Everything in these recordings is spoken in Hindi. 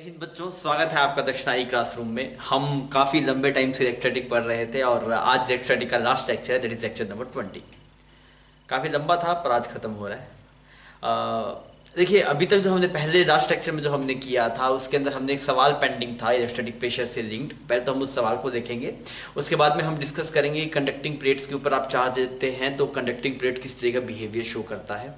जय हिंद बच्चों, स्वागत है आपका दक्षिणा ई क्लासरूम में। हम काफ़ी लंबे टाइम से इलेक्ट्रोस्टैटिक पढ़ रहे थे और आज इलेक्ट्रोस्टैटिक का लास्ट लेक्चर है, दैट इज लेक्चर नंबर 20। काफ़ी लंबा था पर आज खत्म हो रहा है। देखिए, अभी तक जो हमने पहले लास्ट लेक्चर में जो हमने किया था उसके अंदर हमने एक सवाल पेंडिंग था इलेक्ट्रोस्टैटिक प्रेशर से लिंक्ड। पहले तो हम उस सवाल को देखेंगे, उसके बाद में हम डिस्कस करेंगे कंडक्टिंग प्लेट्स के ऊपर आप चार्ज देते हैं तो कंडक्टिंग प्लेट किस तरह का बिहेवियर शो करता है।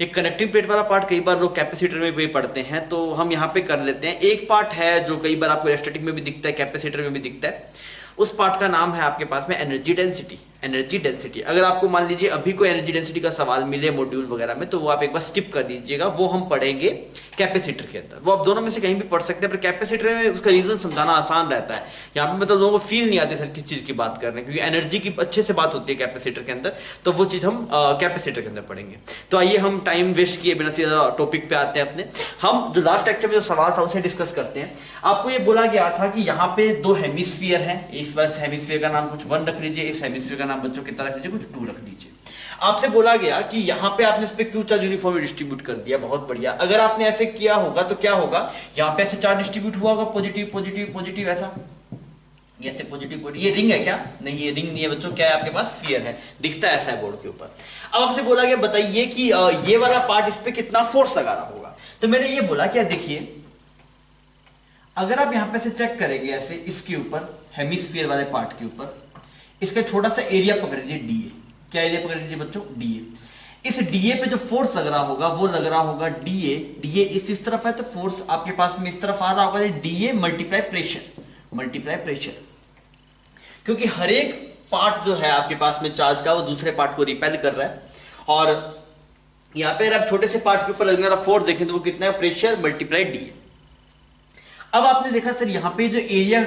ये कंडक्टिंग प्लेट वाला पार्ट कई बार लोग कैपेसिटर में भी पढ़ते हैं, तो हम यहाँ पे कर लेते हैं। एक पार्ट है जो कई बार आपको इलेक्ट्रोस्टैटिक में भी दिखता है, कैपेसिटर में भी दिखता है। उस पार्ट का नाम है आपके पास में एनर्जी डेंसिटी। एनर्जी डेंसिटी, अगर आपको मान लीजिए अभी कोई एनर्जी डेंसिटी का सवाल मिले मॉड्यूल वगैरह में तो वो आप एक बार स्किप कर दीजिएगा, वो हम पढ़ेंगे कैपेसिटर के अंदर। वो आप दोनों में से कहीं भी पढ़ सकते हैं, पर कैपेसिटर में उसका रीजन समझाना आसान रहता है। यहाँ पे मतलब लोगों को फील नहीं आती सर किस चीज की बात कर रहे हैं, क्योंकि एनर्जी की अच्छे से बात होती है कैपेसिटर के अंदर, तो वो चीज हम कैपेसिटर के अंदर पढ़ेंगे। तो आइए हम टाइम वेस्ट किए बिना सीधा टॉपिक पे आते हैं अपने। हम जो लास्ट लेक्चर में जो सवाल था उसे डिस्कस करते हैं। आपको ये बोला गया था कि यहाँ पे दो हेमिस्फीयर है, इस हेमिस्फीयर का नाम कुछ 1 रख लीजिए, इस हेमिस्फीयर का नाम बच्चों कितना रख लीजिए, कुछ 2 रख लीजिए। आपसे बोला गया कि यहाँ पे आपने इस पे क्यू चार्ज यूनिफॉर्मली डिस्ट्रीब्यूट कर दिया, बहुत बढ़िया। अगर आपने ऐसे किया होगा तो क्या होगा, यहाँ पे ऐसे चार्ज डिस्ट्रीब्यूट हुआ होगा, पॉजिटिव पॉजिटिव पॉजिटिव, ऐसा ऐसे पॉजिटिव पॉजिटिव। ये रिंग है क्या? नहीं, ये रिंग नहीं है बच्चों, क्या है आपके पास? स्फीयर है, दिखता है ऐसा है बोर्ड के ऊपर। अब आपसे बोला गया बताइए कि ये वाला पार्ट इस पे कितना फोर्स लगा रहा होगा। तो मैंने ये बोला क्या, देखिए अगर आप यहाँ पे से चेक करेंगे ऐसे इसके ऊपर, हेमिस्फीयर वाले पार्ट के ऊपर, इसका छोटा सा एरिया पकड़ लीजिए डीए। क्या एरिया पकड़ लीजिए बच्चों? डीए। इस डीए पे जो फोर्स लग रहा होगा वो लग रहा होगा डीए। डीए इस तरफ है तो फोर्स आपके पास में इस तरफ आ रहा होगा, डीए मल्टीप्लाई प्रेशर। क्योंकि हर एक पार्ट जो है आपके पास में चार्ज का वो दूसरे पार्ट को रिपेल कर रहा है। और यहां पे अगर आप छोटे से पार्ट के ऊपर लगने वाला फोर्स देखें तो वो कितना है? Pressure multiply DA. अब आपने देखा सर यहाँ पे जो एरिया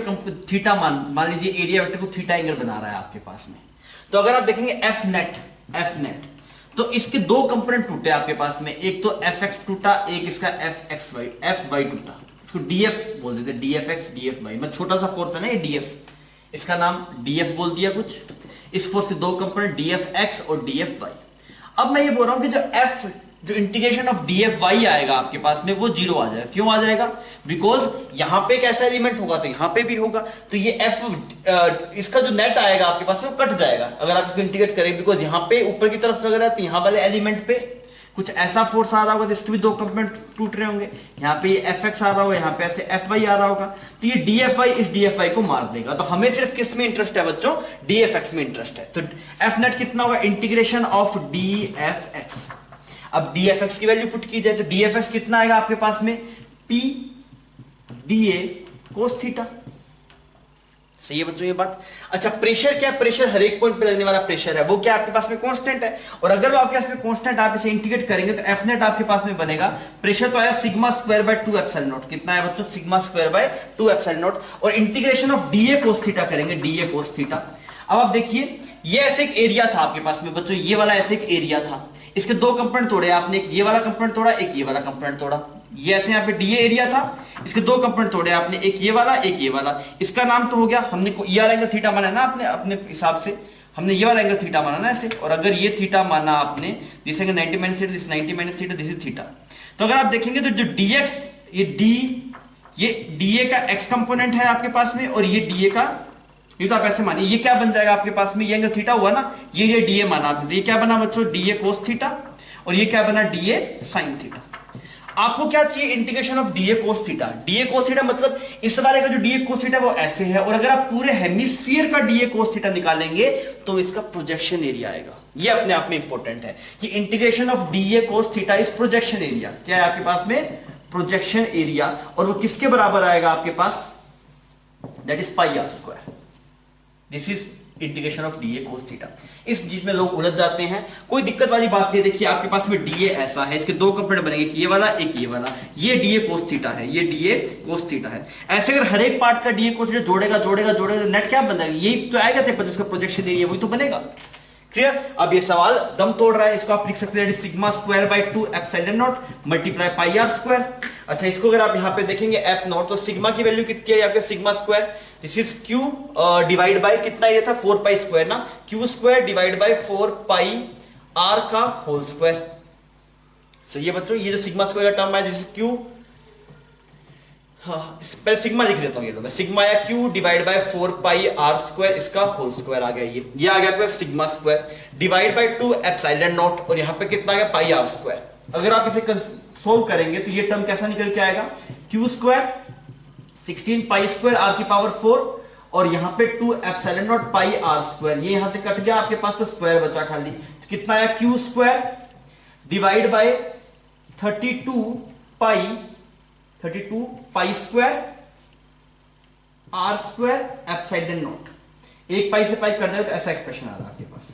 थीटा मान लीजिए एरिया वेक्टर को थीटा एंगल बना रहा है आपके पास में। तो अगर आप देखेंगे एफ नेट तो इसके दो कंपोनेंट टूटे आपके पास में, एक तो एफ एक्स टूटा, एक इसका एफ वाई टूटा। इसको डीएफ बोल देते, डीएफ एक्स डीएफ वाई, मतलब छोटा सा फोर्स है ना ये डीएफ, इसका नाम डीएफ बोल दिया कुछ। इस फोर्स के दो कंपोनेंट डीएफ एक्स और डीएफ वाई। अब मैं ये बोल रहा हूं कि जो इंटीग्रेशन ऑफ डीएफ वाई आएगा आपके पास में वो 0 आ जाएगा। क्यों आ जाएगा? बिकॉज यहां पे एक ऐसा एलिमेंट होगा तो यहां पे भी होगा, तो ये एफ इसका जो नेट आएगा आपके पास वो कट जाएगा अगर आप इसको इंटीग्रेट करें। बिकॉज यहां पे ऊपर की तरफ लग रहा है तो यहां वाले एलिमेंट पे कुछ ऐसा फोर्स आ रहा होगा तो इसके भी दो कंपोनेंट टूट रहे होंगे। यहाँ पे ये एफ एक्स आ रहा होगा, यहाँ पे ऐसे एफ वाई आ रहा होगा, तो ये डी एफ वाई इस डी एफ वाई को मार देगा। तो हमें सिर्फ किस में इंटरेस्ट है बच्चों? डी एफ एक्स में इंटरेस्ट है। तो एफ नेट कितना होगा? Integration of D F x. अब डी एफ एक्स की वैल्यू पुट की जाए तो डी एफ एक्स कितना आएगा आपके पास में? P D A cos theta. सही है बच्चों ये बात? अच्छा, प्रेशर क्या? प्रेशर हर एक पॉइंट पे लगने वाला प्रेशर है, वो क्या आपके पास में कांस्टेंट है। और अगर वो आपके पास में कांस्टेंट आप इसे इंटीग्रेट करेंगे तो एफ नेट आपके पास में बनेगा, प्रेशर तो आया sigma square by 2 epsilon naught. कितना है बच्चों? Sigma square by 2 epsilon naught. और integration of dA cos theta करेंगे, डीए कोस थीटा। अब आप देखिए ये ऐसे एक एरिया था आपके पास में बच्चों, ये वाला ऐसे एक एरिया था, इसके दो कंपोनेंट तोड़े आपने, एक ये वाला कंपोनेंट तोड़ा, एक ये वाला कंपोनेंट तोड़ा। ये ऐसे यहाँ पे डीए एरिया था, इसके दो कंपोनेंट तोड़े आपने, एक ये वाला एक ये वाला। इसका नाम तो हो गया, हमने ये वाला एंगल थीटा माना है ना आपने अपने हिसाब से, हमने ये वाला एंगल थीटा माना ना ऐसे। और अगर ये थीटा माना आपने, this angle 90 minus theta, this 90 minus theta, this is theta. तो अगर आप देखेंगे तो जो dx ये डीए का x कंपोनेंट है आपके पास में, और ये डीए का, ये तो आप ऐसे मानिए, ये क्या बन जाएगा आपके पास में? ये एंगल थीटा हुआ ना, ये डीए माना आपने, तो ये क्या बना बच्चों? DA cos theta. और ये क्या बना? DA sine theta. आपको क्या चाहिए? Integration of dA cos theta. DA cos theta मतलब इस वाले का जो डीए कोस थीटा वो ऐसे है, और अगर आप पूरे हेमिस्फीयर का डीए कोस थीटा निकालेंगे तो इसका प्रोजेक्शन एरिया आएगा। ये अपने आप में इंपॉर्टेंट है कि integration of dA cos theta is projection area. क्या है आपके पास में? Projection area. और वो किसके बराबर आएगा आपके पास? That is pi are square. This is integration of dA cos theta. इस चीज में लोग उलझ जाते हैं, कोई दिक्कत वाली बात नहीं। देखिए आपके पास में डीए ऐसा है, इसके दो कंपोनेंट बनेंगे, ये वाला एक ये वाला, ये डीए कोस थीटा है, ये डीए कोस थीटा है। ऐसे अगर हर एक पार्ट का डीए कोस थीटा जोड़ेगा नेट क्या बन जाएगा? यही तो आएगा थे, जिसका प्रोजेक्शन एरिया वही तो बनेगा। क्लियर? अब ये सवाल दम तोड़ रहा है, इसको आप लिख सकते हैं sigma square by 2 epsilon naught multiply pi are square. अच्छा, इसको अगर आप यहाँ पे देखेंगे एफ नॉट, तो सिग्मा की वैल्यू कितनी है आपके? Sigma square, this is Q divide by कितना ये था? 4 पाई स्क्वायर ना, Q square divide by 4 pi R का होल स्क्वायर। सही है बच्चों? ये जो सिग्मा स्क्वायर का टर्म है, जैसे क्यू हाँ, पहले सिग्मा लिख देता हूँ, ये लो मैं सिग्मा या Q divide by 4 pi are square, इसका होल स्क्वायर आ गया, ये आ गया आपके sigma square divide by 2 epsilon naught, और यहाँ पे कितना आ गया पाई आर स्क्वायर। अगर आप इसे सोल्व करेंगे तो ये टर्म कैसा निकल के आएगा, Q square 16 pi square R की पावर 4, और यहाँ पे 2 epsilon naught pi are square, ये यहां से कट गया आपके पास तो स्क्वायर बचा खाली, तो कितना आया Q square divide by 32 pi square R square epsilon naught, एक पाई से पाई कर देगा तो ऐसा एक्सप्रेशन आ रहा है आपके पास।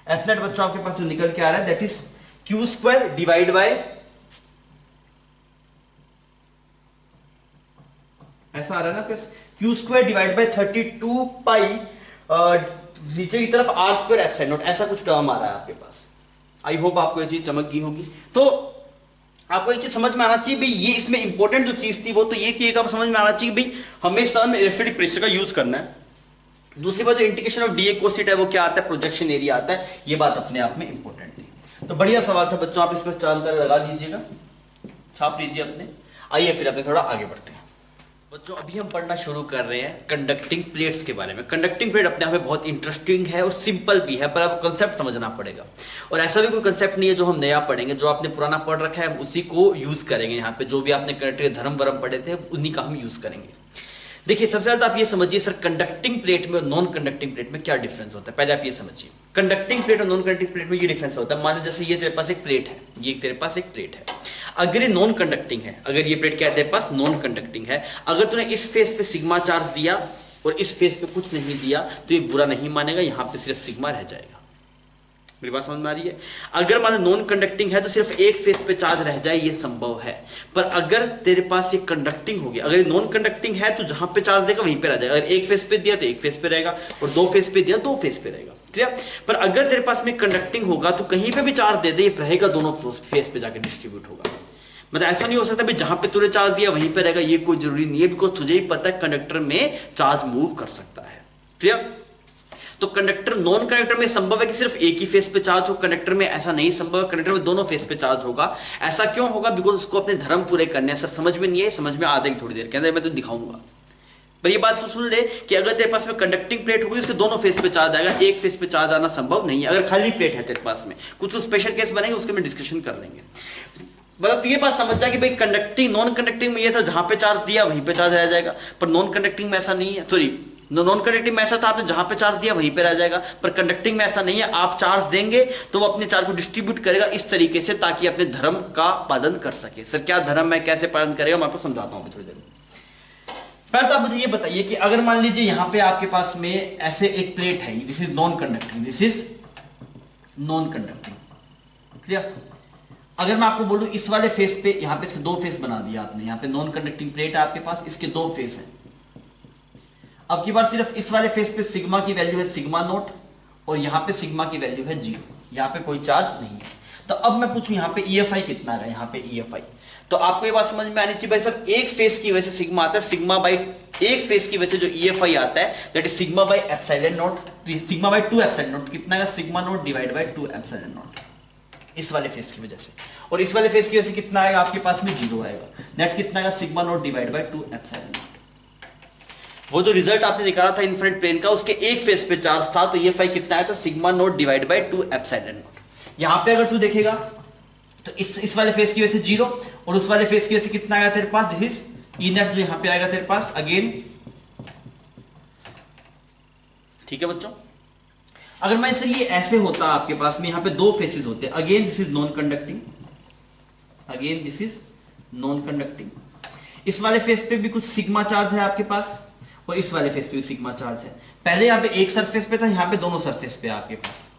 एफ नेट बच्चों आपके पास जो निकल के आ रहा है that is Q square divide bye, ऐसा आ रहा है ना, क्यू स्क्वायर डिवाइड बाय 32 पाई नीचे की तरफ आर स्क्वायर एप्सिलॉन नॉट, ऐसा कुछ टर्म आ रहा है आपके पास। आई होप आपको ये चीज चमक गई होगी। तो आपको एक चीज समझ में आना चाहिए भाई, ये इसमें इंपॉर्टेंट जो चीज थी वो तो ये कि एक आप समझ में आना चाहिए भाई हमेशा में इलेक्ट्रोस्टैटिक प्रेशर का यूज करना है। दूसरी बात जो इंटीग्रेशन ऑफ डीए कोसेट है वो क्या आता है, प्रोजेक्शन एरिया आता है, ये बात अपने आप में इंपॉर्टेंट थी। तो बढ़िया सवाल था बच्चों, आप इस पर जानकारी लगा लीजिएगा, छाप लीजिए अपने। आइए फिर अपने थोड़ा आगे बढ़ते हैं बच्चों। अभी हम पढ़ना शुरू कर रहे हैं कंडक्टिंग प्लेट्स के बारे में। कंडक्टिंग प्लेट अपने आप में बहुत इंटरेस्टिंग है और सिंपल भी है, पर आपको कंसेप्ट समझना पड़ेगा। और ऐसा भी कोई कंसेप्ट नहीं है जो हम नया पढ़ेंगे, जो आपने पुराना पढ़ रखा है हम उसी को यूज करेंगे। यहाँ पे जो भी आपने कंडक्टिंग धर्म वरम पढ़े थे उन्हीं का हम यूज करेंगे। देखिए सबसे ज्यादा आप ये समझिए सर, कंडक्टिंग प्लेट में और नॉन कंडक्टिंग प्लेट में क्या डिफरेंस होता है। पहले आप ये समझिए कंडक्टिंग प्लेट और नॉन कंडक्टिंग प्लेट में ये डिफरेंस होता है। मान लीजिए जैसे ये तेरे पास एक प्लेट है, ये तेरे पास एक प्लेट है, अगर ये नॉन कंडक्टिंग है, अगर ये प्लेट क्या है तेरे पास नॉन कंडक्टिंग है, अगर तूने इस फेस पे सिग्मा चार्ज दिया और इस फेस पे कुछ नहीं दिया तो ये बुरा नहीं मानेगा, यहाँ पे सिर्फ सिग्मा रह जाएगा। मेरी बात समझ में आ रही है। अगर मान लो नॉन कंडक्टिंग है तो सिर्फ एक फेस पे चार्ज रह जाए, ये संभव है। पर अगर तेरे पास ये कंडक्टिंग हो गया, अगर ये नॉन कंडक्टिंग है तो जहां पे चार्ज देगा वहीं पे रह जाएगा। अगर एक फेस पे दिया तो एक फेस पे रहेगा, और दो फेस पे दिया दो फेस पे रहेगा। क्लियर। पर अगर तेरे पास में कंडक्टिंग होगा तो कहीं पे भी चार्ज दे दे, ये रहेगा दोनों फेस पे जाके डिस्ट्रीब्यूट होगा। मतलब ऐसा नहीं हो सकता भाई जहां पे तूने चार्ज दिया वहीं पे रहेगा, ये कोई जरूरी नहीं है, बिकॉज तुझे ही पता है कंडक्टर में चार्ज मूव कर सकता है। क्लियर। तो कंडक्टर नॉन कंडक्टर में संभव है कि सिर्फ एक ही फेस पे चार्ज हो, कंडक्टर में ऐसा नहीं संभव है, कंडक्टर में दोनों फेस पे चार्ज होगा। ऐसा क्यों होगा, बिकॉज उसको अपने धर्म पूरे करने हैं। सर समझ में नहीं है, समझ में आ जाएगी थोड़ी देर के अंदर, मैं तो दिखाऊंगा। पर ये बात सुन ले कि अगर तेरे पास में कंडक्टिंग प्लेट होगी उसके दोनों फेस पे चार्ज आएगा, एक फेस पे चार्ज आना संभव नहीं है। अगर खाली प्लेट है तेरे पास में, कुछ स्पेशल केस बनेंगे उसके में डिस्कशन कर लेंगे। मतलब ये बात समझ जा कि भाई कंडक्टिंग नॉन कंडक्टिंग में ये था जहां पे चार्ज दिया वहीं पे चार्ज रह जाएगा, पर नॉन कंडक्टिंग में ऐसा नहीं है। सॉरी, नॉन कंडक्टिंग में ऐसा था आपने जहां पे चार्ज दिया वहीं पे रह जाएगा, पर कंडक्टिंग में ऐसा नहीं है। आप चार्ज देंगे तो वो अपने चार्ज को डिस्ट्रीब्यूट करेगा इस तरीके से ताकि अपने धर्म का पालन कर सके। सर क्या धर्म है, कैसे पालन करेगा, मैं आपको समझाता हूं थोड़ी देर में। पहले तो आप मुझे ये बताइए कि अगर मान लीजिए यहां पे आपके पास में ऐसे एक प्लेट है, this is non conducting, this is non conducting. Clear. अगर मैं आपको बोलूं इस वाले फेस पे, यहां पे इसके दो फेस बना दिया आपने, यहां पे नॉन कंडक्टिंग प्लेट है आपके पास, इसके दो फेस हैं। अब की बार सिर्फ इस वाले फेस पे सिग्मा की वैल्यू है सिग्मा नोट, और यहां पे सिग्मा की वैल्यू है 0, यहां पे कोई चार्ज नहीं है। तो अब मैं पूछूं यहां पे EFI कितना है, यहां पे EFI, तो आपको ये बात समझ में आनी चाहिए भाई सब एक फेस की वजह से सिग्मा आता है, सिग्मा बाई एक फेस की वजह से जो EFI आता है that is sigma by epsilon naught, sigma by 2 epsilon naught कितना है, sigma not divide by 2 epsilon not, इस वाले फेस की वजह से। और इस वाले फेस की वजह से कितना आएगा आपके पास में 0 आएगा, नेट कितना आएगा sigma not divide by 2 epsilon not. वो जो रिजल्ट आपने निकाला था इनफिनिट प्लेन का, उसके एक फेस पे चार्ज था, तो EFI कितना आया था sigma not divide by 2 epsilon not. यहां पे अगर तू देखेगा तो इस वाले फेस की वजह से 0, और उस वाले फेस की वजह से कितना आएगा तेरे पास, दिस इज E नेट जो यहां पे आएगा तेरे पास अगेन। ठीक है बच्चों। अगर मैं सर ये ऐसे होता आपके पास में, यहां पे दो फेसेस होते हैं, again this is non conducting, again this is non conducting. इस वाले फेस पे भी कुछ सिग्मा चार्ज है आपके पास, और इस वाले फेस पे भी सिग्मा चार्ज है। पहले यहां पे एक सरफेस पे था, यहां पे दोनों सरफेस पे आपके पास।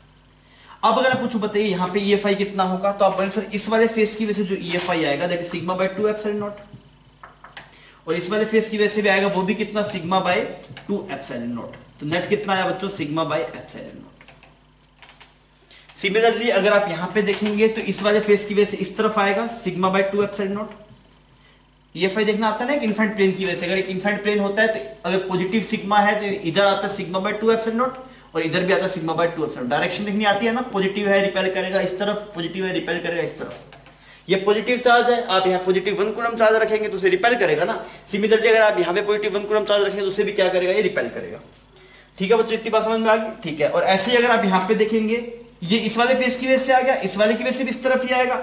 अब अगर आप पूछो बताइए यहां पे EFI कितना होगा, तो आप बोलेंगे सर इस वाले फेस की वजह से जो EFI आएगा that is sigma bye 2 epsilon naught, और इस वाले फेस की वजह से भी आएगा वो भी कितना सिग्मा बाय 2 एप्सिलॉन नॉट। तो नेट कितना आया बच्चों, sigma by epsilon not. Similarly अगर आप यहां पे देखेंगे तो इस वाले फेस की वजह से इस तरफ आएगा sigma bye 2 epsilon not. EFI देखना आता है ना एक इनफाइनाइट प्लेन की वजह से, अगर एक इनफाइनाइट प्लेन होता है तो अगर पॉजिटिव सिग्मा है तो इधर आता है सिग्मा बाय 2 एप्सिलॉन नॉट, और इधर भी आता है सिग्मा बाय 2 एप्सिलॉन। डायरेक्शन देखनी आती है ना, पॉजिटिव है रिपेल करेगा इस तरफ, पॉजिटिव है रिपेल करेगा इस तरफ। ये पॉजिटिव चार्ज है, आप यहाँ पॉजिटिव 1 कूलम चार्ज रखेंगे तो उसे रिपेल करेगा ना। सिमिलरली अगर आप यहाँ पे पॉजिटिव 1 कूलम चार्ज रखेंगे तो उसे भी क्या करेगा, ये रिपेल करेगा। ठीक है बच्चों, इतनी बात समझ में आ गई। ठीक है, और ऐसे ही अगर आप यहाँ पे देखेंगे, ये इस वाले फेस की वजह से आ गया, इस वाले की वजह से भी इस तरफ ही आएगा,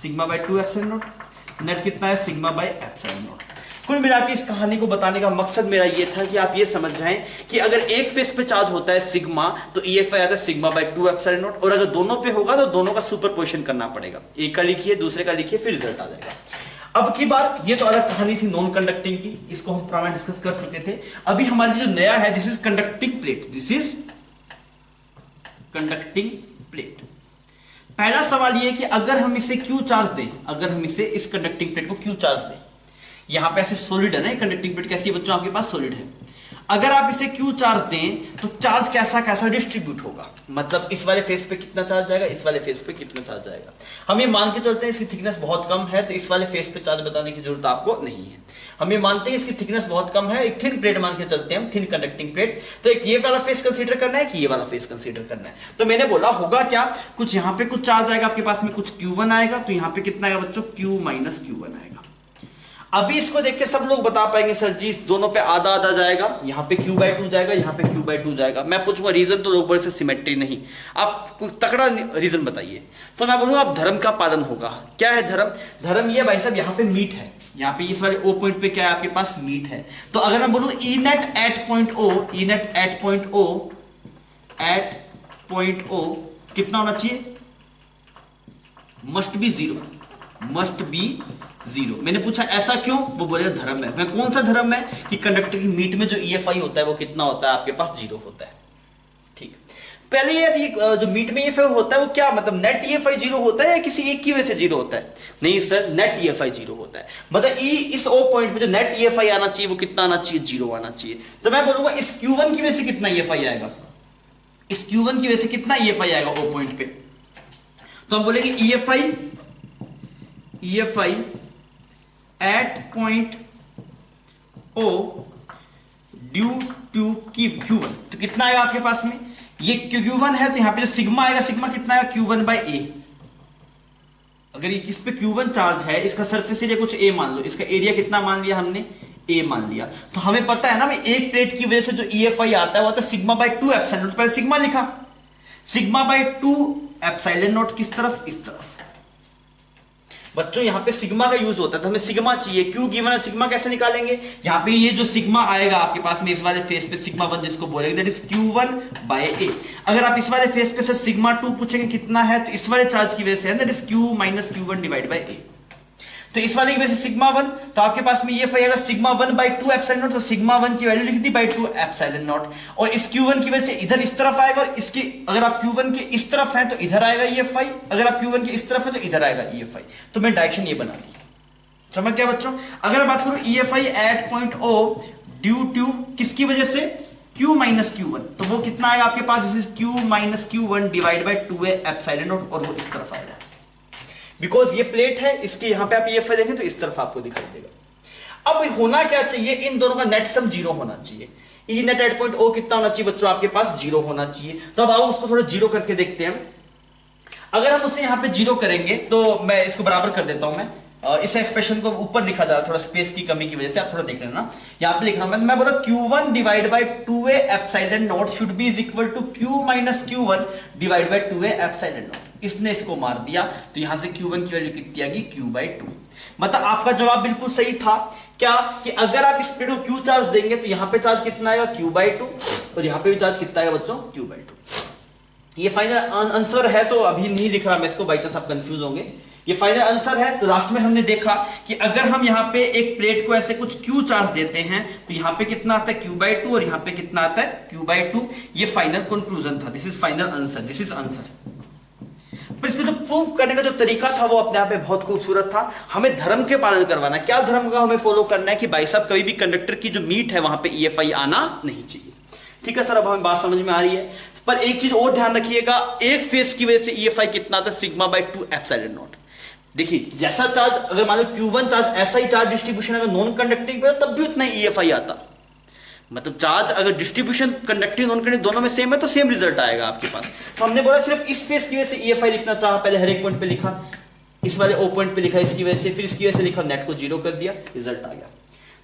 sigma bye 2 epsilon not. Net कितना है, सिग्मा बाय एप्सिलॉन नॉट। कुल मिला के इस कहानी को बताने का मकसद मेरा ये था कि आप ये समझ जाएं कि अगर एक फेस पे चार्ज होता है सिग्मा तो EFI आता है सिग्मा बाय 2 एप्सिलॉन नॉट, और अगर दोनों पे होगा तो दोनों का सुपरपोजिशन करना पड़ेगा। एक का लिखिए, दूसरे का लिखिए, फिर रिजल्ट आ जाएगा। अब की बार ये तो अलग कहानी थी नॉन कंडक्टिंग की, इसको हम पुराना डिस्कस कर चुके थे। अभी हमारी जो नया है, this is conducting plate, this is conducting plate. पहला सवाल ये कि अगर हम इसे क्यू चार्ज दें, अगर हम इसे इस कंडक्टिंग प्लेट को क्यू चार्ज दें, यहां पे ऐसे सॉलिड है ना, कंडक्टिंग प्लेट कैसी है बच्चों, आपके पास सॉलिड है। अगर आप इसे क्यू चार्ज दें तो चार्ज कैसा कैसा डिस्ट्रीब्यूट होगा, मतलब इस वाले फेस पे कितना चार्ज जाएगा, इस वाले फेस पे कितना चार्ज जाएगा। हम ये मान के चलते हैं इसकी थिकनेस बहुत कम है तो इस वाले फेस पे चार्ज बताने की जरूरत आपको नहीं है। हम ये मानते हैं इसकी थिकनेस बहुत कम है, एक थिन प्लेट मान के चलते हैं हम, थिन कंडक्टिंग प्लेट। तो एक ये वाला फेस कंसीडर करना है कि ये वाला फेस कंसीडर करना है। तो मैंने बोला होगा क्या, कुछ यहाँ पे कुछ चार्ज आएगा आपके पास में, कुछ Q1 आएगा, तो यहाँ पे कितना आएगा बच्चों, Q माइनस Q1 आएगा। अभी इसको देख के सब लोग बता पाएंगे सर जी इस दोनों पे आधा आधा जाएगा, यहाँ पे Q बाई 2 जाएगा, यहाँ पे Q बाई 2 जाएगा। मैं पूछूंगा रीजन, तो लोग बोले से सिमेट्री नहीं, आप कोई तकड़ा रीजन बताइए। तो मैं बोलूंगा आप धर्म का पालन होगा। क्या है धर्म, धर्म ये भाई साहब यहाँ पे मीट है, यहाँ पे इस वाले O पॉइंट पे क्या है आपके पास, मीट है। तो अगर मैं बोलूं E net at point O, E net at point O कितना होना चाहिए, must be zero, must be zero. मैंने पूछा ऐसा क्यों, वो बोले धर्म है। मैं कौन सा धर्म है कि कंडक्टर की मीट में जो EFI होता है वो कितना होता है आपके पास, जीरो होता है। ठीक, पहले ये जो मीट में EFI होता है वो क्या मतलब नेट EFI जीरो होता है या किसी एक की वजह से जीरो होता है, नहीं सर नेट EFI जीरो होता है। मतलब इस O पॉइंट पे जो नेट EFI आना चाहिए वो कितना आना चाहिए, जीरो आना चाहिए। तो मैं बोलूंगा इस Q1 की वजह से कितना EFI आएगा, इस Q1 की वजह से कितना EFI आएगा O पॉइंट पे। तो हम बोलेंगे EFI at point O due to Q1, तो कितना आएगा आपके पास में, ये Q1 है तो यहां पे जो सिग्मा आएगा, सिग्मा कितना आएगा, Q1 बाई A। अगर ये किस पे Q1 चार्ज है, इसका सरफेस एरिया कुछ A मान लो, इसका एरिया कितना मान लिया हमने, A मान लिया। तो हमें पता है ना भाई एक प्लेट की वजह से जो EFI आता है वो आता है सिग्मा बाई 2 एप्सिलॉन नॉट। पहले सिग्मा लिखा, सिग्मा बाई 2 एप्सिलॉन नॉट किस तरफ, इस तरफ। बच्चों यहाँ पे सिग्मा का यूज होता है तो हमें सिग्मा चाहिए, क्यों गिवन है, सिग्मा कैसे निकालेंगे। यहाँ पे ये जो सिग्मा आएगा आपके पास में इस वाले फेस पे सिग्मा 1 जिसको बोलेंगे that is Q1 bye A। अगर आप इस वाले फेस पे से सिग्मा 2 पूछेंगे कितना है, तो इस वाले चार्ज की वजह से है that is Q minus Q1 divide bye A। तो इस वाले की वजह से सिग्मा 1, तो आपके पास में ये आएगा सिग्मा 1 बाई 2 एप्सिलॉन नॉट। तो सिग्मा 1 की वैल्यू लिख दी बाई 2 एप्सिलॉन नॉट, और इस Q1 की वजह से इधर इस तरफ आएगा, और इसकी अगर आप Q1 के इस तरफ हैं तो इधर आएगा EFI, अगर आप Q1 के इस तरफ है तो इधर आएगा EFI। तो मैं डायरेक्शन ये बना दी, समझ गया बच्चों। अगर बात करूं EFI at point O due to किसकी वजह से, Q माइनस Q1, तो वो कितना आएगा आपके पास, this is Q minus Q1 divide by 2 epsilon naught, और वो इस तरफ आएगा। बिकॉज ये प्लेट है, इसके यहां पे आप EFI देखें तो इस तरफ आपको दिखाई देगा। अब होना क्या चाहिए, इन दोनों का नेट सम जीरो होना चाहिए। E net at point O कितना होना चाहिए बच्चों, आपके पास जीरो होना चाहिए। तो अब आओ उसको थोड़ा जीरो करके देखते हैं। अगर हम उसे यहां पे जीरो करेंगे तो मैं इसको बराबर कर देता हूं, मैं इस एक्सप्रेशन को ऊपर लिखा जा रहा है, थोड़ा स्पेस की कमी की वजह से, आप थोड़ा देख लेना। यहां पे लिख रहा हूं मैं बोला Q1 divide by 2A epsilon naught should be is equal to Q minus Q1 divide by 2A epsilon naught. इसने इसको मार दिया तो यहां से Q1 की वैल्यू कितनी आ गई, Q बाई 2। मतलब आपका जवाब बिल्कुल सही था क्या, कि अगर आप इस प्लेट को Q चार्ज देंगे तो यहां पे चार्ज कितना आएगा, Q बाई 2, और यहां पे भी चार्ज कितना आएगा बच्चों, Q बाई 2। ये फाइनल आंसर है, तो अभी नहीं लिख रहा मैं इसको, बाई चांस आप कंफ्यूज होंगे। ये फाइनल आंसर है। तो लास्ट में हमने देखा कि अगर हम यहाँ पे एक प्लेट को ऐसे कुछ Q चार्ज देते हैं तो यहाँ पे कितना आता है, Q बाई 2, और यहाँ पे कितना आता है, Q बाई 2। ये फाइनल कंक्लूजन था, this is final answer, this is answer. पर इसमें जो प्रूव करने का जो तरीका था वो अपने आप में बहुत खूबसूरत था। हमें धर्म के पालन करवाना है। क्या धर्म का हमें फॉलो करना है कि भाई साहब कभी भी कंडक्टर की जो मीट है वहां पे EFI आना नहीं चाहिए। ठीक है सर, अब हमें बात समझ में आ रही है। पर एक चीज और ध्यान रखिएगा, एक फेस की वजह से EFI कितना आता है, सिग्मा बाई 2 एप्सिलॉन नॉट। देखिए जैसा चार्ज, अगर मान लो Q1 चार्ज ऐसा ही चार्ज डिस्ट्रीब्यूशन अगर नॉन कंडक्टिंग पे तब भी उतना ही EFI आता। मतलब चार्ज अगर डिस्ट्रीब्यूशन कंडक्टिंग नॉन कंडक्टिंग दोनों में सेम है तो सेम रिजल्ट आएगा आपके पास। तो हमने बोला सिर्फ इस फेस की वजह से EFI लिखना चाहा, पहले हर एक पॉइंट पे लिखा, इस वाले ओ पॉइंट पे लिखा इसकी वजह से, फिर इसकी वजह से लिखा, नेट को 0 कर दिया, रिजल्ट आ गया।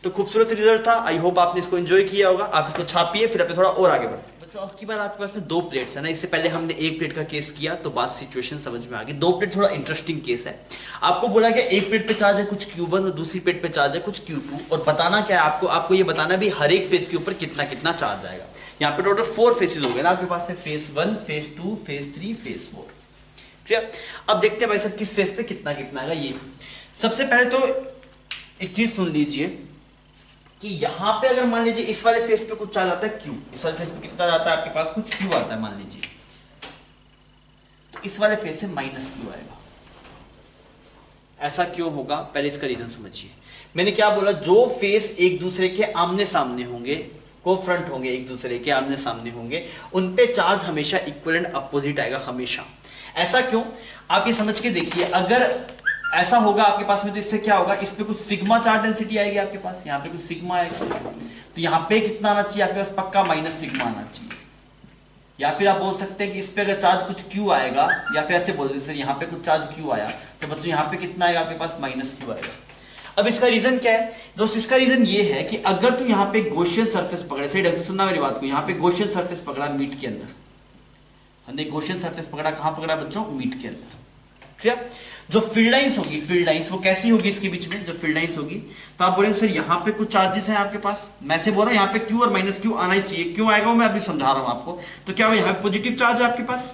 तो खूबसूरत रिजल्ट था। आई होप आपने इसको एंजॉय किया होगा। आप इसको छापिए, फिर अपने थोड़ा और आगे बढ़ते हैं। बच्चों अब की बार आपके पास में 2 प्लेट्स है ना, इससे पहले हमने 1 प्लेट का केस किया तो बात सिचुएशन समझ में आ गई। 2 प्लेट थोड़ा इंटरेस्टिंग केस है। आपको बोला गया एक प्लेट पे चार्ज है कुछ Q1 और दूसरी प्लेट पे चार्ज है कुछ Q2, और बताना क्या है आपको ये बताना भी हर एक फेस के ऊपर कितना कितना चार्ज आएगा। यहाँ पे टोटल 4 फेसेस हो गए ना आपके पास, फेस 1, फेस 2, फेस 3, फेस 4। ठीक है, अब देखते हैं भाई साहब किस फेस पे कितना कितना आएगा। ये सबसे पहले तो एक चीज सुन लीजिए कि यहां पे अगर मान लीजिए इस वाले फेस पे कुछ चार्ज आता है Q, इस वाले फेस पे कितना जाता है आपके पास, कुछ Q आता है मान लीजिए, तो इस वाले फेस से -Q आएगा। ऐसा क्यों होगा, पहले इसका रीजन समझिए। मैंने क्या बोला, जो फेस एक दूसरे के आमने सामने होंगे, को-फ्रंट होंगे, एक दूसरे के आमने सामने होंगे, उन पे चार्ज हमेशा इक्वल एंड अपोजिट आएगा, हमेशा। ऐसा क्यों, आप ये समझ के देखिए, अगर ऐसा होगा आपके पास में तो इससे क्या होगा, इस पे कुछ सिग्मा चार्ज डेंसिटी आएगी आपके पास, यहाँ पे कुछ सिग्मा आएगा, तो यहाँ पे कितना आना चाहिए आपके पास, पक्का -सिग्मा आना चाहिए। या फिर आप बोल सकते हैं कि इस पे अगर चार्ज कुछ Q आएगा, या फिर ऐसे बोल सकते हैं यहाँ पे कुछ चार्ज Q आया तो बच्चों यहाँ पे कितना आएगा आपके पास, -Q आएगा। अब इसका रीजन क्या है दोस्त, इसका रीजन ये है कि अगर तू यहाँ पे गॉसियन सरफेस पकड़े, सही ढंग से सुनना मेरी बात को, यहाँ पे गॉसियन सरफेस पकड़ा मीट के अंदर, हमने गॉसियन सरफेस पकड़ा, कहाँ पकड़ा बच्चों, मीट के अंदर। ठीक है, जो फील्ड लाइंस होगी, फील्ड लाइंस वो कैसी होगी इसके बीच में, जो फील्ड लाइंस होगी, तो आप बोलेंगे सर यहाँ पे कुछ चार्जेस हैं आपके पास, मैं से बोल रहा हूँ यहाँ पे Q और -Q आना ही चाहिए, क्यों आएगा वो मैं अभी समझा रहा हूँ आपको। तो क्या होगा, यहाँ पे पॉजिटिव चार्ज है आपके पास,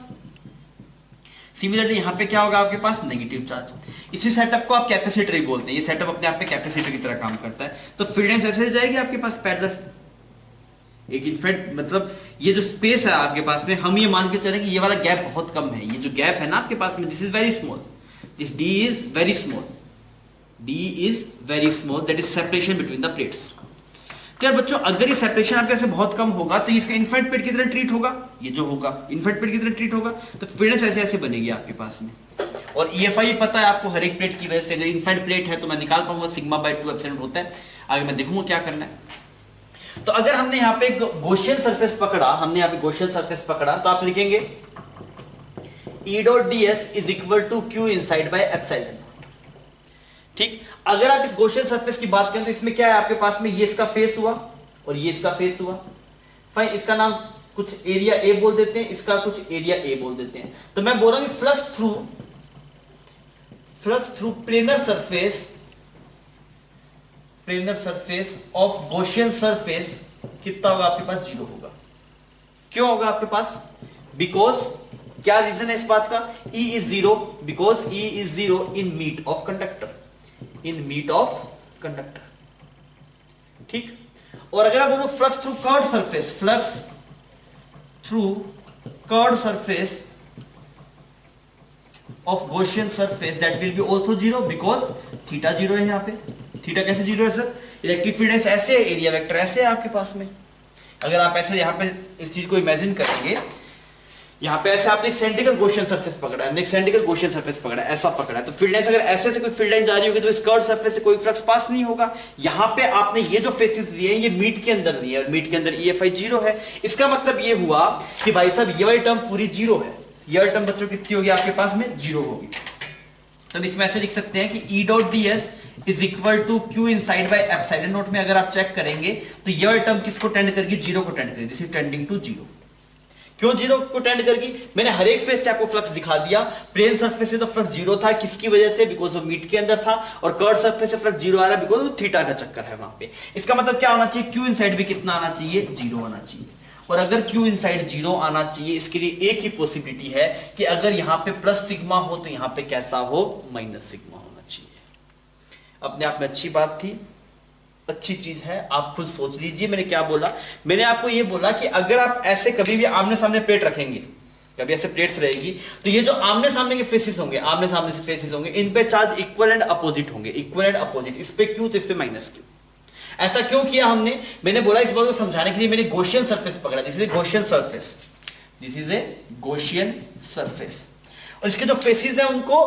सिमिलरली यहाँ पे क्या होगा आपके पास, नेगेटिव चार्ज। इसी सेटअप को आप कैपेसिटर ही बोलते हैं, ये सेटअप अपने आप में कैपेसिटर की तरह काम करता है। तो फील्ड लाइंस ऐसे जाएगी आपके पास पैरेलल, एक इनफैक्ट मतलब ये जो स्पेस है आपके पास में, हम ये मान के चलें कि ये वाला गैप बहुत कम है, ये जो गैप है ना आपके पास में, this is very small, this D is very small, D is very small, that is separation between the plates। तो यार बच्चों अगर ये सेपरेशन आपके से बहुत कम होगा तो इसका इन्फेंट प्लेट की तरह ट्रीट होगा, ये जो होगा इन्फेंट प्लेट की तरह ट्रीट होगा, तो फील्ड्स ऐसे ऐसे बनेगी आपके पास में। और EFI पता है आपको हर एक प्लेट की वजह से, अगर इन्फेंट प्लेट है तो मैं निकाल पाऊंगा सिग्मा/2 एप्सिलॉन होता है, आगे मैं देखूंगा क्या करना है। तो अगर हमने यहाँ पे गॉसियन सरफेस पकड़ा, हमने यहाँ पे गॉसियन सरफेस पकड़ा, तो आप लिखेंगे E.ds is equal to Q inside by epsilon। ठीक, अगर आप इस गॉसियन सरफेस की बात करें तो इसमें क्या है आपके पास में, ये इसका फेस हुआ और ये इसका फेस हुआ, फाइन, इसका नाम कुछ एरिया A बोल देते हैं, इसका कुछ एरिया A बोल देते हैं। तो मैं बोल रहा हूं flux through planar surface of Gaussian surface कितना होगा आपके पास, 0 होगा। क्यों होगा आपके पास, बिकॉज क्या रीजन है इस बात का, E is 0 because E is 0 in meet of conductor, in meet of conductor। ठीक, और अगर आप बोलो flux through curved surface, flux through curved surface of Gaussian surface that will be also 0 because theta 0 है। यहाँ पे थीटा कैसे 0 है सर, इलेक्ट्रिक फील्ड ऐसे है, एरिया वेक्टर ऐसे है आपके पास में। अगर आप ऐसे यहाँ पे इस चीज को इमेजिन करेंगे, यहाँ पे ऐसे आपने एक सेंट्रिकल गॉसियन सरफेस पकड़ा है, हमने एक सेंट्रिकल गॉसियन सरफेस पकड़ा है, ऐसा पकड़ा है, तो फील्ड लाइंस अगर ऐसे से कोई फील्ड लाइन जा रही होगी तो इस कर्व्ड सरफेस से कोई फ्लक्स पास नहीं होगा। यहाँ पे आपने ये जो फेसेस दिए हैं ये मीट के अंदर दिए हैं, मीट के अंदर EFI 0 है। इसका मतलब ये हुआ कि भाई साहब ये वाली टर्म पूरी 0 है, ये वाली टर्म बच्चों कितनी होगी आपके पास में, 0 होगी। तो इसमें ऐसे लिख सकते हैं कि E.ds is equal to Q inside by epsilon note में अगर आप चेक करेंगे तो ये वाली टर्म किसको टेंड करेगी, 0 को टेंड करेगी, दिस इज टेंडिंग टू 0। क्यों 0 को टेंड करेगी, मैंने हर एक फेस से आपको फ्लक्स दिखा दिया। प्लेन सरफेस से तो फ्लक्स 0 था, किसकी वजह से, बिकॉज वो मीट के अंदर था, और कर्व सरफेस से फ्लक्स 0 आ रहा है बिकॉज वो थीटा का चक्कर है वहां पे। इसका मतलब क्या होना चाहिए, Q इनसाइड भी कितना आना चाहिए, 0 आना चाहिए। और अगर Q इनसाइड 0 आना चाहिए, इसके लिए एक ही पॉसिबिलिटी है कि अगर यहाँ पे प्लस सिग्मा हो तो यहाँ पे कैसा हो, माइनस सिग्मा होना चाहिए। अपने आप में अच्छी बात थी, अच्छी चीज है, आप खुद सोच लीजिए मैंने क्या बोला। मैंने आपको ये बोला कि अगर आप ऐसे कभी भी आमने सामने प्लेट रखेंगे, कभी ऐसे प्लेट्स रहेगी, तो ये जो आमने सामने के फेसेस होंगे, आमने सामने से फेसेस होंगे, इन पे चार्ज इक्वल एंड अपोजिट होंगे, इक्वल एंड अपोजिट। इस पे Q तो इस पे -Q। ऐसा क्यों किया हमने, मैंने बोला इस बात को समझाने के लिए मैंने गॉसियन सरफेस पकड़ा, this is a Gaussian surface, this is a Gaussian surface. और इसके जो फेसेस है उनको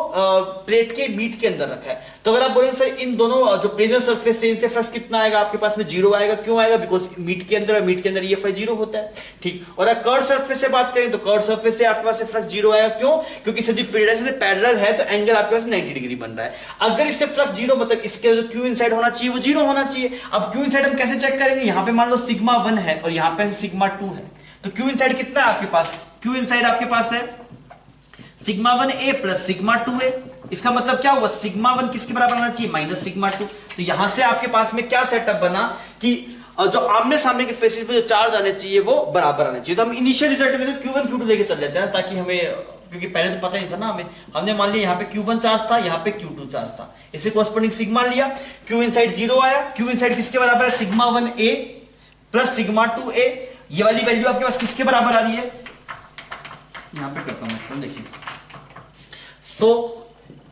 प्लेट के मीट के अंदर रखा है। तो अगर आप बोलेंगे सर इन दोनों जो प्लेनर सरफेस है इनसे फ्लक्स कितना आएगा आपके पास में, जीरो आएगा। क्यों आएगा? बिकॉज मीट के अंदर और मीट के अंदर EFI जीरो होता है, ठीक। और अगर कर्व सरफेस से बात करें तो कर्व सरफेस से आपके पास फ्लक्स जीरो आएगा। क्यों? क्योंकि सर फील्ड से पैरेलल है तो एंगल आपके पास 90 डिग्री बन रहा है। अगर इससे फ्लक्स जीरो मतलब इसके जो क्यू इनसाइड होना चाहिए वो जीरो होना चाहिए। अब क्यू इनसाइड हम कैसे चेक करेंगे? यहां पे मान लो सिग्मा 1 है और यहां पे सिग्मा 2 है, तो क्यू इनसाइड कितना है आपके पास? क्यू इनसाइड आपके पास है sigma 1a plus sigma 2a। इसका मतलब क्या हुआ? सिग्मा 1 किसके बराबर आना चाहिए? Minus sigma 2। तो यहां से आपके पास में क्या सेटअप बना कि जो आमने सामने के फेसेस पे जो चार्ज आने चाहिए वो बराबर आने चाहिए। तो हम इनिशियल रिजल्ट में Q1 Q2 लेके चल लेते हैं ताकि हमें, क्योंकि पहले तो पता नहीं था ना हमें, हमने मान लिया यहाँ पे Q1 चार्ज था, यहाँ पे Q2 चार्ज था, इसे कॉरस्पॉन्डिंग सिग्मा लिया। Q इनसाइड जीरो आया। Q इनसाइड किसके बराबर है? Sigma 1a plus sigma 2a। ये वाली वैल्यू आपके पास किसके बराबर आ रही है? यहां पे करता हूं इसको, देखिए। सो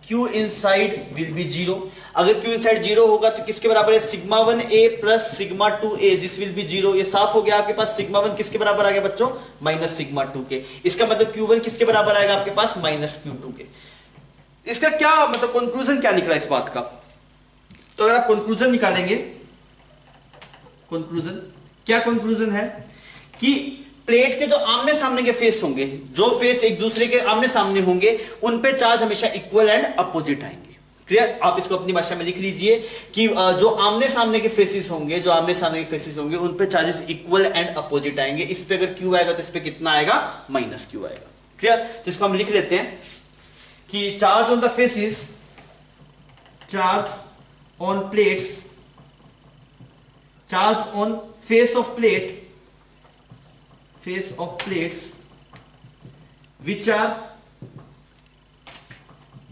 Q inside will be zero. अगर Q इनसाइड जीरो होगा तो किसके बराबर है? Sigma 1a plus sigma 2a, this will B zero. ये साफ हो गया आपके पास। सिग्मा 1 किसके बराबर आ गया बच्चों? माइनस सिग्मा 2 के। इसका मतलब Q1 किसके बराबर आएगा आपके पास? माइनस Q2 के। इसका क्या मतलब कंक्लूजन क्या निकला इस बात का? तो अगर आप कंक्लूजन निकालेंगे, कंक्लूजन क्या कंक्लूजन है कि प्लेट के जो आमने सामने के फेस होंगे, जो फेस एक दूसरे के आमने सामने होंगे, उन पे चार्ज हमेशा इक्वल एंड अपोजिट आएंगे। क्लियर? आप इसको अपनी भाषा में लिख लीजिए कि जो आमने सामने के फेसेस होंगे, जो आमने सामने के फेसेस होंगे उन पे चार्जेस इक्वल एंड अपोजिट आएंगे। इस पे अगर Q आएगा तो इस पे कितना आएगा? माइनस Q आएगा। क्लियर? तो इसको हम लिख लेते हैं कि charge on the faces, charge on plates, charge on face of plate, face of plates which are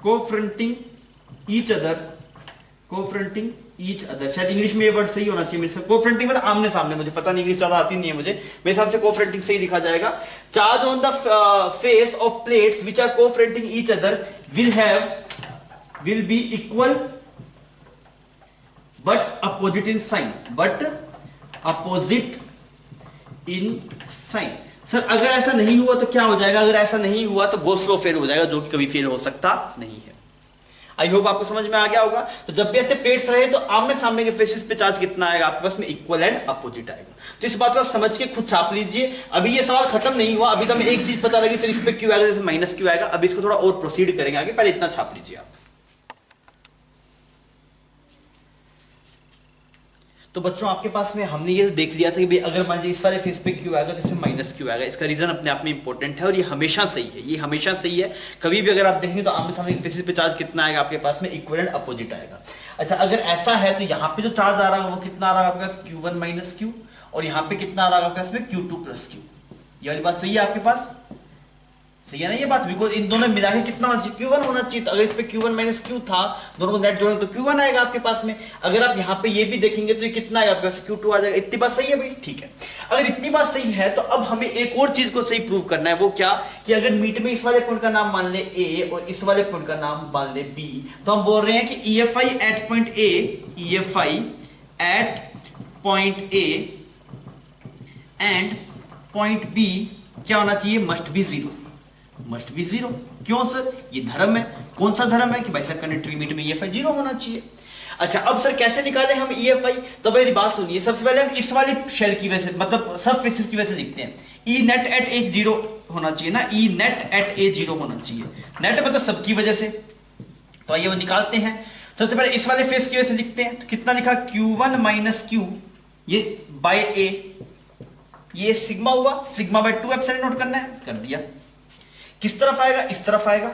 confronting each other, confronting each other। शायद इंग्लिश में ये वर्ड सही होना चाहिए मेरे से। confronting मतलब आमने सामने, मुझे पता नहीं, इंग्लिश ज्यादा आती नहीं है मुझे, मेरे हिसाब से confronting सही लिखा जाएगा। Charge on the face of plates which are confronting each other will be equal but opposite in sign, but opposite in sign. Sir अगर ऐसा नहीं हुआ तो क्या हो जाएगा? अगर ऐसा नहीं हुआ तो गॉस लॉ फेल हो जाएगा, जो कि कभी फेल हो सकता नहीं है। आई होप आपको समझ में आ गया होगा। तो जब भी ऐसे प्लेट्स रहे तो आमने सामने के फेसेस पे चार्ज कितना आएगा आपके पास में? इक्वल एंड अपोजिट आएगा। तो इस बात को आप समझ के खुद छाप लीजिए। अभी ये सवाल खत्म नहीं हुआ, अभी तो हमें एक चीज पता लगी सर इस पे Q आएगा, जैसे माइनस Q आएगा। अभी इसको थोड़ा और प्रोसीड करेंगे आगे, पहले इतना छाप लीजिए आप। तो बच्चों आपके पास में हमने ये देख लिया था कि भाई अगर मान लीजिए इस वाले फेस पे Q आएगा तो इसमें माइनस Q आएगा। इसका रीजन अपने आप में इंपॉर्टेंट है और ये हमेशा सही है, ये हमेशा सही है। कभी भी अगर आप देखेंगे तो आमने सामने के फेसेस पे चार्ज कितना आएगा आपके पास में? इक्वल एंड अपोजिट आएगा। अच्छा अगर ऐसा है तो यहाँ पे जो चार्ज आ रहा है वो कितना आ रहा है आपके पास? Q1 minus Q। और यहाँ पे कितना आ रहा है आपके पास में? Q2 plus Q। ये वाली बात सही है आपके पास? सही है ना ये बात? बिकॉज इन दोनों मिला के कितना होना चाहिए? Q1 होना चाहिए। तो अगर इस पे Q1 माइनस Q था, दोनों को नेट जोड़ेंगे तो Q1 आएगा आपके पास में। अगर आप यहाँ पे ये भी देखेंगे तो ये कितना आएगा आपके पास? Q2 आ जाएगा। इतनी बात सही है भाई? ठीक है। अगर इतनी बात सही है तो अब हमें एक और चीज को सही प्रूव करना है। वो क्या? कि अगर मीट में इस वाले पॉइंट का नाम मान ले A और इस वाले पॉइंट का नाम मान ले B, तो हम बोल रहे हैं कि EFI at point A, EFI at point A and point B क्या होना चाहिए? Must be zero. Must be zero. क्यों सर? ये धर्म है। कौन सा धर्म है? कि भाई साहब कंडक्टिविटी मीट में EFI जीरो होना चाहिए। अच्छा अब सर कैसे निकाले हम EFI? तो मेरी बात सुनिए। सबसे पहले हम इस वाली शेल की वजह से, मतलब सब फेसेस की वजह से लिखते हैं। E net at A zero होना चाहिए ना, E net at A zero होना चाहिए। नेट मतलब सबकी वजह से, तो आइए वो निकालते हैं। सबसे पहले इस वाले फेस की वजह से लिखते हैं। तो कितना लिखा? Q1 माइनस Q ये बाय A, ये सिग्मा हुआ, सिग्मा बाय 2 एप्सिलॉन नोट करना है, कर दिया। किस तरफ आएगा? इस तरफ आएगा।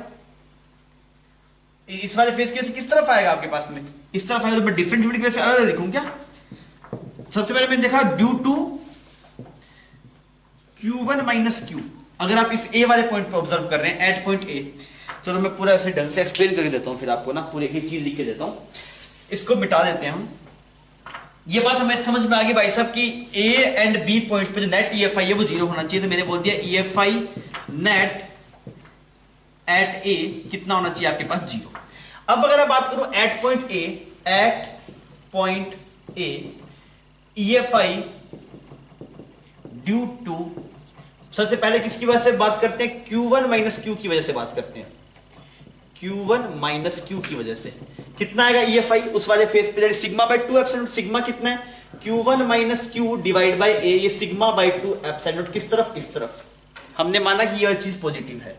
इस वाले फेस के किस तरफ आएगा आपके पास में? इस तरफ आएगा। तो मैं डिफरेंट की वजह से अलग लिखूं क्या? सबसे पहले मैंने देखा due to Q1 minus Q। अगर आप इस A वाले पॉइंट पे ऑब्जर्व कर रहे हैं एट पॉइंट A, चलो मैं पूरा ऐसे ढंग से एक्सप्लेन करके देता हूं, फिर आपको ना पूरी एक चीज लिख के देता हूं। इसको मिटा देते हैं हम। ये बात हमें समझ में आ गई भाई साहब कि A एंड B पॉइंट पे जो नेट EFI है वो जीरो होना चाहिए। तो मैंने बोल दिया EFI नेट एट ए कितना होना चाहिए आपके पास? जीरो। अब अगर आप बात करो at point A EFI due to, सबसे पहले किसकी वजह से बात करते हैं? Q1 माइनस Q की वजह से बात करते हैं। Q1 माइनस Q की वजह से कितना आएगा EFI उस वाले फेस पे, sigma by 2 epsilon naught. Sigma कितना है Q1 minus Q divide by A, ये सिग्मा बाई 2 एप्सिलॉन नॉट किस तरफ, इस तरफ। हमने माना कि यह चीज पॉजिटिव है,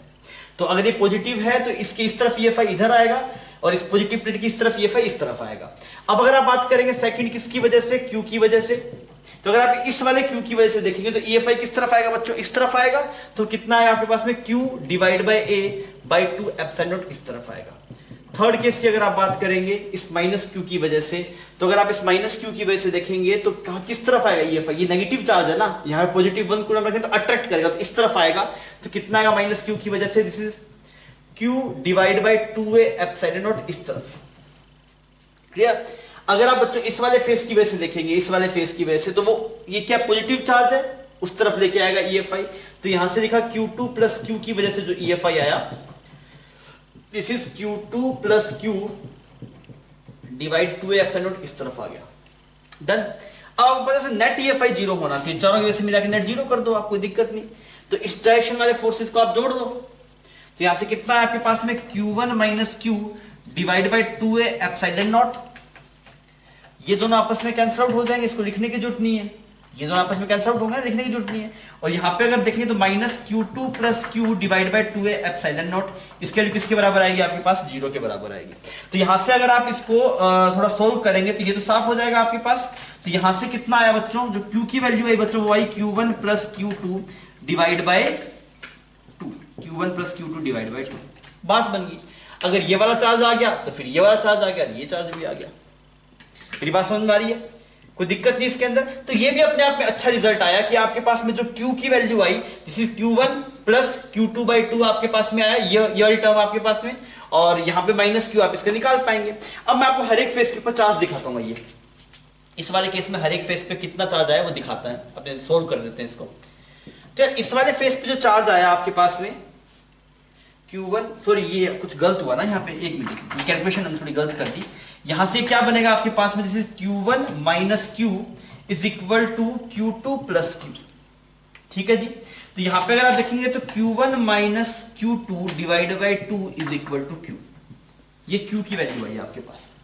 तो अगर ये पॉजिटिव है तो इसके इस तरफ EFI इधर आएगा और इस पॉजिटिव प्लेट की इस तरफ EFI इस तरफ आएगा। अब अगर आप बात करेंगे सेकंड किसकी वजह से, Q की वजह से, तो अगर आप इस वाले Q की वजह से देखेंगे तो EFI किस तरफ आएगा बच्चों, इस तरफ आएगा। तो कितना आएगा आपके पास में Q divide by A by 2 epsilon not इस तरफ आएगा। थर्ड केस की अगर आप बात करेंगे इस माइनस Q की वजह से, तो अगर आप इस माइनस Q की वजह से देखेंगे तो कहां किस तरफ आएगा EFI, ये नेगेटिव चार्ज है ना, यहाँ पे पॉजिटिव 1 को रखें तो अट्रैक्ट करेगा, तो इस तरफ आएगा। तो कितना आएगा माइनस Q की वजह से, this is Q divide by 2A epsilon not इस तरफ। क्लियर। अगर आप बच्चों इस वाले फेस की वजह से देखेंगे, इस वाले फेस की वजह से, तो वो ये क्या पॉजिटिव चार्ज है, उस तरफ लेके आएगा EFI। तो यहां से लिखा Q2 प्लस Q की वजह से जो EFI आया, this is Q2 plus Q divide 2A epsilon not इस तरफ आ गया। डन। अब वजह से नेट EFI जीरो होना चाहिए, चारों की वजह से मिला के नेट जीरो कर दो, आप कोई दिक्कत नहीं। तो इस डायरेक्शन वाले फोर्सेस को आप जोड़ दो, तो यहां से कितना है आपके पास में Q1 minus Q divide by 2A epsilon naught. ये दोनों आपस में कैंसिल आउट हो जाएंगे, इसको लिखने की जरूरत नहीं है, ये दोनों आपस में कैंसिल आउट हो गए, लिखने की जरूरत नहीं है। और यहाँ पे अगर देखें तो minus Q2 plus Q divide by 2A epsilon not, इसके लिए किसके बराबर आएगी आपके पास, 0 के बराबर आएगी। तो यहां से अगर आप इसको थोड़ा सोल्व करेंगे तो ये तो साफ हो जाएगा आपके पास। तो यहां से कितना आया बच्चों, जो Q की वैल्यू आई बच्चों वो आई Q1 plus Q2 divide by 2, Q1 plus Q2 divide by 2। बात बन गई। अगर ये वाला चार्ज आ गया तो फिर ये वाला चार्ज आ गया, ये चार्ज भी आ गया। मेरी बात समझ में आ रही है, कोई दिक्कत नहीं इसके अंदर। तो ये भी अपने आप में अच्छा रिजल्ट आया कि आपके पास में जो Q की वैल्यू आई, this is Q1 plus Q2 by 2 आपके पास में आया, ये वाली टर्म आपके पास में, और यहाँ पे माइनस Q आप इसका निकाल पाएंगे। अब मैं आपको हर एक फेस के ऊपर चार्ज दिखाता हूँ। ये इस वाले केस में हर एक फेस पे कितना चार्ज आया वो दिखाता है, अपने सोल्व कर देते हैं इसको। तो यार इस वाले फेस पे जो चार्ज आया आपके पास में Q1, सॉरी ये कुछ गलत हुआ ना यहाँ पे, एक मिनट, ये कैलकुलेशन हमने थोड़ी गलत कर दी। यहां से क्या बनेगा आपके पास में, this is Q1 minus Q is equal to Q2 plus Q। ठीक है जी। तो यहां पे अगर आप देखेंगे तो Q1 minus Q2 divide by 2 is equal to Q, ये Q की वैल्यू आई आपके पास।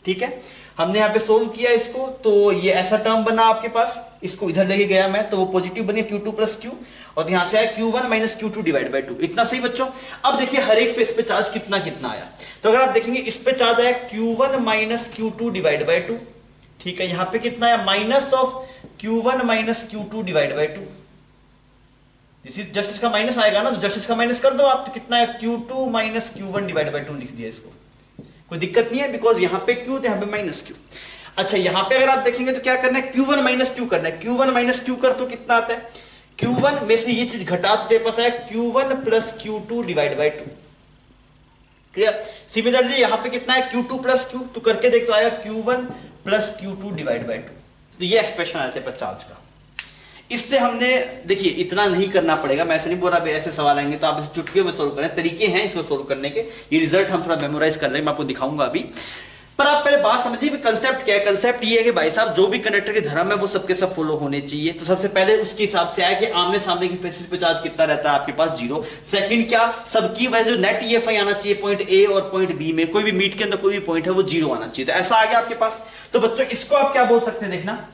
ठीक है, हमने यहाँ पे सोल्व किया इसको, तो ये ऐसा टर्म बना आपके पास, इसको इधर लेके गया मैं तो वो पॉजिटिव बने Q2 प्लस Q, और यहां से आया Q1 minus Q2 divide by 2। इतना सही बच्चों। अब देखिए हर एक फेस पे चार्ज कितना कितना आया। तो अगर आप देखेंगे इस पे चार्ज आया Q1 minus Q2 divide by 2। ठीक है, यहां पे कितना आया minus of Q1 minus Q2 divide by 2। This is just इसका माइनस आएगा ना, तो जस्ट इसका माइनस कर दो आप, तो कितना है Q2 minus Q1 divide by 2 लिख दिया इसको, कोई दिक्कत नहीं है, बिकॉज यहां पे Q तो यहां पे माइनस Q। अच्छा यहां पे अगर आप देखेंगे तो क्या करना है, Q1 माइनस Q करना है। Q1 माइनस Q कर तो कितना आता है, Q1 में से ये चीज घटा तो तेरे पास आया Q1 plus Q2 divide by 2। Clear. Similarly यहां पे कितना है Q2 प्लस Q, तो करके देख तो आया Q1 plus Q2 divide by 2। तो ये एक्सप्रेशन आया तेरे पास चार्ज का। इससे हमने देखिए इतना नहीं करना पड़ेगा, मैं ऐसे नहीं बोल रहा ऐसे सवाल आएंगे तो आप इसे चुटकियों में सोल्व करें, तरीके हैं इसको सोल्व करने के। ये रिजल्ट हम थोड़ा मेमोराइज कर लेंगे, मैं आपको दिखाऊंगा अभी। पर आप पहले बात समझिए कंसेप्ट क्या है। कंसेप्ट ये है कि भाई साहब जो भी कंडक्टर के धर्म है वो सबके सब फॉलो होने चाहिए। तो सबसे पहले उसके हिसाब से आया कि आमने सामने की फेसेस पे चार्ज कितना रहता है आपके पास, 0। सेकंड क्या, सबकी वजह जो नेट EFI आना चाहिए पॉइंट A और पॉइंट B में, कोई भी मीट के अंदर कोई भी पॉइंट है वो 0 आना चाहिए। तो ऐसा आ गया आपके पास। तो बच्चों इसको आप क्या बोल सकते हैं, देखना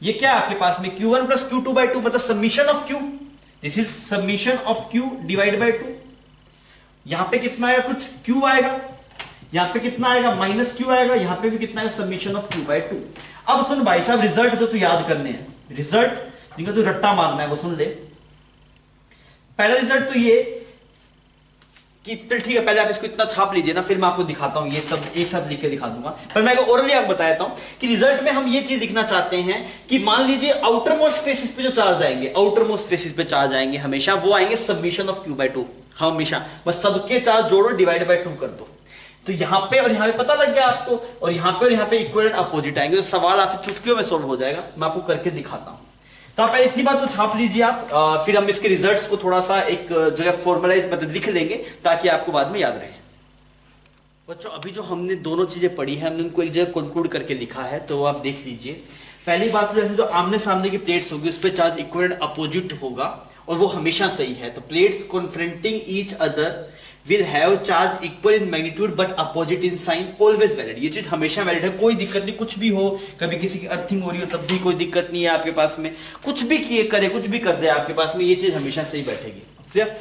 ये क्या है आपके पास में Q1 प्लस Q2 बाई 2, मतलब submission of Q, this is submission of Q divide by 2। यहां पे कितना आएगा, कुछ Q आएगा, यहां पे कितना आएगा माइनस Q आएगा, यहां पे भी कितना आएगा सबमिशन ऑफ Q बाई 2। अब सुन भाई साहब रिजल्ट जो तू याद करने हैं, रिजल्ट जिनको तू रट्टा मारना है वो सुन ले। पहला रिजल्ट तो ये कि ठीक है, पहले आप इसको इतना छाप लीजिए ना, फिर मैं आपको दिखाता हूं, ये सब एक साथ लिख के दिखा दूंगा। पर मैं ओरली आपको बताता हूं कि रिजल्ट में हम ये चीज लिखना चाहते हैं कि मान लीजिए आउटर मोस्ट फेसिस पे जो चार्ज आएंगे, आउटर मोस्ट फेसिस पे चार्ज आएंगे हमेशा, वो आएंगे सबमिशन ऑफ Q बाई 2 हमेशा। बस सबके चार्ज जोड़ो, डिवाइड बाई 2 कर दो। तो यहां पे और यहां पे पता लग गया आपको, और यहां पे और यहां पे इक्वल एंड अपोजिट आएंगे। तो सवाल आपसे चुटकियों में सोल्व हो जाएगा, मैं आपको करके दिखाता हूं। तो आप इतनी बात को छाप लीजिए आप, फिर हम इसके रिजल्ट्स को थोड़ा सा एक जगह फॉर्मलाइज मतलब लिख लेंगे ताकि आपको बाद में याद रहे। बच्चों अभी जो हमने दोनों चीजें पढ़ी है, हमने उनको एक जगह कंक्लूड करके लिखा है, तो आप देख लीजिए। पहली बात तो जैसे जो आमने सामने की प्लेट्स होगी उस पर चार्ज इक्वल एंड अपोजिट होगा, और वो हमेशा सही है। तो plates confronting each other will have charge equal in magnitude but opposite in sign, always valid. ये चीज हमेशा वैलिड है, कोई दिक्कत नहीं, कुछ भी हो, कभी किसी की अर्थिंग हो रही हो तब भी कोई दिक्कत नहीं है आपके पास में, कुछ भी किए करे, कुछ भी कर दे आपके पास में, ये चीज हमेशा सही बैठेगी। क्लियर?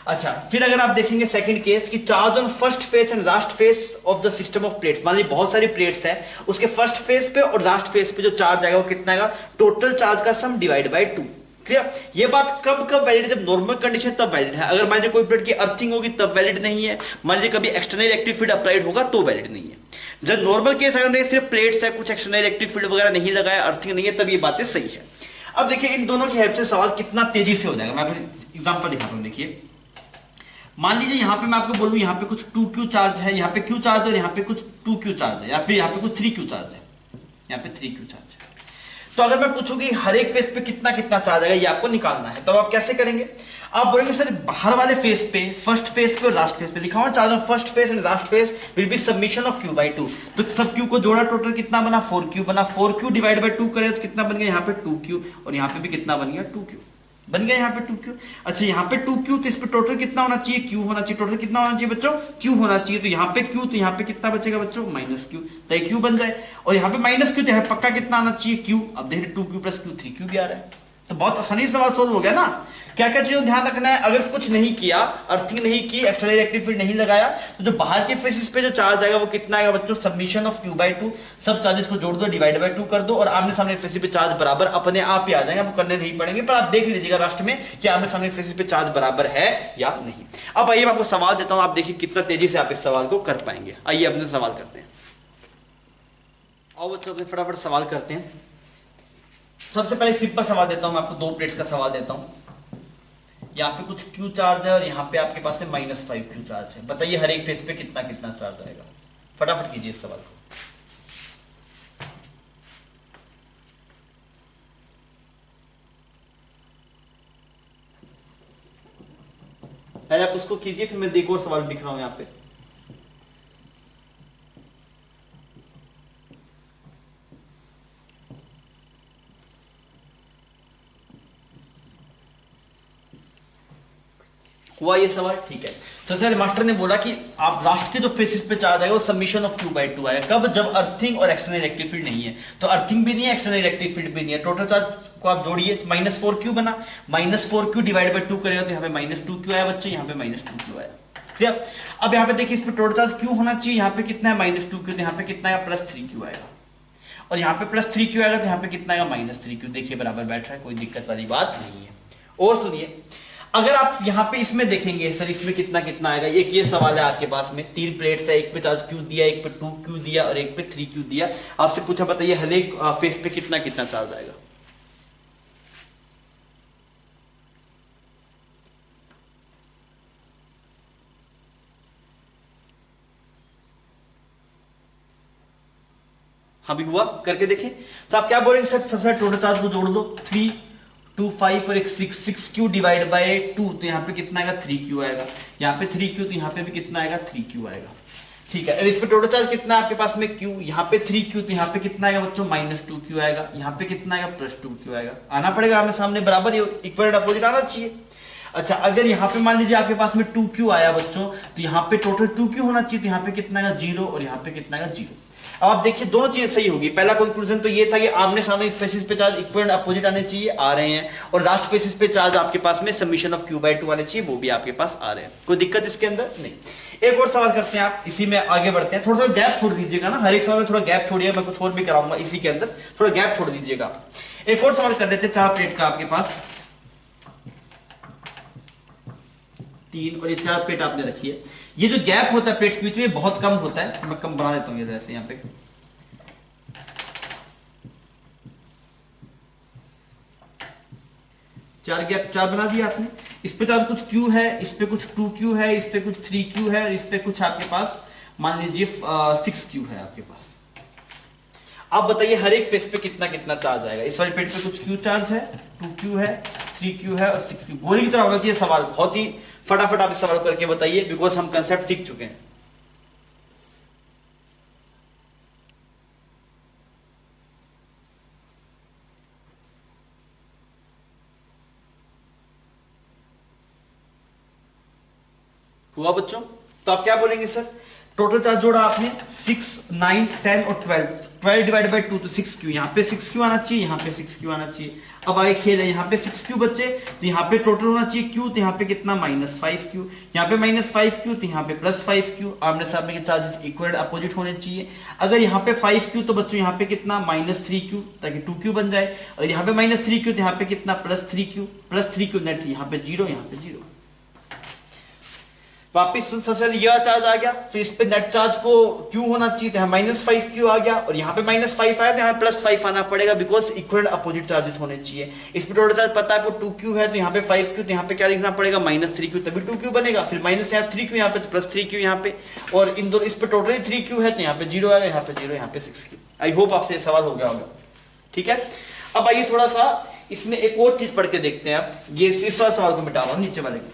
अच्छा, फिर अगर आप देखेंगे सेकंड केस कि charge on first face and last face of the system of plates, मान लीजिए बहुत सारी प्लेट्स है, उसके फर्स्ट फेस पे और लास्ट फेस पे जो चार्ज आएगा वो कितना आएगा, टोटल चार्ज का सम डिवाइड बाय 2। क्लियर? ये बात कब कब वैलिड है, जब नॉर्मल कंडीशन तब वैलिड है। अगर मान लीजिए कोई प्लेट की अर्थिंग होगी तब वैलिड नहीं है, मान लीजिए कभी एक्सटर्नल इलेक्ट्रिक फील्ड अप्लाइड होगा तो वैलिड नहीं है। जब नॉर्मल केस अगर सिर्फ प्लेट्स है, कुछ एक्सटर्नल इलेक्ट्रिक फील्ड वगैरह नहीं लगाया, अर्थिंग नहीं है, तब ये बातें सही है। अब देखिए इन दोनों की हेल्प से सवाल कितना तेजी से हो जाएगा, मैं आपको एग्जांपल दिखाता हूं। देखिए मान लीजिए यहाँ पे मैं आपको बोलूं यहाँ पे कुछ 2q चार्ज है, यहाँ पे q चार्ज है और यहाँ पे कुछ 2q चार्ज है, या फिर यहाँ पे कुछ 3q चार्ज है, यहाँ पे 3q चार्ज है। तो अगर मैं पूछूं कि हर एक फेस पे कितना कितना चार्ज आएगा, ये आपको निकालना है, तो आप कैसे करेंगे? आप बोलेंगे सर बाहर वाले फेस पे, फर्स्ट फेस पे और लास्ट फेस पे लिखा हुआ charge of first face and last face will be submission of q by 2। तो सब q को जोड़ा, टोटल कितना बना, 4q बना। 4q डिवाइड बाई 2 करें तो कितना बन गया, यहाँ पे 2q और यहाँ पे भी कितना बन गया, 2q बन गया, यहाँ पे 2q। अच्छा यहाँ पे 2q, तो इस पे टोटल कितना होना चाहिए, q होना चाहिए। टोटल कितना होना चाहिए बच्चों, q होना चाहिए। तो यहाँ पे q, तो यहाँ पे कितना बचेगा बच्चों, माइनस q, तो q बन जाए। और यहाँ पे माइनस q, तो यहाँ पक्का कितना आना चाहिए, q। अब देखिए 2q प्लस q, 3q भी आ रहा है, तो बहुत आसानी से सवाल सोल्व हो गया ना। क्या क्या चीजों ध्यान रखना है, अगर कुछ नहीं किया, अर्थिंग नहीं की, एक्सटर्नल इलेक्ट्रिक फील्ड नहीं लगाया, तो जो बाहर के फेसेस पे जो चार्ज आएगा वो कितना आएगा बच्चों, सबमिशन ऑफ q बाई 2। सब चार्जेस को जोड़ दो, डिवाइड बाई 2 कर दो, और आमने सामने फेसेस पे चार्ज बराबर अपने आप ही आ जाएंगे, आपको करने नहीं पड़ेंगे। पर आप देख लीजिएगा लास्ट में कि आमने सामने फेसेस पे चार्ज बराबर है या नहीं। अब आइए मैं आपको सवाल देता हूं, आप देखिए कितना तेजी से आप इस सवाल को कर पाएंगे। आइए अपने सवाल करते हैं, और बच्चों अपने फटाफट सवाल करते हैं। सबसे पहले सिंपल सवाल देता हूं मैं आपको, 2 प्लेट्स का सवाल देता हूं। यहाँ पे कुछ q चार्ज है और यहाँ पे आपके पास है -5q चार्ज है। बताइए हर एक फेस पे कितना कितना चार्ज आएगा, फटाफट कीजिए इस सवाल को। पहले आप उसको कीजिए, फिर मैं एक और सवाल लिख रहा हूं यहाँ पे। हुआ ये सवाल, ठीक है। सबसे पहले मास्टर ने बोला कि आप लास्ट के जो फेसेस पे चार्ज आएगा वो सबमिशन ऑफ q बाई 2 आएगा। कब? जब अर्थिंग और एक्सटर्नल इलेक्ट्रिक फील्ड नहीं है। तो अर्थिंग भी नहीं है, एक्सटर्नल इलेक्ट्रिक फील्ड भी नहीं है, टोटल चार्ज को आप जोड़िए, -4q बना। -4q डिवाइड बाई 2 करेगा तो यहाँ पे -2q आया बच्चे, यहाँ पे -2q आया। ठीक। अब यहाँ पे देखिए इस पे टोटल चार्ज q होना चाहिए, यहाँ पे कितना है -2q, तो यहाँ पे कितना आएगा +3q आएगा, और यहाँ पे +3q आएगा तो यहाँ पे कितना आएगा -3q। देखिए बराबर बैठ रहा है, कोई दिक्कत वाली बात नहीं है। और सुनिए, अगर आप यहाँ पे इसमें देखेंगे सर इसमें कितना कितना आएगा, एक ये सवाल है आपके पास में, 3 प्लेट्स है, एक पे चार्ज q दिया, एक पे 2q दिया और एक पे 3q दिया। आपसे पूछा बताइए हर एक फेस पे कितना कितना चार्ज आएगा। हाँ भी हुआ, करके देखें। तो आप क्या बोलेंगे सर, सबसे टोटल चार्ज को जोड़ दो, 3 2 5 और एक 6q डिवाइड बाय 2, तो यहाँ पे कितना आएगा 3q आएगा, यहाँ पे 3q, तो यहाँ पे भी कितना आएगा 3q आएगा। ठीक है, अब इस पे टोटल चार्ज कितना है आपके पास में q, यहाँ पे 3q, तो यहाँ पे कितना आएगा बच्चों -2q आएगा, यहाँ पे कितना आएगा +2q आएगा। आना पड़ेगा आमने सामने बराबर, इक्वल अपोजिट आना चाहिए। अच्छा अगर यहाँ पे मान लीजिए आपके पास में 2q आया बच्चों, तो यहाँ पे टोटल 2q होना चाहिए, तो यहाँ पे कितना आएगा 0 और यहाँ पे कितना आएगा 0। अब आप देखिए दोनों चीजें सही होगी। पहला कंक्लूजन तो ये था कि आमने सामने फेसेस पे चार्ज इक्वल अपोजिट आने चाहिए, आ रहे हैं, और लास्ट फेसेस पे चार्ज आपके पास में सबमिशन ऑफ q बाई 2 आने चाहिए, वो भी आपके पास आ रहे हैं। कोई दिक्कत इसके अंदर नहीं। एक और सवाल करते हैं, आप इसी में आगे बढ़ते हैं। थोड़ा सा गैप छोड़ दीजिएगा ना, हर एक सवाल में थोड़ा गैप छोड़िए, मैं कुछ और भी कराऊंगा इसी के अंदर, थोड़ा गैप छोड़ दीजिएगा। एक और सवाल कर लेते हैं, 4 प्लेट का आपके पास 3 और ये 4 प्लेट आपने रखी है। ये जो गैप होता है प्लेट्स के बीच में बहुत कम होता है, मैं कम बना देता हूं ये ऐसे यहाँ पे। चार गैप 4 बना दिया आपने। इस पे चार्ज कुछ q है, इस पे कुछ 2q है, इस पे कुछ 3q है, और इस पे कुछ आपके पास मान लीजिए 6q है आपके पास। आप बताइए हर एक फेस पे कितना कितना चार्ज आएगा। इस वाले प्लेट पे कुछ q चार्ज है, 2q है, 3q है और 6q। गोली की तरह होना चाहिए सवाल, बहुत ही फटाफट आप इस सवाल करके बताइए, बिकॉज हम कंसेप्ट सीख चुके हैं। हुआ बच्चों? तो आप क्या बोलेंगे सर, टोटल चार्ज जोड़ा आपने 6, 9, 10 और 12, 12 डिवाइड बाई 2 तो 6Q, यहाँ पे 6Q आना चाहिए, यहाँ पे 6Q आना चाहिए। अब आगे खेल है, यहाँ पे 6Q बच्चे, तो यहाँ पे टोटल होना चाहिए Q, तो यहाँ पे कितना -5Q, यहाँ पे -5Q, तो यहाँ पे +5Q। आमने सामने के चार्जेस इक्वल अपोजिट होने चाहिए। अगर यहाँ पे 5Q तो बच्चों यहाँ पे कितना -3Q, ताकि 2Q बन जाए। अगर यहाँ पे -3Q तो यहाँ पे कितना +3Q नेट, यहाँ पे 0, यहाँ पे 0। वापिस सुन सर, यह चार्ज आ गया, फिर इस पे नेट चार्ज को Q होना चाहिए, तो यहाँ -5Q आ गया, और यहाँ पे -5 आया तो यहाँ +5 आना पड़ेगा, बिकॉज इक्वल अपोजिट चार्जेस होने चाहिए। इस पे टोटल चार्ज पता है आपको 2Q है, तो यहाँ पे 5Q, तो यहाँ पे क्या लिखना पड़ेगा -3Q, तभी 2Q बनेगा। फिर माइनस यहाँ 3Q, यहाँ पे तो +3Q यहाँ पे, और इन दो इस पे टोटली 3Q है, तो यहाँ पे 0 आएगा, यहाँ पे 0, यहाँ पे 6Q। आई होप आपसे ये सवाल हो गया होगा, ठीक है। अब आइए थोड़ा सा इसमें एक और चीज पढ़ के देखते हैं। आप ये इस सवाल को मिटा रहा हूं, नीचे वाले को।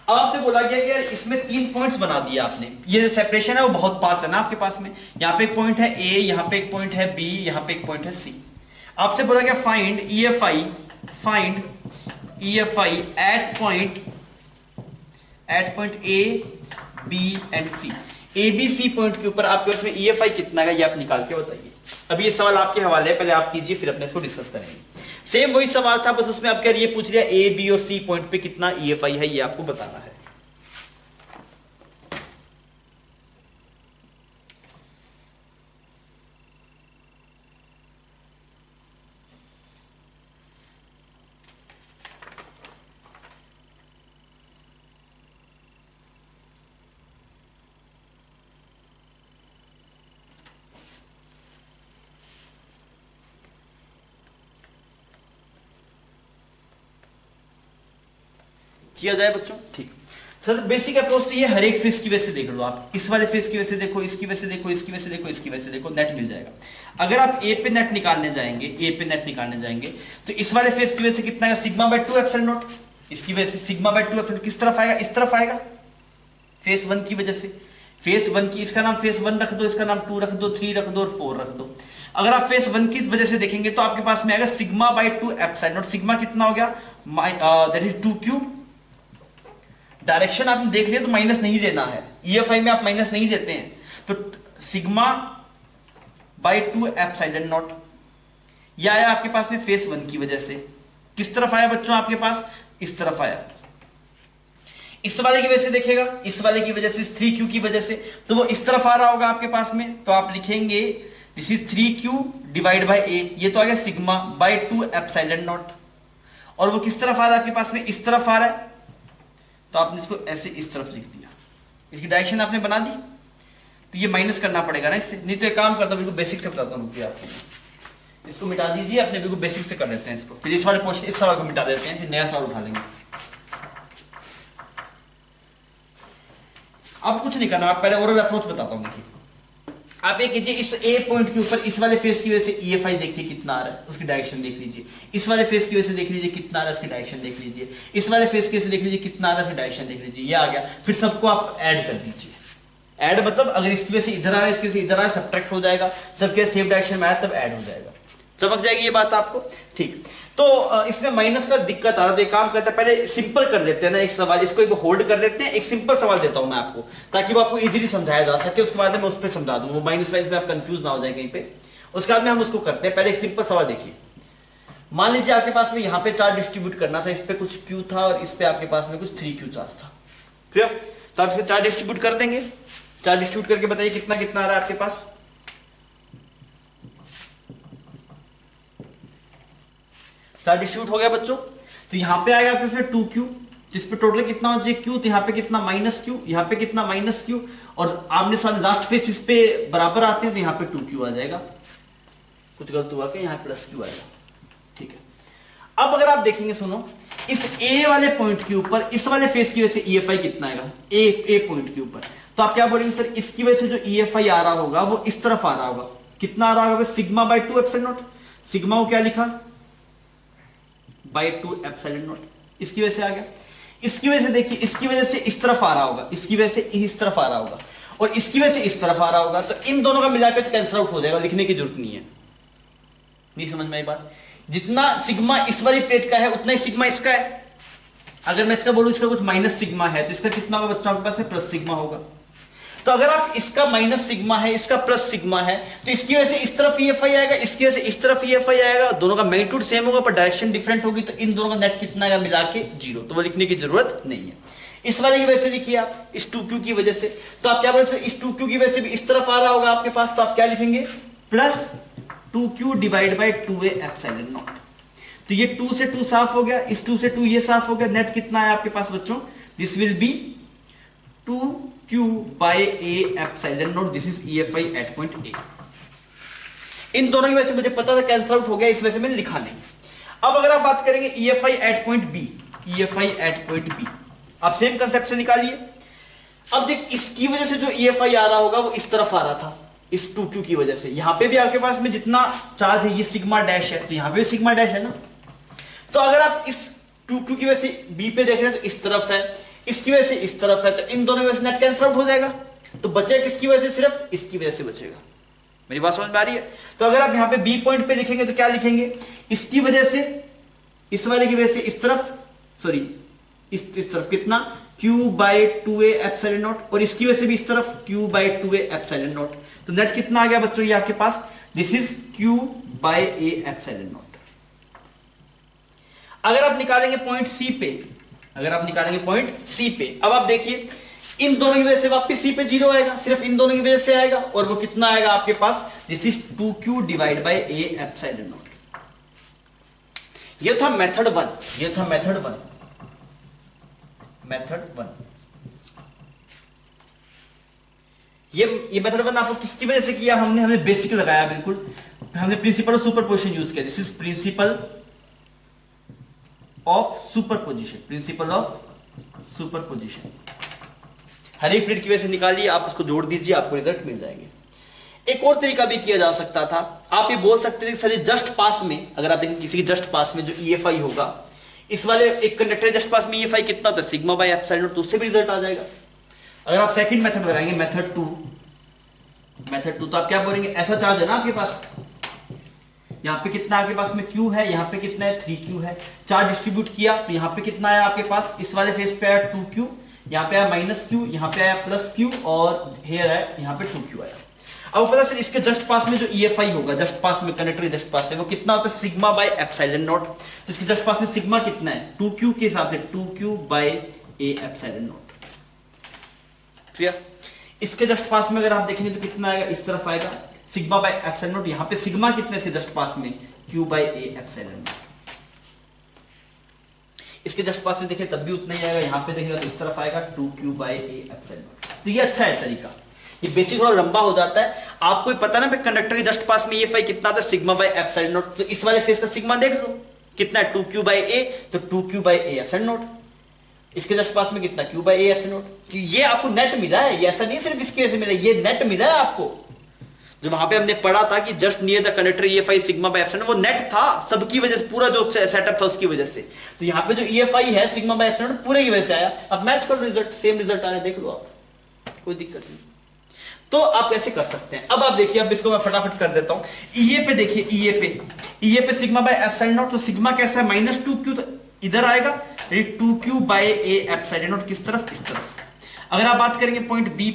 अब आपसे बोला गया कि यार इसमें 3 पॉइंट्स बना दिया आपने, ये जो सेपरेशन है वो बहुत पास है ना आपके पास में। यहाँ पे एक पॉइंट है ए, यहाँ पे एक पॉइंट है बी, यहाँ पे एक पॉइंट है सी। आपसे बोला गया find EFI at point A, B and C. A B C point के ऊपर आपके पास में EFI कितना है, ये आप निकाल के बताइए। अभी ये सवाल आपके हवाले है, पहले आप कीजिए, फिर अपने इसको डिस्कस करेंगे। सेम वही सवाल था, बस उसमें आपके ये पूछ लिया ए, बी और सी पॉइंट पे कितना EFI है, ये आपको बताना है। किया जाए बच्चों, ठीक। सर बेसिक अप्रोच तो ये, हर एक फेस की वजह से देख लो आप, इस वाले फेस की वजह से देखो, इसकी वजह से देखो, इसकी वजह से देखो, इसकी वजह से देखो, नेट मिल जाएगा। अगर आप ए पे नेट निकालने जाएंगे, तो इस वाले फेस की वजह से कितना है, σ/2 एप्सिलॉन नॉट। इसकी वजह से σ/2 एप्सिलॉन किस तरफ आएगा, इस तरफ आएगा, फेस 1 की वजह से। फेस 1 की, इसका नाम फेस 1 रख दो, इसका नाम 2 रख दो, 3 रख दो और 4 रख दो। अगर आप फेस 1 की वजह से देखेंगे तो आपके पास में आएगा σ/2 एप्सिलॉन नॉट। सिग्मा कितना हो गया, दैट इज 2Q। डायरेक्शन आपने देख लिया तो माइनस नहीं लेना है, EFI में आप माइनस नहीं लेते हैं, तो σ/2 एप्सिलॉन नॉट। यह आया आपके पास में फेस 1 की वजह से। किस तरफ आया बच्चों आपके पास, इस तरफ आया। इस वाले की वजह से देखेगा, इस वाले की वजह से, 3Q की वजह से, तो वो इस तरफ आ रहा होगा आपके पास में, तो आप लिखेंगे this is 3Q divide by a, ये तो आ गया σ/2 एप्सिलॉन नॉट। और वो किस तरफ आ रहा है आपके पास में, इस तरफ आ रहा है, तो आपने इसको ऐसे इस तरफ लिख दिया, इसकी डायरेक्शन आपने बना दी। तो ये माइनस करना पड़ेगा ना इससे, नहीं तो एक काम करता हूं, बिल्कुल बेसिक से बताता हूं आपको। इसको मिटा दीजिए, अपने बिल्कुल बेसिक से कर लेते हैं इसको, फिर इस वाले क्वेश्चन, इस सवाल को मिटा देते हैं, फिर नया सवाल उठा लेंगे। अब कुछ नहीं करना, आप पहले ओरल अप्रोच बताता हूं। देखिए आप ये कीजिए, इस ए पॉइंट के ऊपर इस वाले फेस की वजह से EFI देखिए कितना आ रहा है, उसकी डायरेक्शन देख लीजिए। इस वाले फेस की वजह से देख लीजिए कितना आ रहा है, उसकी डायरेक्शन देख लीजिए। इस वाले फेस की वजह से देख लीजिए कितना आ रहा है, उसकी डायरेक्शन देख लीजिए। ये आ गया, फिर सबको आप ऐड कर दीजिए। ऐड मतलब अगर इसकी वजह से इधर आ रहा है, इसकी वजह से इधर आ रहा है, सब्ट्रैक्ट हो जाएगा, सबके सेम डायरेक्शन में आया तब ऐड हो जाएगा। चमक जाएगी ये बात आपको, ठीक। तो इसमें माइनस का दिक्कत आ रहा है, तो एक काम करते हैं, पहले सिंपल कर लेते हैं ना एक सवाल, इसको एक होल्ड कर लेते हैं, एक सिंपल सवाल देता हूं मैं आपको, ताकि वो आपको इजीली समझाया जा सके। उसके बाद मैं उस पर समझा दूंगा, माइनस वाइज में आप कंफ्यूज ना हो जाए कहीं पे। उसके बाद में हम उसको करते हैं, पहले एक सिंपल सवाल देखिए। मान लीजिए आपके पास में यहाँ पे चार्ज डिस्ट्रीब्यूट करना था, इस पे कुछ Q था और इस पे आपके पास में कुछ 3Q चार्ज था, क्लियर। तो आप इसको चार्ज डिस्ट्रीब्यूट कर देंगे, चार्ज डिस्ट्रीब्यूट करके बताइए कितना कितना आ रहा है आपके पास। चार्ज डिस्ट्रीब्यूट हो गया बच्चों, तो यहां पे आएगा आपके इसमें 2Q, जिस पे टोटल कितना हो जाए Q, तो यहाँ पे कितना -Q, यहाँ पे कितना -Q, और आमने सामने लास्ट फेस इस पे बराबर आते हैं, तो यहाँ पे 2Q आ जाएगा। कुछ गलत हुआ क्या, यहाँ +Q आएगा, ठीक है। अब अगर आप देखेंगे, सुनो, इस A वाले पॉइंट के ऊपर इस वाले फेस की वजह से EFI कितना आएगा, A पॉइंट के ऊपर, तो आप क्या बोलेंगे सर, इसकी वजह से जो EFI आ रहा होगा वो इस तरफ आ रहा होगा, कितना आ रहा होगा, σ/2 एप्सिलॉन नॉट। सिग्मा को क्या लिखा, /2 एप्सिलॉन नॉट, इसकी वजह से आ गया। इसकी वजह से देखिए, इसकी वजह से इस तरफ आ रहा होगा, इसकी वजह से इस तरफ आ रहा होगा, और इसकी वजह से इस तरफ आ रहा होगा, तो इन दोनों का मिलाकर कैंसिल आउट हो जाएगा, लिखने की जरूरत नहीं है। नहीं समझ में आई बात, जितना सिग्मा इस वाली प्लेट का है उतना ही सिग्मा इसका है, अगर मैं इसका बोलूं इसका कुछ माइनस सिग्मा है तो इसका कितना होगा बच्चों आपके पास में प्लस सिग्मा होगा। तो अगर आप इसका माइनस सिग्मा है इसका प्लस सिग्मा है तो इसकी वजह से इस तरफ EFI आएगा, इसकी वजह से इस तरफ EFI आएगा, दोनों का मैग्नीट्यूड सेम होगा पर डायरेक्शन डिफरेंट होगी, तो इन दोनों का नेट कितना आएगा मिला के 0, तो वो लिखने की जरूरत नहीं है। इस वाले की वजह से लिखिए आप इस 2q की वजह से, तो आप क्या बोल सकते इस 2q की वजह से भी इस तरफ आ रहा होगा आपके पास, तो आप क्या लिखेंगे plus 2q divide by 2a epsilon naught. तो ये 2 से 2 साफ हो गया, इस 2 से 2 ये साफ हो गया, नेट कितना है आपके पास बच्चों, this will be 2q by a epsilon naught, this is EFI at point A। इन दोनों की वजह से मुझे पता था कैंसिल आउट हो गया, इस वजह से मैंने लिखा नहीं। अब अगर आप बात करेंगे EFI at point B, EFI at point B आप सेम कंसेप्ट से निकालिए। अब देख इसकी वजह से जो EFI आ रहा होगा वो इस तरफ आ रहा था इस 2q की वजह से, यहां पे भी आपके पास में जितना चार्ज है ये सिग्मा डैश है तो यहां पे भी सिग्मा डैश है ना। तो अगर आप इस 2q की वजह से b पे देख रहे हैं तो इस तरफ है, इसकी वजह से इस तरफ है, तो इन दोनों की वजह से नेट कैंसिल आउट हो जाएगा, तो बचेगा किसकी वजह से, सिर्फ इसकी वजह से बचेगा। मेरी बात समझ में आ रही है। तो अगर आप यहां पे b पॉइंट पे लिखेंगे तो क्या लिखेंगे, इसकी वजह से इस वाले की वजह से इस तरफ, सॉरी इस तरफ कितना q by 2a epsilon naught, और इसकी वजह से भी इस तरफ q by 2a epsilon naught, तो नेट कितना आ गया बच्चों ये आपके पास, this is q by a epsilon naught. अगर आप निकालेंगे पॉइंट C पे, अगर आप निकालेंगे पॉइंट C पे, अब आप देखिए इन दोनों की वजह से वापस C पे 0 आएगा, सिर्फ इन दोनों की वजह से आएगा, और वो कितना आएगा आपके पास, this is 2q divide by a epsilon naught. ये था मेथड 1, ये था मेथड 1, मेथड 1। ये मेथड 1 आपको किसकी वजह से किया, हमने बेसिक लगाया, बिल्कुल हमने प्रिंसिपल ऑफ सुपरपोजिशन यूज किया, this is principle of superposition, principle of superposition. हर एक प्लेट की वजह से निकालिए, आप उसको जोड़ दीजिए, आपको रिजल्ट मिल जाएंगे। एक और तरीका भी किया जा सकता था, आप ये बोल सकते थे सर जस्ट पास में, अगर आप देखें किसी के जस्ट पास में जो EFI होगा, इस वाले एक कंडक्टर जस्ट पास में EFI कितना होता है सिग्मा बाई एप्सिलॉन नॉट, तो उससे भी रिजल्ट आ जाएगा। अगर आप सेकंड मेथड लगाएंगे मेथड 2, तो आप क्या बोलेंगे, ऐसा चार्ज है ना आपके पास, यहाँ पे कितना आपके पास में Q है, यहाँ पे कितना है 3Q है, चार्ज डिस्ट्रीब्यूट किया तो यहाँ पे कितना आया आपके पास, इस वाले फेस पे आया 2Q, यहाँ पे आया -Q, यहाँ पे आया +Q, और हेयर है यहाँ पे 2Q आया। अब पता सर इसके जस्ट पास में जो EFI होगा, जस्ट पास में कंडक्टर के जस्ट पास है वो कितना होता है सिग्मा बाई एप्सिलॉन नॉट, तो इसके जस्ट पास में सिग्मा कितना है 2Q के हिसाब से 2Q by a epsilon not. Clear. इसके जस्ट पास में अगर आप देखेंगे तो कितना आएगा, इस तरफ आएगा सिग्मा बाई एप्सिलॉन नॉट, यहाँ पे सिग्मा कितना है इसके जस्ट पास में Q by a epsilon not. इसके जस्ट पास में देखें तब भी उतना ही आएगा, यहाँ पे देखेगा तो इस तरफ आएगा 2Q by a epsilon naught. तो ये अच्छा है तरीका, ये बेसिक थोड़ा लंबा हो जाता है, आपको ही पता ना कंडक्टर के जस्ट पास में EFI कितना था सिग्मा बाई एप्सिलॉन नॉट, तो इस वाले फेस का सिग्मा देख लो कितना है 2Q बाई a, तो 2Q by a epsilon not. इसके जस्ट पास में कितना Q by a epsilon not, कि ये आपको नेट मिला है, ये ऐसा नहीं सिर्फ इसके वजह से मिला, ये नेट मिला है आपको। जो वहां पे हमने पढ़ा था कि just near the conductor EFI sigma by epsilon, वो नेट था सबकी वजह से, पूरा जो सेटअप था उसकी वजह से। तो यहाँ पे जो EFI है सिग्मा बाई एप्सिलॉन पूरे की वजह से आया। अब मैच करो रिजल्ट, सेम रिजल्ट आ रहा है, देख लो आप, कोई दिक्कत नहीं। तो आप ऐसे कर सकते हैं। अब आप देखिए, अब इसको मैं फटाफट कर देता हूं। EA पे देखिए, EA पे सिग्मा बाई एप्सिलॉन नॉट, तो सिग्मा कैसा है -2Q, तो इधर आएगा 2Q by a epsilon not, किस तरफ, इस तरफ। अगर आप बात करेंगे पॉइंट B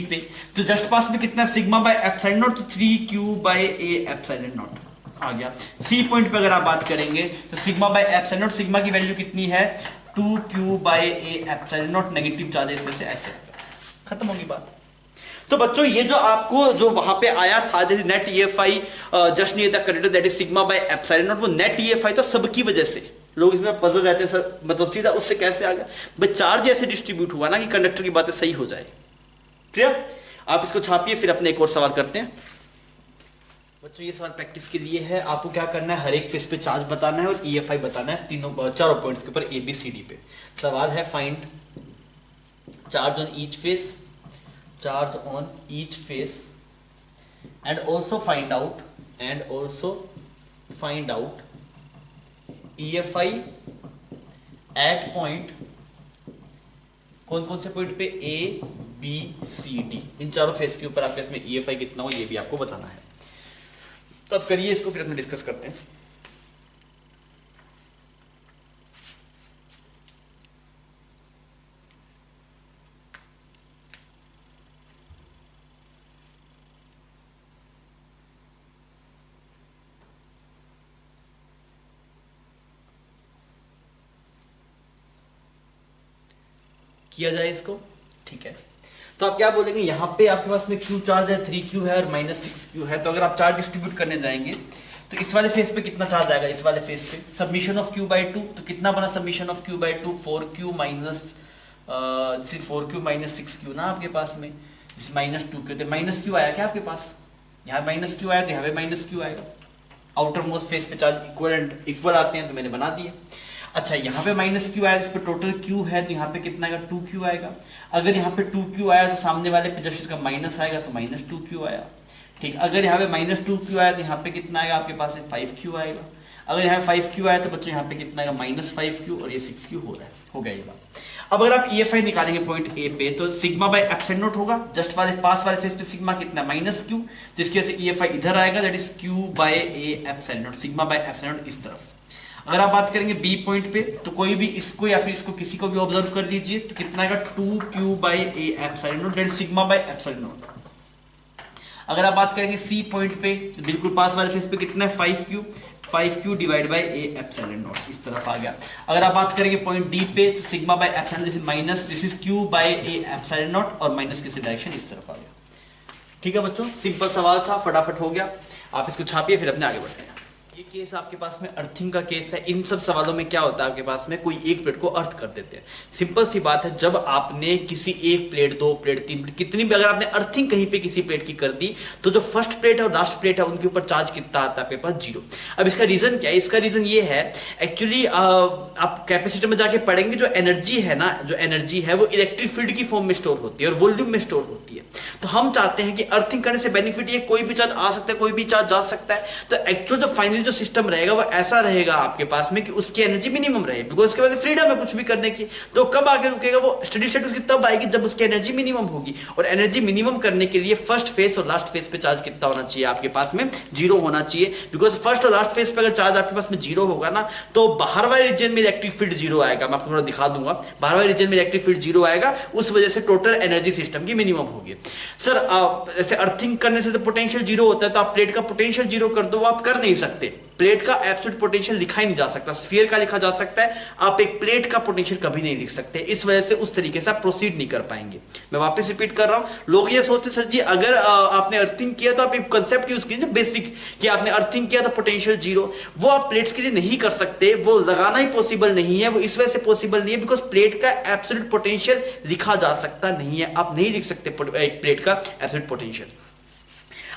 पे, तो जस्ट पास में कितना सिग्मा बाई एप्सिलॉन नॉट, तो 3Q by a epsilon naught आ गया। C पॉइंट पे अगर आप बात करेंगे तो sigma by epsilon naught, sigma की वैल्यू कितनी है 2Q by a epsilon naught, negative charge इसमें से ऐसे खत्म होगी बात। तो बच्चों ये जो आपको जो वहां पे आया था net EFI just near the conductor that is sigma by epsilon not, वो नेट EFI था सबकी वजह से। लोग इसमें पजल रहते हैं सर, मतलब सीधा उससे कैसे आ गया, भाई चार्ज ऐसे डिस्ट्रीब्यूट हुआ ना कि कंडक्टर की बातें सही हो जाए। क्लियर। आप इसको छापिए, फिर अपने एक और सवाल करते हैं। बच्चों ये सवाल प्रैक्टिस के लिए है, आपको क्या करना है, हर एक फेस पे चार्ज बताना है और EFI बताना है, चारों पॉइंट्स के ऊपर ABCD पे। सवाल है find charge on each face, charge on each face, and also find out EFI at point, कौन कौन से पॉइंट पे A B C D, इन चारों फेस के ऊपर आपके इसमें EFI कितना हो ये भी आपको बताना है। तो अब करिए इसको, फिर अपने डिस्कस करते हैं। किया जाए इसको, ठीक है। तो आप क्या बोलेंगे, यहाँ पे आपके पास में Q चार्ज है, 3Q है और -6Q है। तो अगर आप चार्ज डिस्ट्रीब्यूट करने जाएंगे तो इस वाले फेस पे कितना चार्ज आएगा, इस वाले फेस पे सबमिशन ऑफ Q/2, तो कितना बना submission of Q/2, 4Q minus 6Q ना आपके पास में, -2Q, तो -Q आया क्या आपके पास, यहाँ -Q आया तो यहाँ पे -Q आएगा। आउटर मोस्ट फेस पे चार्ज इक्वल आते हैं तो मैंने बना दिए। अच्छा यहाँ पे -Q आया, इस पे टोटल Q है तो यहाँ पे कितना आएगा, 2Q आएगा। अगर यहाँ पे 2Q आया तो सामने वाले पे जस्ट इसका माइनस आएगा तो -2Q आया, ठीक। अगर यहाँ पे -2Q आया तो यहाँ पे कितना आएगा आपके पास में 5Q आएगा। अगर यहाँ 5Q आया तो बच्चों यहाँ पे कितना आएगा, -5Q, और ये 6Q हो रहा है, हो गया ये बात। अब अगर आप EFI निकालेंगे पॉइंट ए पे तो सिग्मा बाय एप्सिलॉन नॉट होगा, जस्ट वाले पास वाले फेस पे सिग्मा कितना -Q, तो इसकी वजह से EFI इधर आएगा, that is Q/A epsilon naught, sigma by epsilon not इस तरफ। अगर आप बात करेंगे बी पॉइंट पे तो कोई भी इसको या फिर इसको किसी को भी ऑब्जर्व कर लीजिए तो कितना आएगा, 2Q/A epsilon not, that is sigma by epsilon naught. अगर आप बात करेंगे सी पॉइंट पे तो बिल्कुल पास वाले फेस पे कितना है, 5Q divide by A epsilon not, इस तरफ आ गया। अगर आप बात करेंगे पॉइंट डी पे तो sigma by epsilon, this is minus, this is Q/A epsilon naught, और माइनस किसी डायरेक्शन इस तरफ आ गया। ठीक है बच्चों, सिंपल सवाल था, फटाफट हो गया। आप इसको छापिए फिर अपने आगे बढ़ते हैं। ये केस आपके पास में अर्थिंग का केस है। इन सब सवालों में क्या होता है, आपके पास में कोई एक प्लेट को अर्थ कर देते हैं। सिंपल सी बात है, जब आपने किसी एक प्लेट, दो प्लेट, तीन प्लेट, कितनी भी अगर आपने अर्थिंग कहीं पे किसी प्लेट की कर दी तो जो फर्स्ट प्लेट है और लास्ट प्लेट है उनके ऊपर चार्ज कितना आता है आपके पास, 0। अब इसका रीजन क्या है, इसका रीजन ये है एक्चुअली आप कैपेसिटर में जाके पढ़ेंगे, जो एनर्जी है ना, जो एनर्जी है वो इलेक्ट्रिक फील्ड की फॉर्म में स्टोर होती है और वॉल्यूम में स्टोर होती है। तो हम चाहते हैं कि अर्थिंग करने से बेनिफिट ये, कोई भी चार्ज आ सकता है, कोई भी चार्ज जा सकता है। तो एक्चुअल जो फाइनली जो सिस्टम रहेगा वो ऐसा रहेगा आपके पास में कि उसकी एनर्जी मिनिमम रहे, बिकॉज उसके बाद फ्रीडम है कुछ भी करने की। तो कब आगे रुकेगा, वो स्टेडी स्टेट उसकी तब आएगी जब उसकी एनर्जी मिनिमम होगी। और एनर्जी मिनिमम करने के लिए फर्स्ट फेस और लास्ट फेस पे चार्ज कितना होना चाहिए आपके पास में, 0 होना चाहिए। बिकॉज फर्स्ट और लास्ट फेस पे अगर चार्ज आपके पास में 0 होगा ना तो बाहर वाले रीजन में इलेक्ट्रिक फील्ड 0 आएगा। मैं आपको थोड़ा दिखा दूंगा, बाहर वाले रीजन में इलेक्ट्रिक फील्ड 0 आएगा, उस वजह से टोटल एनर्जी सिस्टम की मिनिमम होगी। सर ऐसे अर्थिंग करने से तो पोटेंशियल 0 होता है, तो आप प्लेट का पोटेंशियल 0 कर दो, आप कर नहीं सकते। प्लेट का एब्सोल्यूट पोटेंशियल लिखा ही नहीं जा सकता, स्फीयर का लिखा जा सकता है, आप एक प्लेट का पोटेंशियल कभी नहीं लिख सकते। इस वजह से उस तरीके से आप प्रोसीड नहीं कर पाएंगे। मैं वापस रिपीट कर रहा हूं, लोग ये सोचते सर जी अगर आपने अर्थिंग किया तो आप एक कंसेप्ट यूज कीजिए बेसिक, कि आपने अर्थिंग किया तो पोटेंशियल 0, वो आप प्लेट्स के लिए नहीं कर सकते, वो लगाना ही पॉसिबल नहीं है। वो इस वजह से पॉसिबल नहीं है बिकॉज प्लेट का एब्सोल्यूट पोटेंशियल लिखा जा सकता नहीं है, आप नहीं लिख सकते एक प्लेट का एब्सोल्यूट पोटेंशियल।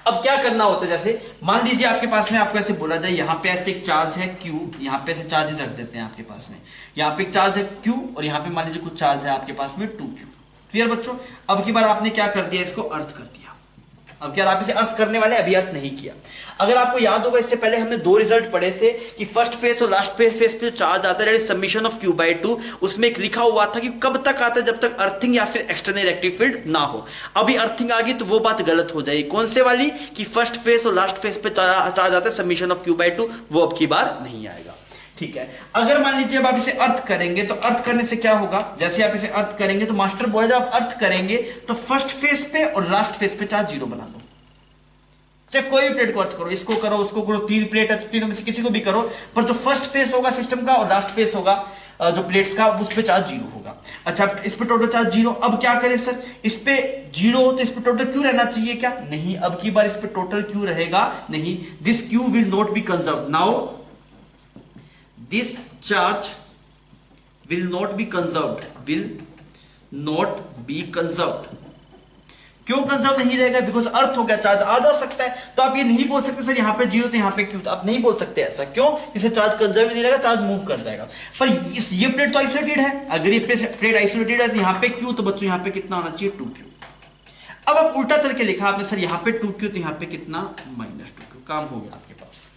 अब क्या करना होता है, जैसे मान लीजिए आपके पास में आपको ऐसे बोला जाए, यहाँ पे ऐसे एक चार्ज है Q, यहाँ पे ऐसे चार्जेस रख देते हैं आपके पास में, यहाँ पे एक चार्ज है Q और यहाँ पे मान लीजिए कुछ चार्ज है आपके पास में 2Q। क्लियर बच्चों, अब की बार आपने क्या कर दिया, इसको अर्थ कर दिया। अब क्या आप इसे अर्थ करने वाले, अभी अर्थ नहीं किया। अगर आपको याद होगा इससे पहले हमने 2 रिजल्ट पढ़े थे कि फर्स्ट फेस और लास्ट फेस पे जो चार्ज आता है समीशन ऑफ Q/2, उसमें एक लिखा हुआ था कि कब तक आता है, जब तक अर्थिंग या फिर एक्सटर्नल इलेक्ट्रिक फील्ड ना हो। अभी अर्थिंग आ गई तो वो बात गलत हो जाएगी। कौन से वाली, कि फर्स्ट फेस और लास्ट फेस पे चार्ज आता है समीशन ऑफ Q/2, वो अब की बार नहीं आएगा। ठीक है, अगर मान लीजिए अब आप इसे अर्थ करेंगे तो अर्थ करने से क्या होगा, जैसे आप इसे अर्थ करेंगे तो मास्टर बोले जब आप अर्थ करेंगे तो फर्स्ट फेस पे और लास्ट फेस पे चार्ज 0 बना दो। चाहे कोई भी प्लेट को अर्थ करो, इसको करो, उसको करो, 3 प्लेट है तो तीनों में से किसी को भी करो, पर जो फर्स्ट फेस होगा सिस्टम का और लास्ट फेस होगा जो प्लेट्स का, उस पे चार्ज 0 होगा। अच्छा, इस पे टोटल चार्ज 0। अब क्या करें सर, इस पे 0 हो तो इस पे टोटल क्यू रहना चाहिए क्या, नहीं। अब की बार इस पे टोटल क्यू रहेगा नहीं, this Q will not be conserved. Now this charge will not be conserved, will not be conserved. क्यों कंजर्व नहीं रहेगा, बिकॉज अर्थ हो गया, चार्ज आ जा सकता है। तो आप ये नहीं बोल सकते सर यहाँ पे 0 तो यहाँ पे क्यों, तो आप नहीं बोल सकते ऐसा। क्यों, इसे चार्ज कंजर्व नहीं रहेगा, चार्ज मूव कर जाएगा। पर ये प्लेट तो आइसोलेटेड है, अगर ये प्लेट आइसोलेटेड है तो यहाँ पे क्यू, तो बच्चों यहाँ पे कितना होना चाहिए, 2Q। अब आप उल्टा चल के लिखा आपने, सर यहाँ पे 2Q तो यहाँ पे कितना, -2Q। काम हो गया आपके पास।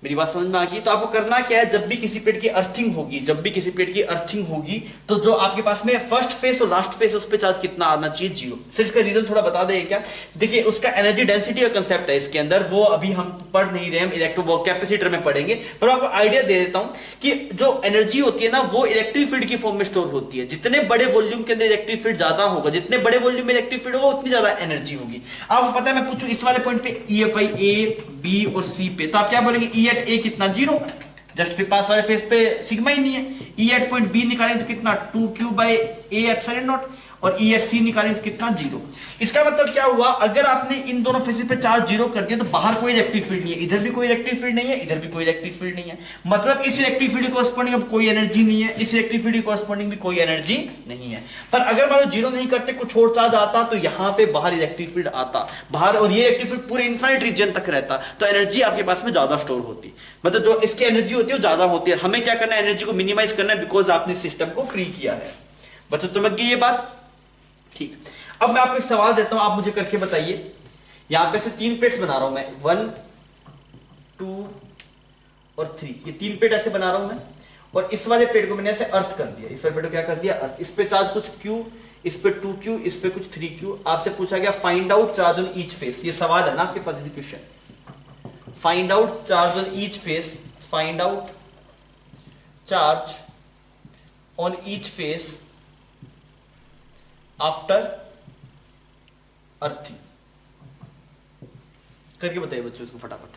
मेरी बात समझ में आ गई। तो आपको करना क्या है, जब भी किसी प्लेट की अर्थिंग होगी, जब भी किसी प्लेट की अर्थिंग होगी तो जो आपके पास में फर्स्ट फेस और लास्ट फेस, उस पे चार्ज कितना आना चाहिए, 0। सर इसका रीजन थोड़ा बता देंगे क्या, देखिए उसका एनर्जी डेंसिटी का कंसेप्ट है इसके अंदर, वो अभी हम पढ़ नहीं रहे, हम इलेक्ट्रो कैपेसिटर में पढ़ेंगे। पर आपको आइडिया दे देता हूं कि जो एनर्जी होती है ना वो इलेक्ट्रिक फील्ड की फॉर्म में स्टोर होती है। जितने बड़े वॉल्यूम के अंदर इलेक्ट्रिक फील्ड ज्यादा होगा, जितने बड़े वॉल्यूम में इलेक्ट्रिक फील्ड होगा उतनी ज्यादा एनर्जी होगी। आपको पता है, मैं पूछूं इस वाले पॉइंट पे EFI A, B और C पे, तो आप क्या बोलेंगे, E एट A कितना, 0। जस्ट फिर पास वाले फेस पे सिग्मा ही नहीं है। ई एट पॉइंट बी निकालें तो कितना 2q by A epsilon naught, और ई एट सी निकालें तो कितना 0। इसका मतलब क्या हुआ, अगर आपने इन दोनों फेसेस पे चार्ज 0 कर दिया तो बाहर कोई इलेक्ट्रिक फील्ड नहीं है, इधर भी कोई इलेक्ट्रिक फील्ड नहीं है, इधर भी कोई इलेक्ट्रिक फील्ड नहीं है। मतलब इस इलेक्ट्रिक फील्ड कॉरस्पॉन्डिंग अब कोई एनर्जी नहीं है, इस इलेक्ट्रिक फील्ड कॉरस्पॉन्डिंग भी कोई एनर्जी नहीं है। पर अगर मान लो 0 नहीं करते, कुछ और चार्ज आता तो यहां पे बाहर इलेक्ट्रिक फील्ड आता बाहर, और ये इलेक्ट्रिक फील्ड पूरे इनफाइनाइट रीजन तक रहता, तो एनर्जी आपके पास में ज्यादा स्टोर होती, मतलब जो इसकी एनर्जी होती है वो ज्यादा होती है। हमें क्या करना है, एनर्जी को मिनिमाइज करना है, बिकॉज आपने सिस्टम को फ्री किया है। बच्चों समझ गई ये बात? ठीक। अब मैं आपको एक सवाल देता हूं, आप मुझे करके बताइए। यहां पे से 3 प्लेट्स बना रहा हूं मैं, 1 2 और 3, ये 3 प्लेट ऐसे बना रहा हूं मैं, और इस वाले प्लेट को मैंने ऐसे अर्थ कर दिया, इस वाले प्लेट को क्या कर दिया, अर्थ। इस पे चार्ज कुछ q, इस पे 2q, इस पे कुछ 3q। आपसे पूछा गया find out charge on each face, ये सवाल है ना आपके पास question. Find out charge on each face, find out charge on each face after earthing. करके बताइए बच्चों इसको फटाफट।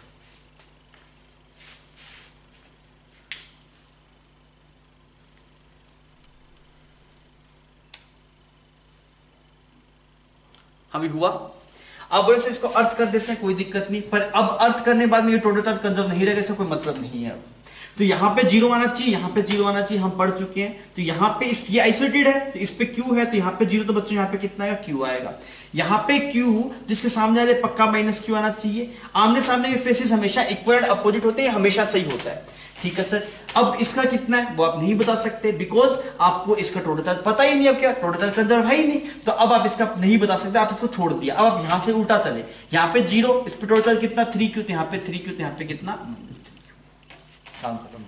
अभी हुआ। अब बोले से इसको अर्थ कर देते हैं, कोई दिक्कत नहीं, पर अब अर्थ करने के बाद में ये टोटल चार्ज कंजर्व नहीं रहेगा, इसका कोई मतलब नहीं है। तो यहां पे 0 आना चाहिए, यहां पे 0 आना चाहिए, हम पढ़ चुके हैं। तो यहां पे ये आइसोलेटेड है, तो इस पे q है, तो यहां पे 0, तो बच्चों यहां पे कितना आएगा, q आएगा। यहां पे q, जिसके सामने वाले पक्का माइनस q आना चाहिए। आमने सामने के फेसेस हमेशा इक्वल एंड अपोजिट होते हैं, हमेशा सही होता है, ठीक है सर। अब इसका कितना है वो आप नहीं बता सकते, बिकॉज आपको इसका टोटल चार्ज पता ही नहीं, अब क्या टोटल चार्ज कंजर्व है ही नहीं, तो अब आप इसका नहीं बता सकते, आप इसको छोड़ दिया। अब आप यहां से उल्टा चले, यहां पे 0, इस पे टोटल चार्ज कितना 3q, तो यहां पे 3q, तो यहां पे कितना, काम खत्म।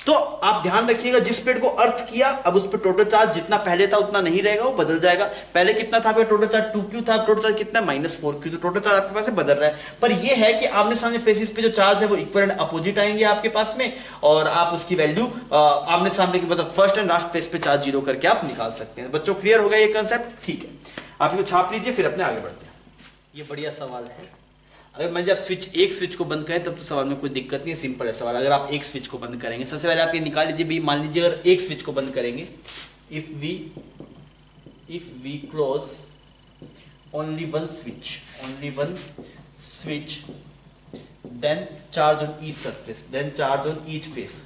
तो आप ध्यान रखिएगा, जिस प्लेट को अर्थ किया, अब उस पर टोटल चार्ज जितना पहले था उतना नहीं रहेगा, वो बदल जाएगा। पहले कितना था, टोटल चार्ज 2q था, टोटल चार्ज कितना -4q, तो टोटल चार्ज आपके पास से बदल रहा है। पर ये है कि आमने सामने फेसेस पे जो चार्ज है वो इक्वल एंड अपोजिट आएंगे आपके पास में, और आप उसकी वैल्यू आमने सामने की, मतलब फर्स्ट एंड लास्ट फेस पे चार्ज 0 करके आप निकाल सकते हैं। बच्चों क्लियर हो गया ये कंसेप्ट? ठीक है, आप इसको छाप लीजिए, फिर अपने आगे बढ़ते हैं। ये बढ़िया सवाल है। अगर मैं जब एक स्विच को बंद करें तब तो सवाल में कोई दिक्कत नहीं है, सिंपल है सवाल। अगर आप एक स्विच को बंद करेंगे, सबसे पहले आप ये निकाल लीजिए भी, मान लीजिए अगर एक स्विच को बंद करेंगे, if we close only one switch then charge on each surface, then charge on each face.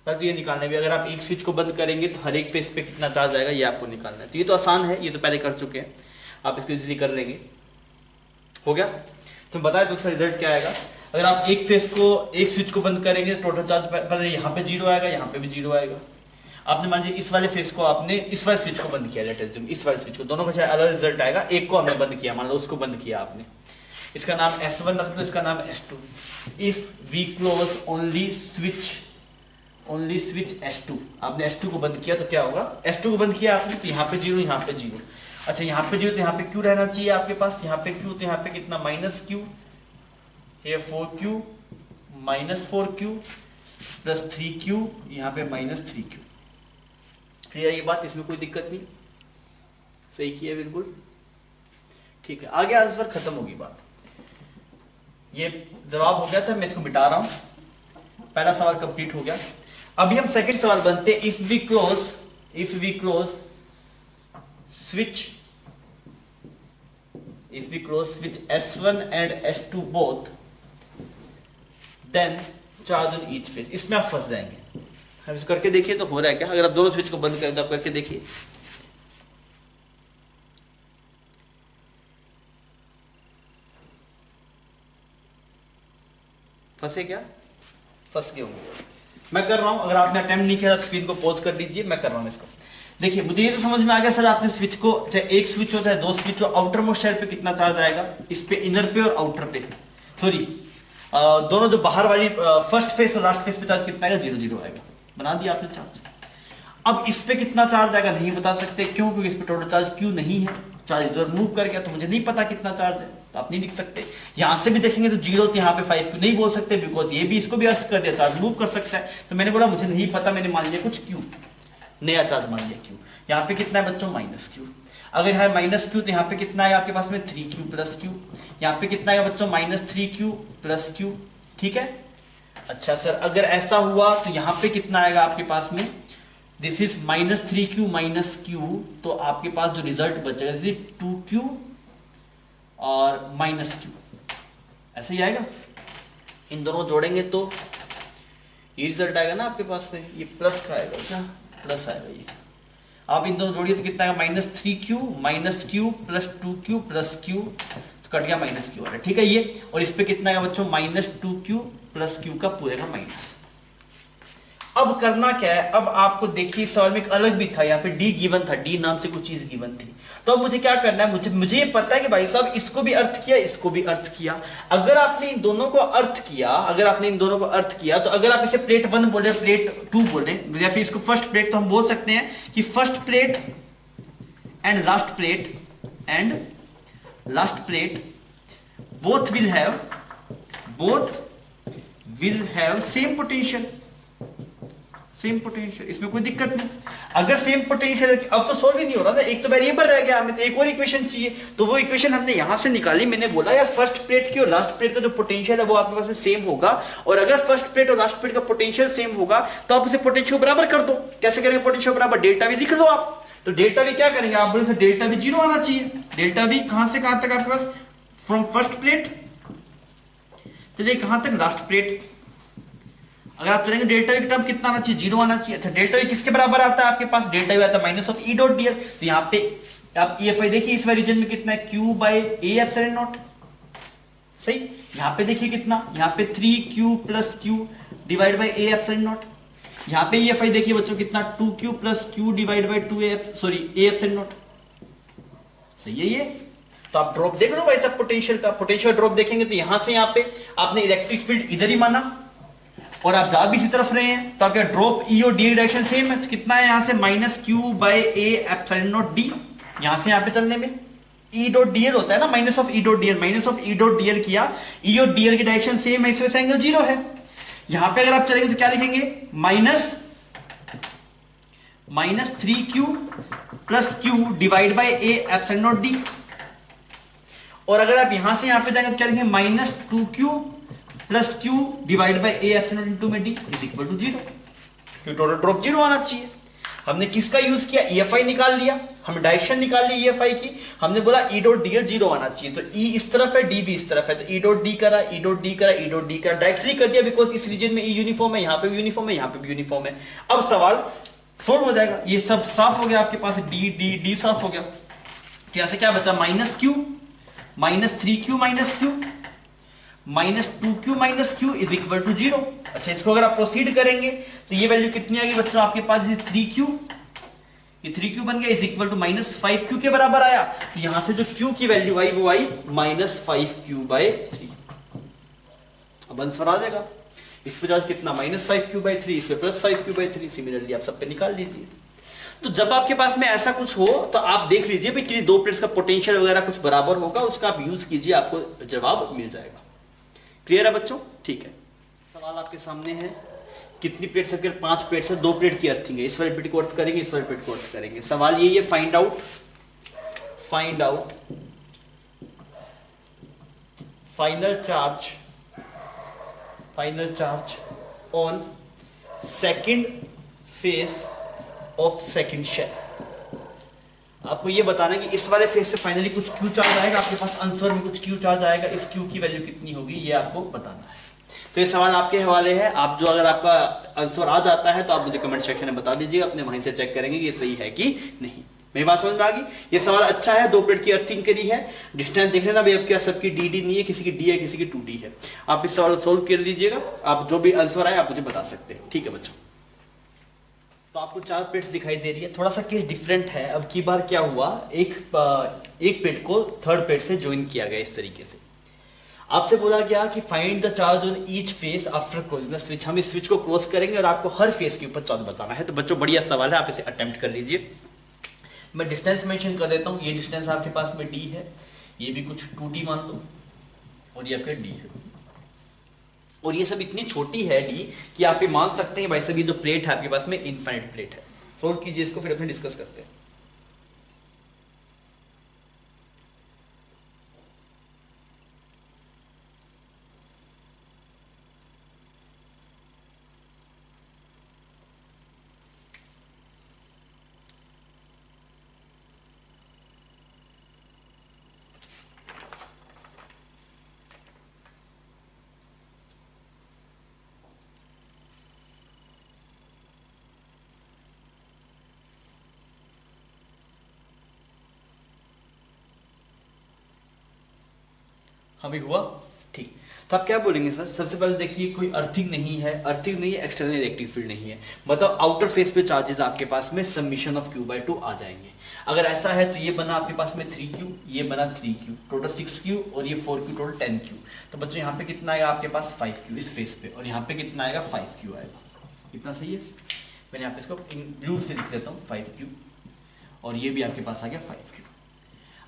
तो ये निकालना है भी, अगर आप एक स्विच को बंद करेंगे तो हर एक फेस पे कितना चार्ज आएगा, ये आपको निकालना है। तो ये तो आसान है, ये तो पहले कर चुके हैं, आप इसको इजीली कर लेंगे। हो गया? तो बताए तो उसका रिजल्ट क्या आएगा। अगर आप एक स्विच को बंद करेंगे तो टोटल चार्ज पहले यहाँ पे 0 आएगा, यहाँ पे भी 0 आएगा। आपने मान लीजिए इस वाले फेस को, आपने इस वाले स्विच को बंद किया, लेट अस इस वाले स्विच को, दोनों का शायद अलग रिजल्ट आएगा। एक को हमने बंद किया, मान लो उसको बंद किया आपने, इसका नाम S1 रख दो, इसका नाम S2। If we close only switch S2, आपने S2 को बंद किया तो क्या होगा, S2 को बंद किया आपने तो यहाँ पे 0, यहाँ पे 0। अच्छा यहाँ पे 0 तो यहाँ पे q रहना चाहिए आपके पास, यहाँ पे q तो यहाँ पे कितना -q, ये 4q -4q प्लस 3q, यहाँ पे -3q। क्लियर ये बात? इसमें कोई दिक्कत नहीं, सही किया बिल्कुल, ठीक है। आगे आंसर खत्म होगी बात। ये जवाब हो गया था, मैं इसको मिटा रहा हूं, पहला सवाल कंप्लीट हो गया। अभी हम सेकंड सवाल बनते हैं। If we close switch S1 and S2 both, then charge on each face। इसमें आप फंस जाएंगे। हम इसको करके देखिए तो हो रहा है क्या। अगर आप दोनों स्विच को बंद करें तो आप करके देखिए, फंसे क्या? फंस गए होंगे। मैं कर रहा हूं, अगर आपने अटेम्प्ट नहीं किया तो स्क्रीन को पॉज कर दीजिए, मैं कर रहा हूं इसको। देखिए मुझे ये तो समझ में आ गया सर, आपने स्विच को, चाहे एक स्विच हो चाहे दो स्विच हो, आउटर मोस्ट शेल पे कितना चार्ज आएगा, इस पे इनर पे और आउटर पे, सॉरी दोनों जो बाहर वाली फर्स्ट फेस और लास्ट फेस पे चार्ज कितना आएगा, 0 आएगा। बना दिया आपने चार्ज। अब इस पे कितना चार्ज आएगा नहीं बता सकते, क्यों? क्योंकि इस पे टोटल चार्ज क्यू नहीं है, चार्ज इधर मूव कर गया, तो मुझे नहीं पता कितना चार्ज है, तो आप नहीं लिख सकते। यहां से भी देखेंगे तो 0, तो यहाँ पे 5q नहीं बोल सकते, बिकॉज ये भी इसको भी अर्थ कर दिया, चार्ज मूव कर सकता है। तो मैंने बोला मुझे नहीं पता, मैंने मान लिया कुछ q, नया चार्ज मान लिया q। यहाँ पे कितना है बच्चों, -q। अगर है -q तो यहाँ पे कितना है आपके पास में 3q प्लस q। यहाँ पे कितना है बच्चों, -3q प्लस q ठीक है। अच्छा सर, अगर ऐसा हुआ तो यहां पे कितना आएगा आपके पास में, this is -3q minus Q, तो आपके पास जो रिजल्ट बचेगा दिस इज 2q और माइनस क्यू, ऐसा ही आएगा। इन दोनों जोड़ेंगे तो ये रिजल्ट आएगा ना आपके पास में, ये प्लस का आएगा, क्या प्लस आएगा ये। आप इन दोनों जोड़िए तो कितना आएगा, -3q minus Q plus 2q plus Q, तो कट गया माइनस क्यू आ रहा है, ठीक है ये। और इस पे कितना आएगा बच्चों, -2q प्लस क्यू का पूरे का माइनस। अब करना क्या है, अब आपको देखिए सवाल में एक अलग भी था, यहाँ पे डी गिवन था, डी नाम से कुछ चीज गिवन थी। तो अब मुझे क्या करना है, मुझे ये पता है कि भाई साहब इसको भी अर्थ किया, इसको भी अर्थ किया। अगर आपने इन दोनों को अर्थ किया, तो अगर आप इसे प्लेट 1 बोले, प्लेट 2 बोले, या फिर इसको फर्स्ट प्लेट, तो हम बोल सकते हैं कि first plate and last plate both will have same potential, इसमें कोई दिक्कत नहीं। अगर सेम पोटेंशियल, अब तो सोल्व ही नहीं हो रहा था, एक तो वेरिएबल रह गया, हमें तो एक और इक्वेशन चाहिए, तो वो इक्वेशन हमने यहां से निकाली। मैंने बोला यार फर्स्ट प्लेट की और लास्ट प्लेट का जो पोटेंशियल है वो आपके पास में सेम होगा, और अगर फर्स्ट प्लेट और लास्ट प्लेट का पोटेंशियल सेम होगा तो आप उसे पोटेंशियल बराबर कर दो। कैसे करेंगे पोटेंशियल बराबर, डेल्टा वी लिख लो आप। तो डेल्टा वी क्या करेंगे, आप बोले डेल्टा वी 0 आना चाहिए। डेल्टा वी कहां से कहां तक आपके पास, फ्रॉम फर्स्ट प्लेट चलिए कहां तक, लास्ट प्लेट। अगर आप चलेंगे डेल्टा वी का टर्म कितना आना चाहिए, 0 आना चाहिए। अच्छा डेल्टा वी किसके बराबर आता है आपके पास, डेल्टा वी आता है minus of E dot D L. तो यहाँ पे आप EFI देखिए इस रीजन में कितना है, Q by A epsilon not, सही। यहाँ पे देखिए कितना, यहाँ पे 3Q plus Q divide by A epsilon not. यहाँ पे EFI देखिए बच्चों कितना, 2Q plus Q divide by 2A, sorry A epsilon not, सही है ये। तो आप ड्रॉप देख लो भाई साहब पोटेंशियल का, पोटेंशियल ड्रॉप देखेंगे तो यहां से यहाँ पे आपने इलेक्ट्रिक फील्ड इधर ही माना और आप जा भी इसी तरफ रहे हैं, तो आपका ड्रॉप ई और डी डायरेक्शन सेम है। तो कितना है यहाँ से, -Q by A epsilon not D, यहां से यहाँ पे चलने में ई डॉट डीएल होता है ना, minus of E dot DL, minus of E dot DL किया, ई और डीएल की डायरेक्शन सेम है, इस वजह से एंगल 0 है। यहां पे अगर आप चलेंगे तो क्या लिखेंगे, -3Q plus Q divide by A epsilon not D. और अगर आप यहां से यहां पे जाएंगे तो क्या लिखेंगे, -2Q plus Q divide by A epsilon not into में डी इज इक्वल टू 0। क्योंकि टोटल ड्रॉप 0 आना चाहिए। हमने किसका यूज किया, EFI निकाल लिया, हमने डायरेक्शन निकाल ली EFI की। हमने बोला ई डॉट डी 0 आना चाहिए, तो E इस तरफ है, D भी इस तरफ है, तो ई डॉट डी करा, ई डॉट डी करा, ई डॉट डी करा, डायरेक्टली कर दिया, बिकॉज इस रीजन में E यूनिफॉर्म है, यहाँ पे भी यूनिफॉर्म है, यहाँ पे भी यूनिफॉर्म है। अब सवाल सोल्व हो जाएगा, ये सब साफ हो गया आपके पास, डी डी डी साफ हो गया। तो यहां से क्या बचा, -Q -3Q minus Q -2Q minus Q is equal to 0। अच्छा इसको अगर आप प्रोसीड करेंगे तो ये वैल्यू कितनी आ गई बच्चों आपके पास, 3Q, ये 3Q बन गया, इज इक्वल टू -5Q के बराबर आया। तो यहां से जो Q की वैल्यू आई वो आई -5Q/3। अब आंसर आ जाएगा, इस पे चार्ज कितना, -5Q/3, इस पे +5Q/3, सिमिलरली आप सब पे निकाल लीजिए। तो जब आपके पास में ऐसा कुछ हो तो आप देख लीजिए भाई कि दो प्लेट्स का पोटेंशियल वगैरह कुछ बराबर होगा, उसका आप यूज कीजिए, आपको जवाब मिल जाएगा। क्लियर है बच्चों, ठीक है। सवाल आपके सामने है, कितनी प्लेट्स है, 5 प्लेट्स है, 2 प्लेट की अर्थिंग है, इस वाली प्लेट को अर्थ करेंगे, इस वाली प्लेट को अर्थ करेंगे। सवाल यही है, find out final charge on second face of second shell. आपको ये बताना है कि इस वाले फेस पे फाइनली कुछ Q चार्ज आएगा, आपके पास आंसर में कुछ Q चार्ज आएगा, इस Q की वैल्यू कितनी होगी ये आपको बताना है। तो ये सवाल आपके हवाले है, आप जो अगर आपका आंसर आ जाता है तो आप मुझे कमेंट सेक्शन में बता दीजिएगा, अपने वहीं से चेक करेंगे कि ये सही है कि नहीं। मेरी बात समझ में आ गई, ये सवाल अच्छा है, 2 प्लेट की अर्थिंग करी है, डिस्टेंस देख लेना भाई, अब क्या सबकी डी नहीं है, किसी की डी है, किसी की 2D है। आप इस सवाल को सोल्व कर लीजिएगा, आप जो भी आंसर आए आप मुझे बता सकते हैं, ठीक है बच्चों। तो आपको 4 प्लेट्स दिखाई दे रही है, थोड़ा सा केस डिफरेंट है। अब की बार क्या हुआ, एक प्लेट को थर्ड प्लेट से ज्वाइन किया गया इस तरीके से। आपसे बोला गया कि find the charge on each face after closing the switch. हम इस स्विच को क्लोज करेंगे और आपको हर फेस के ऊपर चार्ज बताना है। तो बच्चों बढ़िया सवाल है, आप इसे अटेम्प्ट कर लीजिए। मैं डिस्टेंस मेंशन कर देता हूँ, ये डिस्टेंस आपके पास में D है, ये भी कुछ 2D मान लो, और ये आपका D है, और ये सब इतनी छोटी है D कि आप ये मान सकते हैं भाई साहब ये जो प्लेट है आपके पास में इनफाइनाइट प्लेट है। सोल्व कीजिए इसको, फिर अपने डिस्कस करते हैं। हमें हुआ ठीक। तो आप क्या बोलेंगे सर? सबसे पहले देखिए कोई अर्थिंग नहीं है, एक्सटर्नल इलेक्ट्रिक फील्ड नहीं है, मतलब आउटर फेस पे चार्जेस आपके पास में समीशन ऑफ Q/2 आ जाएंगे। अगर ऐसा है तो ये बना आपके पास में 3Q, ये बना 3Q, टोटल 6Q और ये 4Q, टोटल 10Q। तो बच्चों यहाँ पे कितना आएगा आपके पास 5Q इस फेस पे, और यहाँ पे कितना आएगा 5Q आएगा। इतना सही है? मैंने यहाँ पे इसको ब्लू से लिख देता हूँ 5Q, और ये भी आपके पास आ गया 5Q।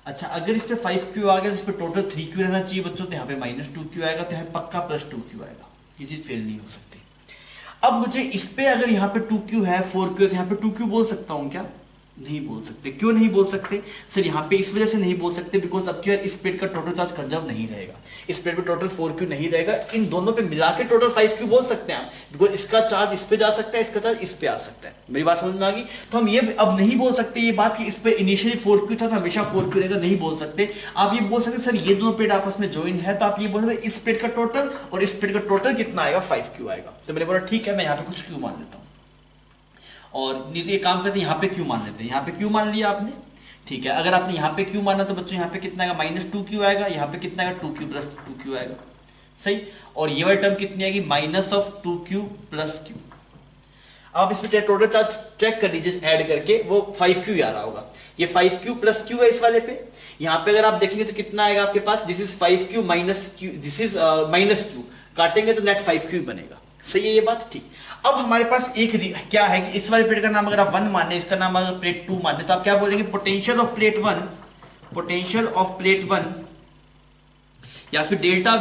अच्छा, अगर इस पे 5Q आ गया तो इस पे टोटल 3Q रहना चाहिए बच्चों, तो यहाँ पे -2Q आएगा, तो यहाँ पक्का +2Q आएगा, ये चीज फेल नहीं हो सकती। अब मुझे इस पे अगर यहाँ पे 2Q है, 4Q है, तो यहाँ पे 2Q बोल सकता हूँ क्या? नहीं बोल सकते। क्यों नहीं बोल सकते सर? यहाँ पे इस वजह से नहीं बोल सकते बिकॉज अब क्या, इस प्लेट का टोटल चार्ज कंजर्व नहीं रहेगा, इस प्लेट पे टोटल 4Q नहीं रहेगा, इन दोनों पे मिला के टोटल 5Q बोल सकते हैं आप, बिकॉज इसका चार्ज इस पे जा सकता है, इसका चार्ज इस पे आ सकता है। मेरी बात समझ में आ गई? तो हम ये अब नहीं बोल सकते ये बात कि इस पे इनिशियली 4Q था तो हमेशा 4Q रहेगा, नहीं बोल सकते। आप ये बोल सकते सर ये दोनों प्लेट आपस में ज्वाइन है, तो आप ये बोल सकते इस प्लेट का टोटल और इस प्लेट का टोटल कितना आएगा, 5Q आएगा। तो मैंने बोला ठीक है, मैं यहाँ पे कुछ Q मान लेता हूँ, और नहीं तो ये काम करते हैं यहाँ पे Q मान लेते हैं। यहाँ पे Q मान लिया आपने, ठीक है। अगर आपने यहाँ पे Q माना तो बच्चों यहाँ पे कितना आएगा, -2Q आएगा, यहाँ पे कितना आएगा 2Q + 2Q आएगा, सही। और ये वाली टर्म कितनी आएगी, -2Q + Q। आप इसमें टोटल चार्ज चेक कर लीजिए ऐड करके, वो 5Q आ रहा होगा, ये 5Q + Q है इस वाले पे। यहाँ पे अगर आप देखेंगे तो कितना आएगा आपके पास, this is 5Q - Q, this is -Q, काटेंगे तो नेट 5Q बनेगा, सही है ये बात, ठीक। अब हमारे पास एक क्या है कि इस वाले प्लेट का नाम अगर आप 1 माने, इसका नाम अगर प्लेट 2 माने, तो आप क्या बोलेंगे, potential of plate 1, potential of plate 1, या फिर delta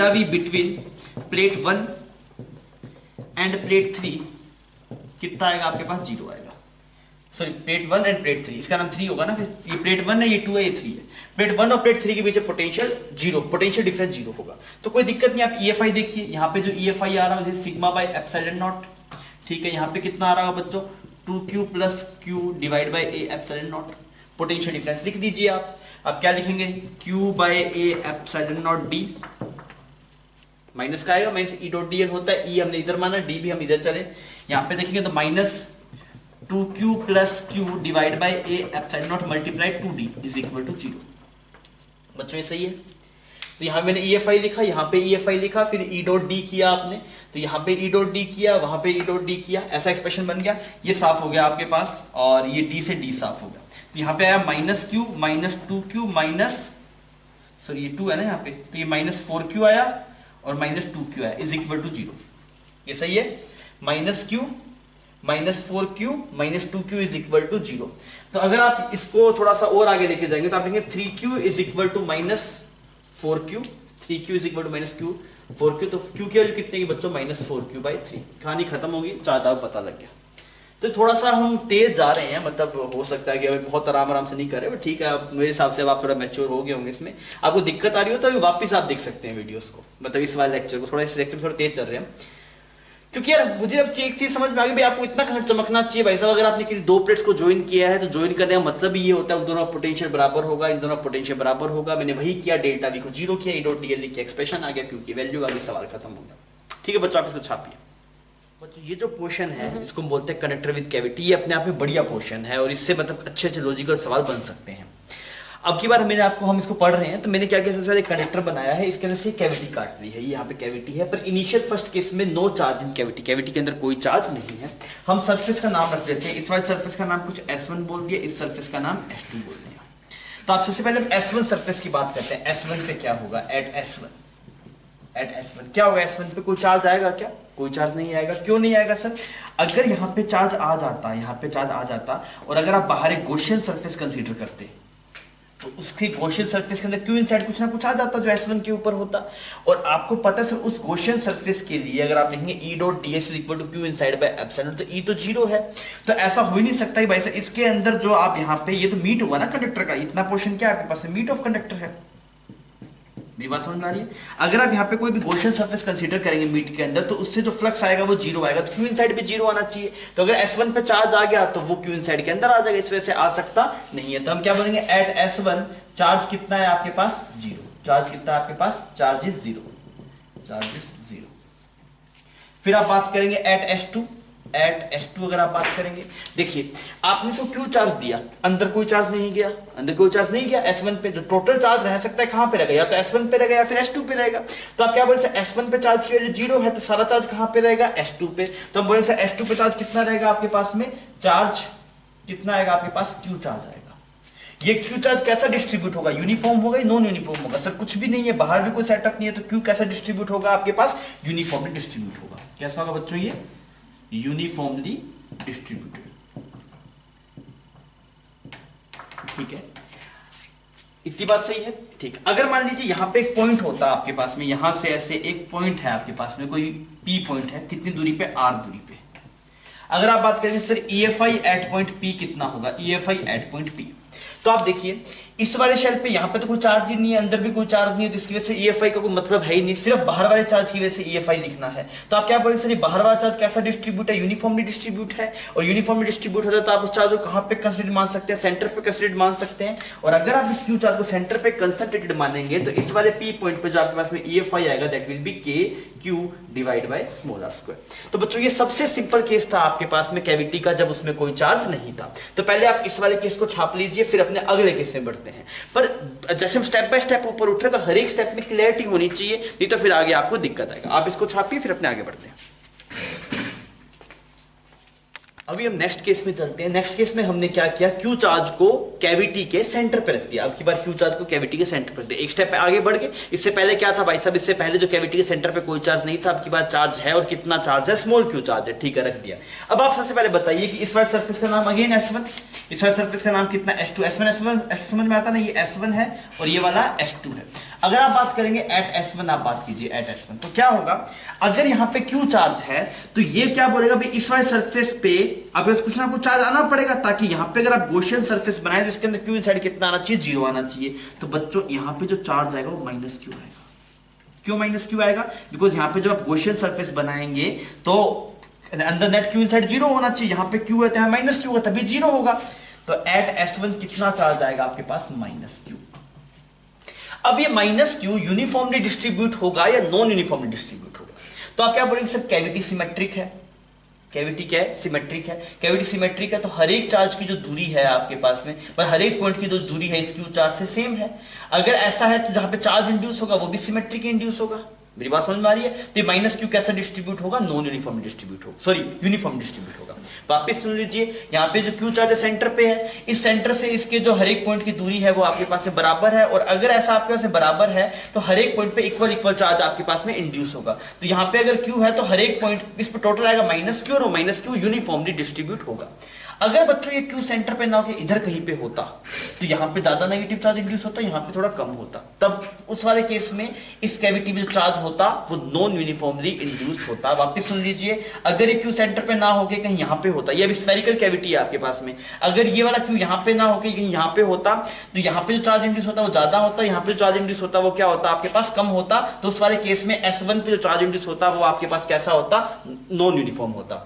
we between plate 1 end plate 3 कितना आएगा आपके पास, 0 आएगा। सॉरी, प्लेट 1 एंड प्लेट 3, इसका नाम 3 होगा ना, फिर ये प्लेट 1 है, ये 2 है, ये 3 है। प्लेट 1 और प्लेट 3 के बीच पोटेंशियल 0, पोटेंशियल डिफरेंस 0 होगा, तो कोई दिक्कत नहीं। आप EFI देखिए, यहाँ पे जो EFI आ रहा है σ/ε0, ठीक है। यहाँ पे कितना आ रहा होगा बच्चों, 2Q + Q / A ε0, potential difference लिख दीजिए आप क्या लिखेंगे, Q/A ε0d, माइनस का आएगा, -E.dl होता है, E हमने इधर माना, D भी हम इधर चले। यहाँ पे देखेंगे तो -2Q + Q / A ε0 × 2D = 0। बच्चों ये सही है? तो यहाँ मैंने EFI लिखा, यहाँ पे EFI लिखा, फिर E.D किया आपने, तो यहाँ पे E.D किया, वहां पे E.D किया, ऐसा एक्सप्रेशन बन गया। ये साफ हो गया आपके पास, और ये D से D साफ हो गया। तो यहाँ पे आया -Q -2Q सॉरी ये 2 है ना यहाँ पे, तो ये -4Q आया और -2Q आया = 0। ये सही है? -Q -4Q -2Q = 0। तो अगर आप इसको थोड़ा सा और आगे लेके जाएंगे तो आप देखेंगे 3Q = -4Q, 3Q = -Q 4Q, तो Q की वैल्यू कितनी की बच्चों, -4Q/3। कहानी खत्म होगी, चाहता पता लग गया। तो थोड़ा सा हम तेज जा रहे हैं, मतलब हो सकता है कि अभी बहुत आराम से नहीं कर रहे, ठीक है। अब मेरे हिसाब से अब आप थोड़ा मैच्योर हो गए होंगे, इसमें आपको दिक्कत आ रही हो तो अभी वापस आप देख सकते हैं वीडियोस को, मतलब इस वाले लेक्चर को, थोड़ा इस लेक्चर में थोड़ा तेज चल रहे हैं, क्योंकि यार मुझे अब एक चीज समझ में आ गई भाई, आपको इतना चमकना चाहिए भाई साहब। अगर आपने 2 प्लेट्स को ज्वाइन किया है तो ज्वाइन करने का मतलब ही ये होता है उन दोनों पोटेंशियल बराबर होगा, इन दोनों पोटेंशियल बराबर होगा। मैंने वही किया, डेल्टा वी को 0 किया, E.dl लिख के एक्सप्रेशन आ गया, क्योंकि वैल्यू आ गई, सवाल खत्म हो गया। ठीक है बच्चों, आप इसको छापिए। बच्चों ये जो पोर्शन है इसको हम बोलते हैं कंडक्टर विद कैविटी, ये अपने आप में बढ़िया पोर्शन है और इससे मतलब अच्छे लॉजिकल सवाल बन सकते हैं। अब की बार हम इसको पढ़ रहे हैं, तो मैंने क्या किया, सबसे पहले कंडक्टर बनाया है, इसके अंदर से कैविटी काट ली है, ये यहाँ पे कैविटी है, पर इनिशियल फर्स्ट केस में no charge in cavity, cavity के अंदर कोई चार्ज नहीं है। हम सरफेस का नाम रख देते हैं, इस वाले सरफेस का नाम कुछ S1 बोल दिया, इस सरफेस का नाम S2 बोल दिया। तो आप सबसे पहले S1 सरफेस की बात करते हैं। S1 पे क्या होगा, एट S1 क्या होगा, S1 पे कोई चार्ज आएगा क्या, कोई चार्ज नहीं आएगा। क्यों नहीं आएगा सर, अगर यहाँ पे चार्ज आ जाता, यहाँ पे चार्ज आ जाता, और अगर आप बाहर एक गॉसियन सरफेस कंसीडर करते तो उसके गॉसियन सरफेस के अंदर क्यों इनसाइड कुछ ना कुछ आ जाता जो S1 के ऊपर होता। और आपको पता है सर, उस गॉसियन सरफेस के लिए अगर आप लिखेंगे E.ds = Q inside by epsilon, तो E तो 0 है, तो ऐसा हो ही नहीं सकता भाई साहब। इसके अंदर जो आप यहाँ पे, ये तो मीट हुआ ना कंडक्टर का, इतना पोर्शन क्या आपके पास है, मीट ऑफ कंडक्टर है। मेरी बात समझ में आ रही है? अगर आप यहाँ पे कोई भी गॉसियन सरफेस कंसीडर करेंगे मीट के अंदर, तो उससे जो फ्लक्स आएगा वो 0 आएगा, तो Q इनसाइड भी 0 आना चाहिए। तो अगर S1 पे चार्ज आ गया तो वो Q इनसाइड के अंदर आ जाएगा, इस वजह से आ सकता नहीं है। तो हम क्या बोलेंगे, एट S1 चार्ज कितना है आपके पास, 0। चार्ज कितना है आपके पास, चार्ज इज 0, चार्ज इज 0। फिर आप बात करेंगे एट S2, एट S2 अगर आप बात करेंगे, देखिए आपने इसको क्यों चार्ज दिया, अंदर कोई चार्ज नहीं गया, अंदर कोई चार्ज नहीं गया, S1 पे जो टोटल चार्ज रह सकता है कहां पे रहेगा, या तो S1 पे रहेगा या फिर S2 पे रहेगा। तो आप क्या बोले सर S1 पे चार्ज की वैल्यू 0 है, तो सारा चार्ज कहां पे रहेगा, S2 पे। तो हम बोले सर S2 पे चार्ज कितना रहेगा आपके पास में, चार्ज कितना आएगा आपके पास, Q चार्ज आएगा। ये Q चार्ज कैसा डिस्ट्रीब्यूट होगा, यूनिफॉर्म होगा या नॉन यूनिफॉर्म होगा, सर कुछ भी नहीं है, बाहर भी कोई सेटअप नहीं है, तो Q कैसा डिस्ट्रीब्यूट होगा आपके पास, यूनिफॉर्मली डिस्ट्रीब्यूट होगा। कैसा होगा बच्चों, ये यूनिफॉर्मली डिस्ट्रीब्यूटेड, ठीक है, इतनी बात सही है, ठीक। अगर मान लीजिए यहां पे एक पॉइंट होता आपके पास में, यहां से ऐसे एक पॉइंट है आपके पास में, कोई P पॉइंट है, कितनी दूरी पे, R दूरी पे। अगर आप बात करेंगे sir EFI at point P कितना होगा, EFI एट पॉइंट P, तो आप देखिए इस वाले शेल पे यहां पे तो कोई चार्ज ही नहीं है, अंदर भी कोई चार्ज नहीं है, तो इसकी वजह से EFI का कोई मतलब है ही नहीं, सिर्फ बाहर वाले चार्ज की वजह से EFI लिखना है। तो आप क्या बोलेंगे सर, ये बाहर वाला चार्ज कैसा डिस्ट्रीब्यूट है, यूनिफॉर्मली डिस्ट्रीब्यूट है, और यूनिफॉर्मली डिस्ट्रीब्यूट होता है तो आप उस चार्ज को कहां पे कंसंट्रेटेड मान सकते हैं, सेंटर पे कंसंट्रेटेड मान सकते हैं। और अगर आप इस Q चार्ज को सेंटर पे कंसंट्रेटेड मानेंगे तो इस वाले P पॉइंट पे जो आपके पास में EFI आएगा that will be KQ divide by small r square. तो बच्चों ये सबसे सिंपल केस था आपके पास में कैविटी का, जब उसमें कोई चार्ज नहीं था। तो पहले आप इस वाले केस को छाप लीजिए, फिर अपने अगले केस में बढ़ते हैं। पर जैसे हम स्टेप बाय स्टेप ऊपर उठ रहे हैं तो हर एक स्टेप में क्लैरिटी होनी चाहिए, नहीं तो फिर आगे आपको दिक्कत आएगा। आप इसको छापिए, फिर अपने आगे बढ़ते हैं। अभी हम नेक्स्ट केस में चलते हैं। नेक्स्ट केस में हमने क्या किया, Q चार्ज को कैविटी के सेंटर पे रख दिया। अब की बार Q चार्ज को कैविटी के सेंटर पे रख दिया, एक स्टेप आगे बढ़ गए। इससे पहले क्या था भाई साहब, इससे पहले जो कैविटी के सेंटर पे कोई चार्ज नहीं था, अब की बार चार्ज है, और कितना चार्ज है, स्मॉल Q चार्ज है, ठीक है, रख दिया। अब आप सबसे पहले बताइए कि इस वाले सरफेस का नाम अगेन S1, इस वाले सरफेस का नाम कितना, S2, S1 समझ में आता ना, ये S1 है और ये वाला S2 है। अगर आप बात करेंगे एट S1, आप बात कीजिए एट S1, तो क्या होगा, अगर यहाँ पे Q चार्ज है तो ये क्या बोलेगा भाई, इस वाले सरफेस पे अब कुछ ना कुछ चार्ज आना पड़ेगा, ताकि यहाँ पे अगर आप गॉसियन सरफेस बनाए तो इसके अंदर Q इनसाइड कितना आना चाहिए, 0 आना चाहिए। तो बच्चों यहाँ पे जो चार्ज आएगा वो माइनस Q आएगा। क्यों माइनस Q आएगा, बिकॉज यहाँ पे जब आप गॉसियन सरफेस बनाएंगे तो अंदर नेट Q इनसाइड 0 होना चाहिए, यहाँ पे Q है माइनस Q होगा, तभी 0 होगा। तो एट S1 कितना चार्ज आएगा आपके पास, माइनस Q। अब ये माइनस Q यूनिफॉर्मली डिस्ट्रीब्यूट होगा या नॉन यूनिफॉर्मली डिस्ट्रीब्यूट होगा। तो आप क्या बोलेंगे सर, कैविटी सिमेट्रिक है, कैविटी क्या है, सिमेट्रिक है। कैविटी सिमेट्रिक है तो हर एक चार्ज की जो दूरी है आपके पास में, पर हर एक पॉइंट की जो दूरी है इस Q चार्ज से सेम है। अगर ऐसा है तो जहां पे चार्ज इंड्यूस होगा वो भी सिमेट्रिक इंड्यूस होगा। मेरी बात समझ में आ रही है। तो माइनस Q कैसा डिस्ट्रीब्यूट होगा, नॉन यूनिफॉर्म डिस्ट्रीब्यूट होगा, सॉरी यूनिफॉर्म डिस्ट्रीब्यूट होगा। वापस सुन लीजिए, यहाँ पे जो Q चार्ज है सेंटर पे है, इस सेंटर से इसके जो हर एक पॉइंट की दूरी है वो आपके पास में बराबर है। और अगर ऐसा आपके पास में बराबर है तो हर एक पॉइंट पे इक्वल इक्वल चार्ज आपके पास में इंड्यूस होगा। तो यहाँ पे अगर Q है तो हर एक पॉइंट इस पर टोटल आएगा माइनस Q, और माइनस Q यूनिफॉर्मली डिस्ट्रीब्यूट होगा। अगर बच्चों ये Q सेंटर पे ना होकर इधर कहीं पे होता तो यहाँ पे ज्यादा नेगेटिव चार्ज इंड्यूस होता, यहाँ पे थोड़ा कम होता, तब उस वाले केस में इस कैविटी में जो चार्ज होता वो नॉन यूनिफॉर्मली इंड्यूस होता। वापस सुन लीजिए, अगर ये Q सेंटर पे ना होके कहीं यहाँ पे होता, ये अभी स्फेरिकल कैविटी है आपके पास में, अगर ये वाला Q यहाँ पे ना होके कहीं यहाँ पे होता तो यहाँ पे जो चार्ज इंड्यूस होता वो ज्यादा होता, यहाँ पे जो चार्ज इंड्यूस होता वो क्या होता, आपके पास कम होता। तो उस वाले केस में S1 पे जो चार्ज इंड्यूस होता वो आपके पास कैसा होता, नॉन यूनिफॉर्म होता।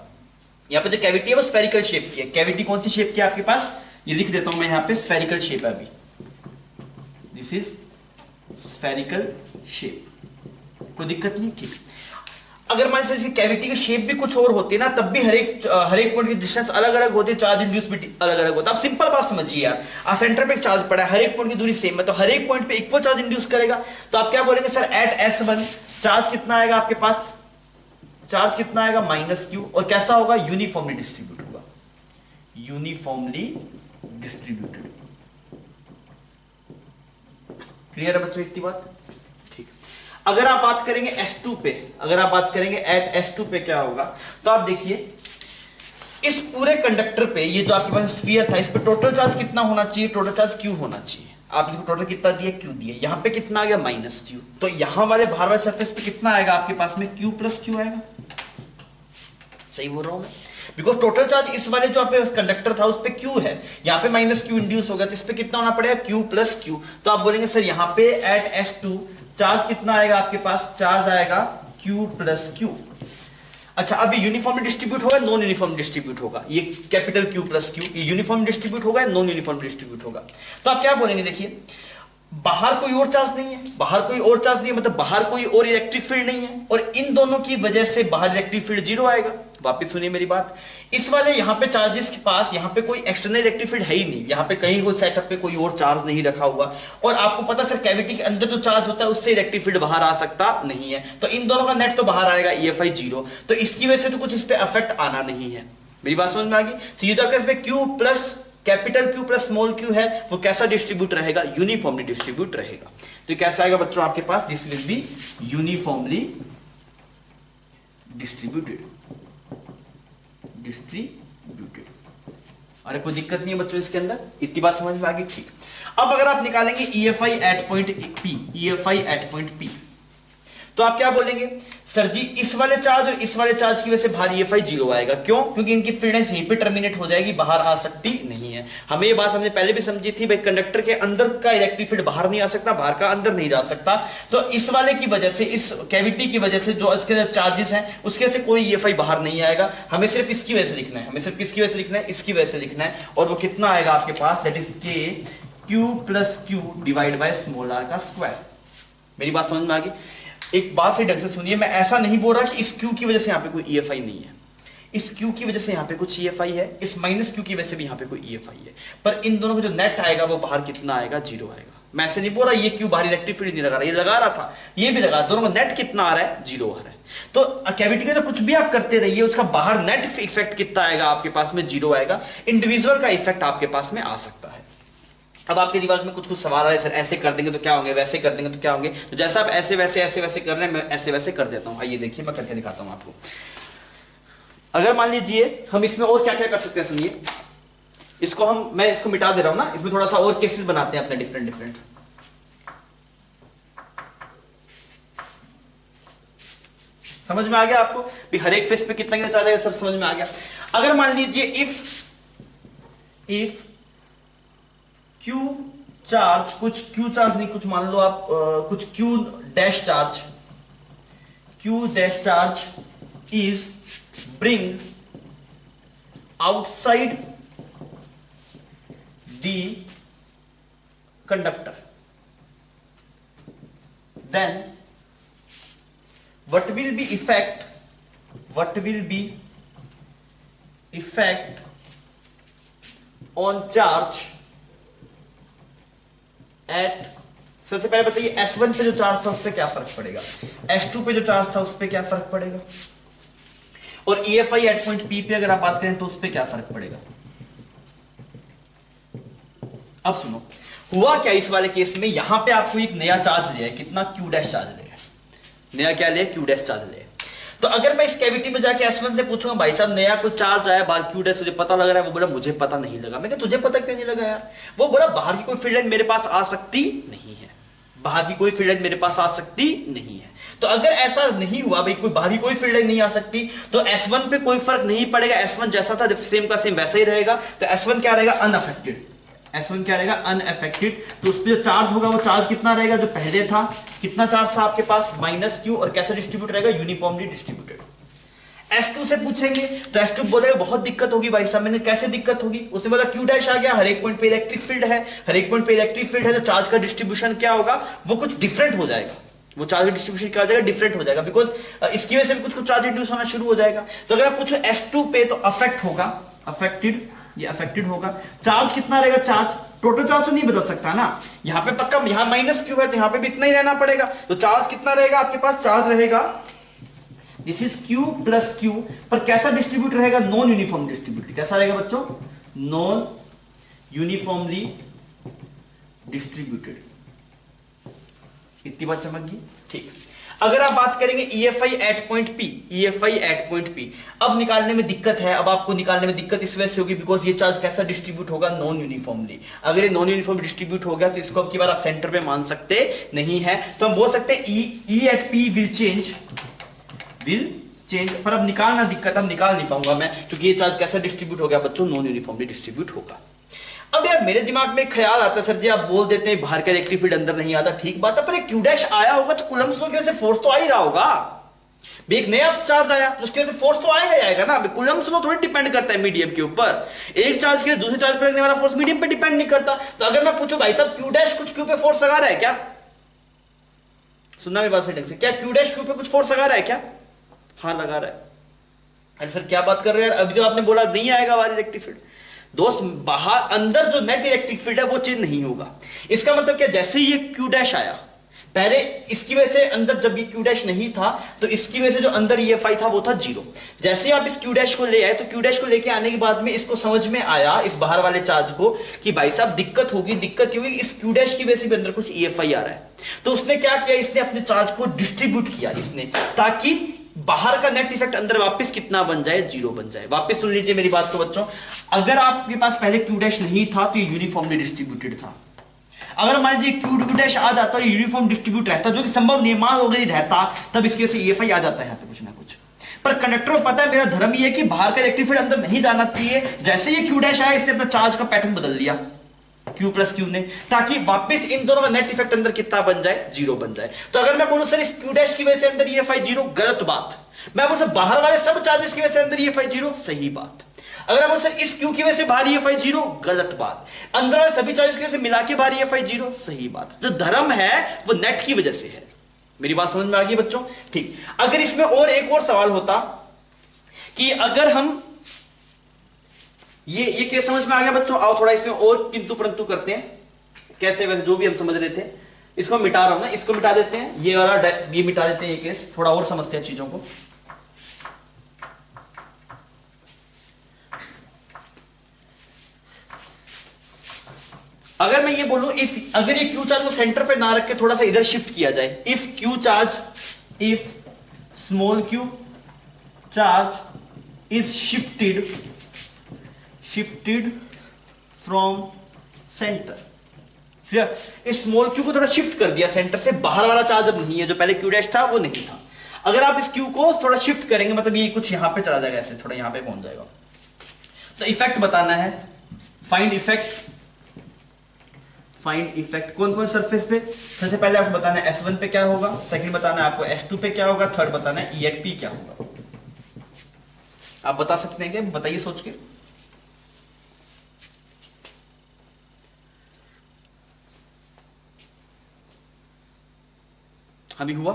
यहाँ पे जो कैविटी है वो स्फेरिकल शेप की है। कैविटी कौन सी शेप की है आपके पास, ये लिख देता हूं मैं, यहाँ पे स्फेरिकल शेप है। अभी दिस इज स्फेरिकल शेप, कोई दिक्कत नहीं, ठीक। अगर मान लीजिए इसकी कैविटी की शेप भी कुछ और होती है ना, तब भी हर एक पॉइंट की डिस्टेंस अलग अलग होती है, चार्ज इंड्यूस भी अलग अलग होता है। आप सिंपल बात समझिए यार, सेंटर पे एक चार्ज पड़ा है, हर एक पॉइंट की दूरी सेम है, तो हर एक पॉइंट पे इक्वल चार्ज इंड्यूस करेगा। तो आप क्या बोलेंगे सर, एट S1 चार्ज कितना आएगा आपके पास, चार्ज कितना आएगा, माइनस Q, और कैसा होगा, यूनिफॉर्मली डिस्ट्रीब्यूट होगा, यूनिफॉर्मली डिस्ट्रीब्यूटेड। क्लियर है बच्चों इतनी बात, ठीक। अगर आप बात करेंगे S2 पे, अगर आप बात करेंगे एट S2 पे क्या होगा, तो आप देखिए इस पूरे कंडक्टर पे ये जो आपके पास स्फीयर था, इस पे टोटल चार्ज कितना होना चाहिए, टोटल चार्ज Q होना चाहिए। आप इसको टोटल कितना दिया, Q दिया, यहाँ पे कितना आ गया, माइनस Q। तो यहाँ वाले बाहर वाले सरफेस पे कितना आएगा आपके पास में, Q प्लस Q आएगा। सही बोल रहा हूं मैं, बिकॉज टोटल चार्ज इस वाले जो आपके कंडक्टर था उस पे Q है, यहाँ पे माइनस Q इंड्यूस होगा, तो इस पे कितना होना पड़ेगा, Q प्लस Q। तो आप बोलेंगे सर यहाँ पे एट S2 चार्ज कितना आएगा आपके पास, चार्ज आएगा Q प्लस Q। अच्छा, अभी यूनिफॉर्मली डिस्ट्रीब्यूट होगा, नॉन यूनिफॉर्म डिस्ट्रीब्यूट होगा, ये कैपिटल Q प्लस Q, ये यूनिफॉर्म डिस्ट्रीब्यूट होगा, नॉन यूनिफॉर्म डिस्ट्रीब्यूट होगा। तो आप क्या बोलेंगे, देखिए बाहर कोई और चार्ज नहीं है, बाहर कोई और चार्ज नहीं है, मतलब बाहर कोई और इलेक्ट्रिक फील्ड नहीं है, और इन दोनों की वजह से बाहर इलेक्ट्रिक फील्ड जीरो आएगा। वापस सुनिए मेरी बात, इस वाले यहां पे चार्जेस के पास यहां पे कोई एक्सटर्नल इलेक्ट्रिक फील्ड है ही नहीं, यहां पे कहीं कोई सेटअप पे कोई और चार्ज नहीं रखा हुआ, और आपको पता सर कैविटी के अंदर जो चार्ज होता है उससे इलेक्ट्रिक फील्ड बाहर आ सकता नहीं है, तो इन दोनों का नेट तो बाहर आएगा, EFI जीरो, तो इसकी वजह से तो कुछ इस पे इफेक्ट आना नहीं है। मेरी बात समझ में आ गई? तो ये जो आपके इसमें Q plus capital Q plus small q है वो कैसा डिस्ट्रीब्यूट रहेगा? यूनिफॉर्मली डिस्ट्रीब्यूट रहेगा। तो कैसा आएगा बच्चों आपके पास? This will be uniformly distributed. अरे कोई दिक्कत नहीं है बच्चों इसके अंदर, इतनी बात समझ में आ गई? ठीक। अब अगर आप निकालेंगे EFI at point P, EFI at point P, तो आप क्या बोलेंगे? सर जी इस वाले चार्ज और इस वाले चार्ज की वजह से बाहर EFI जीरो आएगा। क्यों? क्योंकि इनकी फ्रीनेस यहीं पे टर्मिनेट हो जाएगी, बाहर आ सकती नहीं है। हमें ये बात हमने पहले भी समझी थी भाई, कंडक्टर के अंदर का इलेक्ट्रिक फील्ड बाहर नहीं आ सकता, बाहर का अंदर नहीं जा सकता, तो इस वाले की वजह से, इस कैविटी की वजह से जो इसके अंदर चार्जेस हैं उसके से कोई EFI बाहर नहीं आएगा। हमें सिर्फ इसकी वजह से लिखना है, हमें सिर्फ किसकी वजह से लिखना है? इसकी वजह से लिखना है। और वो कितना आएगा आपके पास? That is K Q plus Q divide by small r का स्क्वायर। मेरी बात समझ में आ गई? एक बात से ढंग से सुनिए, मैं ऐसा नहीं बोल रहा कि इस Q की वजह से यहां पे कोई EFI नहीं है, इस Q की वजह से यहां पे कुछ EFI है, इस माइनस Q की वजह से भी यहां पे कोई EFI है, पर इन दोनों का जो नेट आएगा वो बाहर कितना आएगा? जीरो आएगा। मैं ऐसे नहीं बोल रहा ये Q बाहर इलेक्ट्रिक फील्ड नहीं लगा रहा, ये लगा रहा था, ये भी लगा, दोनों का नेट कितना आ रहा है? जीरो आ रहा है। तो कैविटी का जो कुछ भी आप करते रहिए उसका बाहर नेट इफेक्ट कितना आएगा आपके पास में? जीरो आएगा। इंडिविजुअल का इफेक्ट आपके पास में आ सकता है। अब आपके दिमाग में कुछ कुछ सवाल आ रहे हैं, सर ऐसे कर देंगे तो क्या होंगे, वैसे कर देंगे तो क्या होंगे? तो जैसा आप ऐसे वैसे कर रहे हैं, मैं ऐसे वैसे कर देता हूं। आइए देखिए मैं करके दिखाता हूं आपको। अगर मान लीजिए हम इसमें और क्या क्या कर सकते हैं, सुनिए इसको मैं इसको मिटा दे रहा हूं ना, इसमें थोड़ा सा और केसेस बनाते हैं अपने डिफरेंट। समझ में आ गया आपको भी? हर एक फेस पे कितना चार्ज आएगा सब समझ में आ गया। अगर मान लीजिए इफ Q चार्ज, कुछ Q चार्ज नहीं, कुछ मान लो आप कुछ Q dash charge is bring outside the conductor, then what will be effect on charge at, सबसे पहले बताइए S1 पे जो चार्ज था उस पे क्या फर्क पड़ेगा, S2 पे जो चार्ज था उस पे क्या फर्क पड़ेगा, और EFI एट पॉइंट P पे अगर आप बात करें तो उस पे क्या फर्क पड़ेगा? अब सुनो हुआ क्या इस वाले केस में, यहां पे आपको एक नया चार्ज लिया है, कितना? Q डैश चार्ज लिया है, नया क्या लिया? Q डैश चार्ज लिया। तो अगर मैं इस कैविटी में जाके S1 से पूछूंगा भाई साहब नया कोई चार्ज आया बाहर Q डैश, तुझे पता लग रहा है? वो बोला मुझे पता नहीं लगा। मैं कहा तुझे पता क्यों नहीं लगा यार? वो बोला बाहर की कोई फील्ड लाइन मेरे पास आ सकती नहीं है, बाहर की कोई फील्ड लाइन मेरे पास आ सकती नहीं है। तो अगर ऐसा नहीं हुआ भाई, कोई बाहरी कोई फील्ड लाइन नहीं आ सकती, तो S1 पे कोई फर्क नहीं पड़ेगा, S1 जैसा था सेम का सेम वैसा ही रहेगा। तो S1 क्या रहेगा? अनअफेक्टेड। S1 क्या रहेगा? अनअफेक्टेड। तो उस पर जो चार्ज होगा वो चार्ज कितना रहेगा जो पहले था? कितना चार्ज था आपके पास? माइनस Q, और कैसे डिस्ट्रीब्यूट रहेगा? Uniformly distributed. S2 से पूछेंगे तो S2 बोलेगा बहुत दिक्कत होगी भाई साहब। मैंने कैसे दिक्कत होगी? उसने बोला Q डैश आ गया, हर एक पॉइंट पे इलेक्ट्रिक फील्ड है, हर एक पॉइंट पे इलेक्ट्रिक फील्ड है, तो चार्ज का डिस्ट्रीब्यूशन क्या होगा? वो कुछ डिफरेंट हो जाएगा, वो चार्ज का डिस्ट्रीब्यूशन क्या हो जाएगा? डिफरेंट हो जाएगा, बिकॉज इसकी वजह से भी कुछ चार्ज इंड्यूस होना शुरू हो जाएगा। तो अगर आप पूछो S2 पे तो अफेक्ट होगा, अफेक्टेड, ये अफेक्टेड होगा। चार्ज कितना रहेगा? चार्ज टोटल चार्ज तो नहीं बदल सकता ना, यहाँ पे पक्का, यहाँ माइनस Q है तो यहाँ पे भी इतना ही रहना पड़ेगा। तो चार्ज कितना रहेगा आपके पास? चार्ज रहेगा this is Q plus Q, पर कैसा डिस्ट्रीब्यूट रहेगा? Non uniform distribute. कैसा रहेगा बच्चों? Non uniformly distributed. इतनी बात समझ गई? ठीक। अगर आप बात करेंगे EFI at point P, EFI at point P, अब निकालने में दिक्कत है। अब आपको निकालने में दिक्कत इस वजह से होगी बिकॉज ये चार्ज कैसा डिस्ट्रीब्यूट होगा? Non uniformly. अगर ये नॉन यूनिफॉर्म डिस्ट्रीब्यूट हो गया तो इसको अब की बार आप सेंटर पे मान सकते नहीं है, तो हम बोल सकते हैं E at P will change, पर अब निकालना दिक्कत, अब निकाल नहीं पाऊंगा मैं, क्योंकि ये चार्ज कैसा डिस्ट्रीब्यूट हो गया बच्चों? नॉन यूनिफॉर्मली डिस्ट्रीब्यूट होगा। अब यार मेरे दिमाग में एक ख्याल आता है, सर जी आप बोल देते हैं बाहर का इलेक्ट्रिक फील्ड अंदर नहीं आता, ठीक बात है, पर एक Q डैश आया होगा तो कूलम्ब्स लॉ की वजह से फोर्स तो आ ही रहा होगा। भी एक नया चार्ज आया तो उसकी वजह से फोर्स तो आएगा ही आएगा ना। कूलम्ब्स लॉ थोड़ी डिपेंड करता है मीडियम के ऊपर, एक चार्ज के दूसरे चार्ज पर लगने वाला फोर्स मीडियम पे डिपेंड नहीं करता। तो अगर मैं पूछूं भाई साहब क्यू डैश कुछ क्यू पे फोर्स लगा रहा है क्या, सुनना मेरी बात से, क्या क्यू डैश क्यू पे कुछ फोर्स लगा रहा है क्या? हाँ लगा रहा है। अरे सर क्या बात कर रहे हैं यार, अभी जो आपने बोला नहीं आएगा बाहर इलेक्ट्रिक फील्ड, दोस्त बाहर अंदर जो नेट इलेक्ट्रिक फील्ड है वो चेंज नहीं होगा। इसका मतलब क्या, जैसे ही ये क्यू डैश आया, पहले इसकी वजह से अंदर जब ये क्यू डैश नहीं था तो इसकी वजह से जो अंदर ये फाई था वो था जीरो। जैसे ही आप इस क्यू डैश को ले आए तो क्यू डैश को लेके आने के बाद में इसको समझ में आया, इस बाहर वाले चार्ज को, कि भाई साहब दिक्कत होगी इस क्यू डैश की वजह से भी अंदर कुछ ईएफआई आ रहा है। तो उसने क्या किया, इसने अपने चार्ज को डिस्ट्रीब्यूट किया इसने, ताकि बाहर का नेट इफेक्ट अंदर वापस कितना बन जाए, जीरो बन जाए। वापस सुन लीजिए मेरी बात को बच्चों, अगर आपके पास पहले क्यू डैश नहीं था तो ये यूनिफॉर्मली डिस्ट्रीब्यूटेड था। अगर मान लीजिए क्यू डैश आ जाता और यूनिफॉर्म डिस्ट्रीब्यूट रहता, जो कि संभव नहीं, मान लो अगर रहता, तब इसकी वजह से ईएफआई आ जाता है यहाँ पे कुछ ना कुछ। पर कंडक्टर को पता है मेरा धर्म ये है कि बाहर का इलेक्ट्रिक फील्ड अंदर नहीं जाना चाहिए। जैसे ये क्यू डैश आया इसने अपना चार्ज का पैटर्न बदल लिया Q प्लस क्यू ने, ताकि वापस इन दोनों का नेट इफेक्ट अंदर कितना बन जाए, जीरो बन जाए। तो अगर मैं बोलूं सर इस क्यू डैश की वजह से अंदर ईएफआई जीरो, गलत बात। मैं बोलूं सर बाहर वाले सब चार्जेस की वजह से अंदर ईएफआई जीरो, सही बात। अगर आप सर इस क्यू की वजह से बाहर ईएफआई जीरो, गलत बात। अंदर वाले सभी चार्जेस की वजह से मिला के बाहर ईएफआई जीरो, सही बात। जो धर्म है वो नेट की वजह से है। मेरी बात समझ में आ गई बच्चों? ठीक। अगर इसमें और एक और सवाल होता कि अगर हम ये केस समझ में आ गया बच्चों, आओ थोड़ा इसमें और किंतु परंतु करते हैं। कैसे, वैसे जो भी हम समझ रहे थे इसको मिटा रहा हूं ना, इसको मिटा देते हैं, ये वाला ये मिटा देते हैं, ये केस थोड़ा और समझते हैं चीजों को। अगर मैं ये बोलूं इफ, अगर ये क्यू चार्ज को सेंटर पे ना रख के थोड़ा सा इधर शिफ्ट किया जाए, if Q charge, if small Q charge is shifted from centre, इस स्मॉल क्यू को थोड़ा शिफ्ट कर दिया सेंटर से, बाहर वाला चार्ज अब नहीं है, जो पहले क्यू डैश था वो नहीं था। अगर आप इस क्यू को थोड़ा शिफ्ट करेंगे, मतलब ये कुछ यहां पे चला जाएगा, ऐसे थोड़ा यहां पे पहुंच जाएगा। तो इफेक्ट बताना है, फाइंड इफेक्ट कौन कौन सरफेस पे। सबसे पहले आपको बताना है S1 पे क्या होगा, सेकंड बताना है आपको S2 पे क्या होगा, थर्ड बताना है E at P क्या होगा। आप बता सकते हैं क्या, बताइए सोच के। अभी हुआ?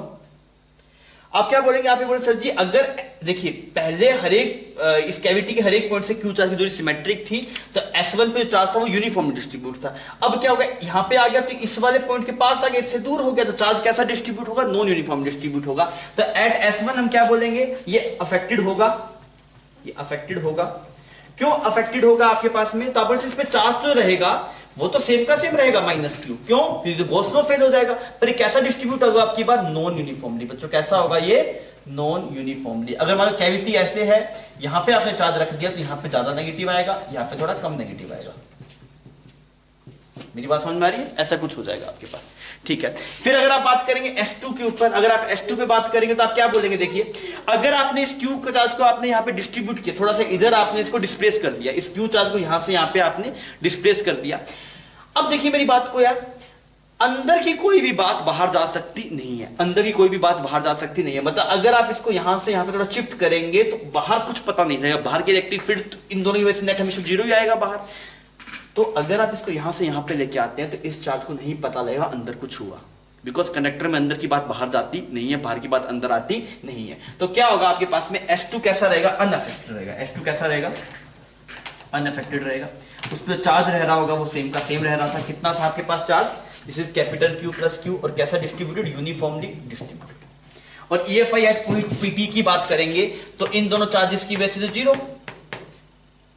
आप क्या बोलेंगे, आप ये बोले सर जी अगर देखिए पहले हर एक इस कैविटी के हर एक पॉइंट से क्यू चार्ज की दूरी सिमेट्रिक थी, तो S1 पे जो चार्ज था वो यूनिफॉर्म डिस्ट्रीब्यूट था। अब क्या होगा, यहां पे आ गया तो इस वाले पॉइंट के पास आ गया, इससे दूर हो गया, तो चार्ज कैसा डिस्ट्रीब्यूट होगा, नॉन यूनिफॉर्म डिस्ट्रीब्यूट होगा। तो एट S1 हम क्या बोलेंगे, ये अफेक्टेड होगा, ये अफेक्टेड होगा। क्यों अफेक्टेड होगा आपके पास में, तो इस पे चार्ज तो रहेगा वो तो सेम का सेम रहेगा माइनस क्यू, क्यों, क्योंकि गॉस लॉ फेल हो जाएगा। पर ये कैसा डिस्ट्रीब्यूट होगा आपकी बार, नॉन यूनिफॉर्मली। बच्चों कैसा होगा ये, नॉन यूनिफॉर्मली। अगर मान लो कैविटी ऐसे है, यहां पे आपने चार्ज रख दिया तो यहां पे ज्यादा नेगेटिव आएगा, यहां पे थोड़ा कम नेगेटिव आएगा। मेरी बात समझ में आ रही है, ऐसा कुछ हो जाएगा आपके पास, ठीक है। फिर अगर आप बात करेंगे S2 के ऊपर, अगर आप S2 पे बात करेंगे तो आप क्या बोलेंगे, देखिए अगर आपने इस क्यू का चार्ज को आपने यहाँ पे डिस्ट्रीब्यूट किया, थोड़ा सा इधर आपने इसको डिस्प्लेस कर दिया, इस क्यू चार्ज को यहां से यहाँ पे आपने डिस्प्लेस कर दिया। अब देखिए मेरी बात को यार, अंदर की कोई भी बात बाहर जा सकती नहीं है, अंदर की कोई भी बात बाहर जा सकती नहीं है। मतलब अगर आप इसको यहां से यहां पे थोड़ा शिफ्ट करेंगे तो बाहर कुछ पता नहीं रहेगा, बाहर के इलेक्ट्रिक फील्ड इन दोनों की वजह से नेट हमेशा जीरो ही आएगा बाहर। तो अगर आप इसको यहां से यहां पे लेके आते हैं तो इस चार्ज को नहीं पता लगेगा अंदर कुछ हुआ, बिकॉज कंडक्टर में अंदर की बात बाहर जाती नहीं है, बाहर की बात अंदर आती नहीं है। तो क्या होगा आपके पास में, S2 कैसा रहेगा, अनअफेक्टेड रहेगा। S2 कैसा रहेगा, अनअफेक्टेड रहेगा। उस पर चार्ज रह रहा होगा वो सेम का सेम रह रहा था। कितना था आपके पास charge, this is capital Q plus Q, और कैसा डिस्ट्रीब्यूटेड, यूनिफॉर्मली डिस्ट्रीब्यूटेड। और EFI एट पॉइंट P की बात करेंगे तो इन दोनों चार्जेस की वजह से जीरो,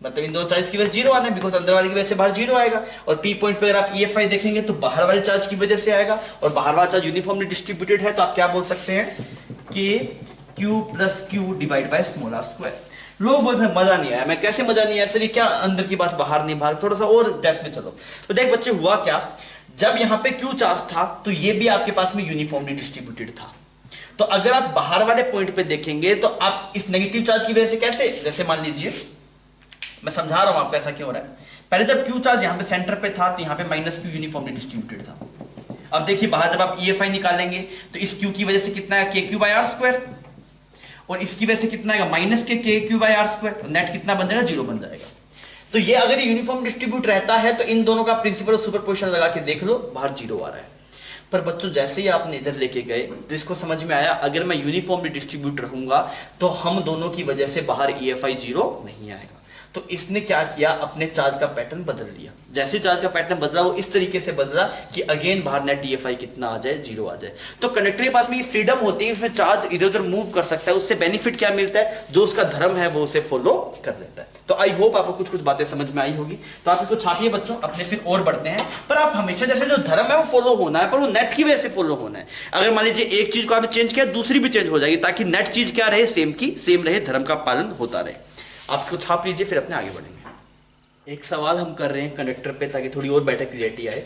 मतलब इन दोनों चार्ज की वजह जीरो आना है, बिकॉज अंदर वाले की वजह से बाहर जीरो आएगा। और P पॉइंट पे अगर आप EFI देखेंगे तो बाहर वाले चार्ज की वजह से आएगा, और बाहर वाला चार्ज यूनिफॉर्मली डिस्ट्रीब्यूटेड है, तो आप क्या बोल सकते हैं कि Q plus Q divide by small r square. लोग बोलते हैं मजा नहीं आया, मैं कैसे मजा नहीं आया सर, ये क्या अंदर की बात बाहर नहीं, बाहर थोड़ा सा और डेप्थ में चलो। तो देख बच्चे हुआ क्या, जब यहाँ पे Q चार्ज था तो ये भी आपके पास में यूनिफॉर्मली डिस्ट्रीब्यूटेड था। तो अगर आप बाहर वाले पॉइंट पे देखेंगे तो आप इस नेगेटिव चार्ज की वजह से कैसे, जैसे मान लीजिए मैं समझा रहा हूं आपको ऐसा क्यों हो रहा है। पहले जब Q चार्ज यहाँ पे सेंटर पे था तो यहाँ पे माइनस Q यूनिफॉर्मली डिस्ट्रीब्यूटेड था। अब देखिए बाहर जब आप EFI निकालेंगे तो इस Q की वजह से कितना है, KQ बाय R स्क्वायर। और इसकी वजह से कितना आएगा माइनस के क्यू बाई आर स्क्वायर, तो नेट कितना बन जाएगा 0 बन जाएगा। तो ये अगर यूनिफॉर्म डिस्ट्रीब्यूट रहता है तो इन दोनों का प्रिंसिपल सुपरपोजिशन लगा के देख लो, बाहर 0 आ रहा है। पर बच्चों जैसे ही आपने इधर लेके गए तो इसको समझ में आया अगर मैं यूनिफॉर्मली डिस्ट्रीब्यूट रहूंगा तो हम दोनों की वजह से बाहर EFI 0 नहीं आएगा। तो इसने क्या किया, अपने चार्ज का पैटर्न बदल लिया। जैसे चार्ज का पैटर्न बदला वो इस तरीके से बदला कि अगेन बाहर नेट EFI कितना आ जाए 0 आ जाए। तो कंडक्टर के पास में ये फ्रीडम होती है, इसमें चार्ज इधर उधर मूव कर सकता है। उससे बेनिफिट क्या मिलता है, जो उसका धर्म है वो उसे फॉलो कर लेता है। तो आई होप आपको कुछ कुछ बातें समझ में आई होगी। तो आप इसको छापिए बच्चों अपने, फिर और बढ़ते हैं। पर आप हमेशा जैसे जो धर्म है वो फॉलो होना है, पर वो नेट की वजह से फॉलो होना है। अगर मान लीजिए एक चीज को आपने चेंज किया दूसरी भी चेंज हो जाएगी, ताकि नेट चीज क्या रहे, सेम की सेम रहे, धर्म का पालन होता रहे। आप इसको छाप लीजिए फिर अपने आगे बढ़ेंगे। एक सवाल हम कर रहे हैं कंडक्टर पे ताकि थोड़ी और बेटर क्लियरिटी आए।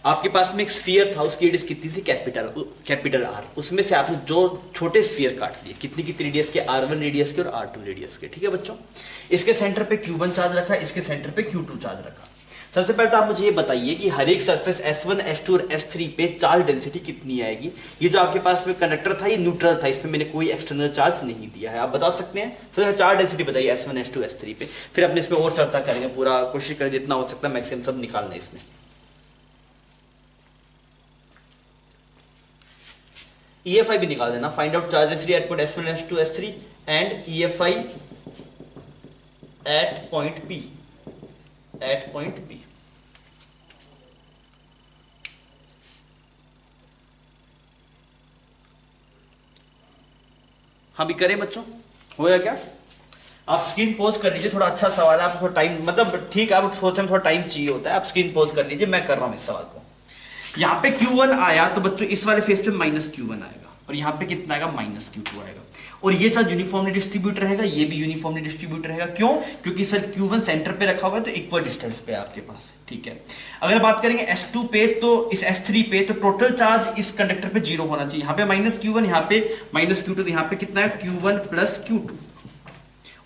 आपके पास में एक स्फीयर था, उसकी रेडियस कितनी थी, कैपिटल आर। उसमें से आपने जो छोटे स्फीयर काट लिए, कितनी कितनी रेडियस के, R1 रेडियस के और R2 रेडियस के, ठीक है बच्चों। इसके सेंटर पे Q1 चार्ज रखा, इसके सेंटर पे Q2 चार्ज रखा। सबसे पहले तो आप मुझे ये बताइए कि हर एक सरफेस S1, S2 और S3 पे चार्ज डेंसिटी कितनी आएगी। ये जो आपके पास में कंडक्टर था ये न्यूट्रल था, इसमें मैंने कोई एक्सटर्नल चार्ज नहीं दिया है। आप बता सकते हैं तो चार्ज डेंसिटी बताइए S1, S2, S3 पे, फिर अपने इसमें और चर्चा करेंगे। पूरा कोशिश करें जितना हो सकता है मैक्सिमम सब निकालना है इसमें। EFI भी निकाल देना, find out charge density at point S1, S2, S3 and EFI at point P, at point P। हाँ भी करें बच्चों, हो गया क्या? आप स्क्रीन पॉज कर लीजिए, थोड़ा अच्छा सवाल है, आप थोड़ा टाइम मतलब ठीक है, आप सोचते हैं थोड़ा टाइम चाहिए होता है। आप स्क्रीन पॉज कर लीजिए, मैं कर रहा हूं इस सवाल को। यहाँ पे Q1 आया तो बच्चों इस वाले फेस पे माइनस Q1 आएगा, और यहाँ पे कितना आएगा माइनस Q2 आएगा। और ये चार्ज यूनिफॉर्मली डिस्ट्रीब्यूट रहेगा, ये भी यूनिफॉर्मली डिस्ट्रीब्यूट रहेगा। क्यों? क्योंकि सर Q1 सेंटर पे रखा हुआ है तो इक्वल डिस्टेंस पे आपके पास, ठीक है। अगर बात करेंगे S2 पे तो इस S3 पे, तो टोटल चार्ज इस कंडक्टर पे 0 होना चाहिए। यहाँ पे माइनस Q1, यहाँ पे माइनस Q2, तो यहाँ पे कितना है Q1 प्लस Q2।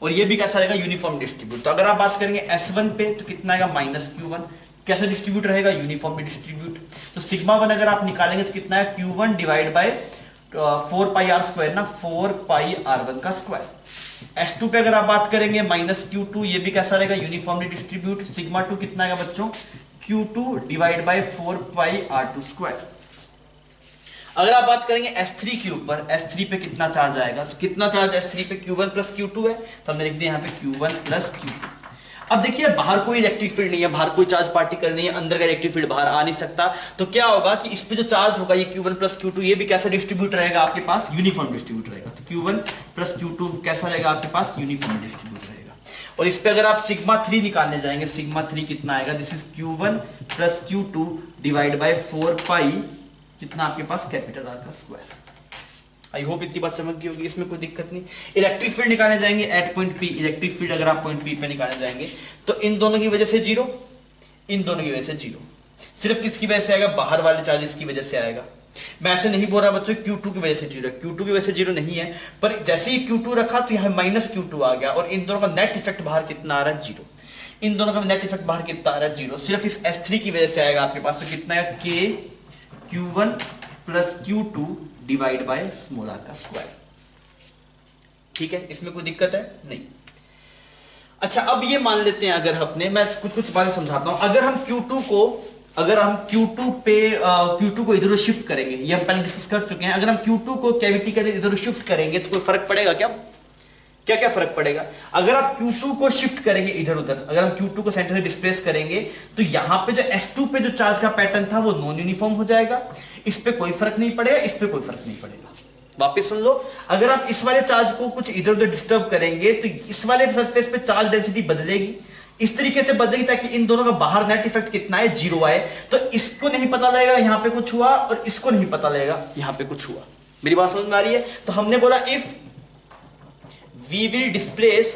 और ये भी कैसा रहेगा, यूनिफॉर्म डिस्ट्रीब्यूट। तो अगर आप बात करेंगे S1 पे तो कितना आएगा माइनस Q1, कैसे डिस्ट्रीब्यूट रहेगा, यूनिफॉर्मली डिस्ट्रीब्यूट। तो सिग्मा 1 अगर आप निकालेंगे तो कितना है Q1 divide by 4 pi are square ना, 4 पाई R1 का स्क्वायर। S2 पे अगर आप बात करेंगे माइनस Q2, ये भी कैसा रहेगा, यूनिफॉर्मली डिस्ट्रीब्यूट। सिग्मा 2 कितना आएगा बच्चों, Q2 divide by 4 pi R2 square. अगर आप बात करेंगे S3 के ऊपर, S3 पे कितना चार्ज आएगा, तो कितना चार्ज S3 पे Q1 प्लस Q2 है, तो हमने लिख दिया यहाँ पे Q1 प्लस Q2। अब देखिए बाहर कोई इलेक्ट्रिक फील्ड नहीं है, बाहर कोई चार्ज पार्टिकल नहीं है, अंदर का इलेक्ट्रिक फील्ड बाहर आ नहीं सकता। तो क्या होगा कि इस पे जो चार्ज होगा ये Q1 प्लस Q2, ये भी कैसा डिस्ट्रीब्यूट रहेगा आपके पास, यूनिफॉर्म डिस्ट्रीब्यूट रहेगा। तो Q1 प्लस Q2 कैसा रहेगा आपके पास, यूनिफॉर्म डिस्ट्रीब्यूट रहेगा। और इस पे अगर आप सिग्मा 3 निकालने जाएंगे, सिग्मा 3 कितना आएगा, this is Q1 plus Q2 divide by 4 पाई कितना आपके पास कैपिटल आर का स्क्वायर। आई होप इतनी बात समझ गई होगी, इसमें कोई दिक्कत नहीं। इलेक्ट्रिक फील्ड निकालने जाएंगे at point P, electric field अगर आप पॉइंट P पे निकालने जाएंगे तो इन दोनों की वजह से 0, इन दोनों की वजह से 0। सिर्फ किसकी वजह से आएगा, बाहर वाले चार्जेस की वजह से आएगा। मैं ऐसे नहीं बोल रहा बच्चों Q2 की वजह से 0, Q2 की वजह से 0 नहीं है, पर जैसे ही Q2 रखा तो यहाँ माइनस Q2 आ गया, और इन दोनों का नेट इफेक्ट बाहर कितना आ रहा है, 0। इन दोनों का नेट इफेक्ट बाहर कितना आ रहा है, 0। सिर्फ इस S3 की वजह से आएगा आपके पास, तो कितना है K Q1 plus Q2 divide by small r का स्क्वायर। ठीक है, इसमें कोई दिक्कत है नहीं। अच्छा अब ये मान लेते हैं, अगर अपने मैं कुछ कुछ बातें समझाता हूं, अगर हम Q2 को इधर शिफ्ट करेंगे, ये हम पहले डिस्कस कर चुके हैं। अगर हम Q2 को कैविटी के इधर शिफ्ट करेंगे तो कोई फर्क पड़ेगा क्या? क्या क्या फर्क पड़ेगा? अगर आप Q2 को शिफ्ट करेंगे इधर उधर, अगर हम Q2 को सेंटर से डिस्प्लेस करेंगे तो यहां पे जो S2 पे जो चार्ज का पैटर्न था वो नॉन यूनिफॉर्म हो जाएगा। इस पे कोई फर्क नहीं पड़ेगा, इस पे कोई फर्क नहीं पड़ेगा। वापस सुन लो, अगर आप इस वाले चार्ज को कुछ इधर उधर डिस्टर्ब करेंगे तो इस वाले सरफेस पे चार्ज डेंसिटी बदलेगी, इस तरीके से बदलेगी ताकि इन दोनों का बाहर नेट इफेक्ट कितना है, 0 आए। तो इसको नहीं पता लगेगा यहां पे कुछ हुआ, और इसको नहीं पता लगेगा यहां पे कुछ हुआ। मेरी बात समझ में आ रही है? तो हमने बोला इफ वी विल डिस्प्लेस,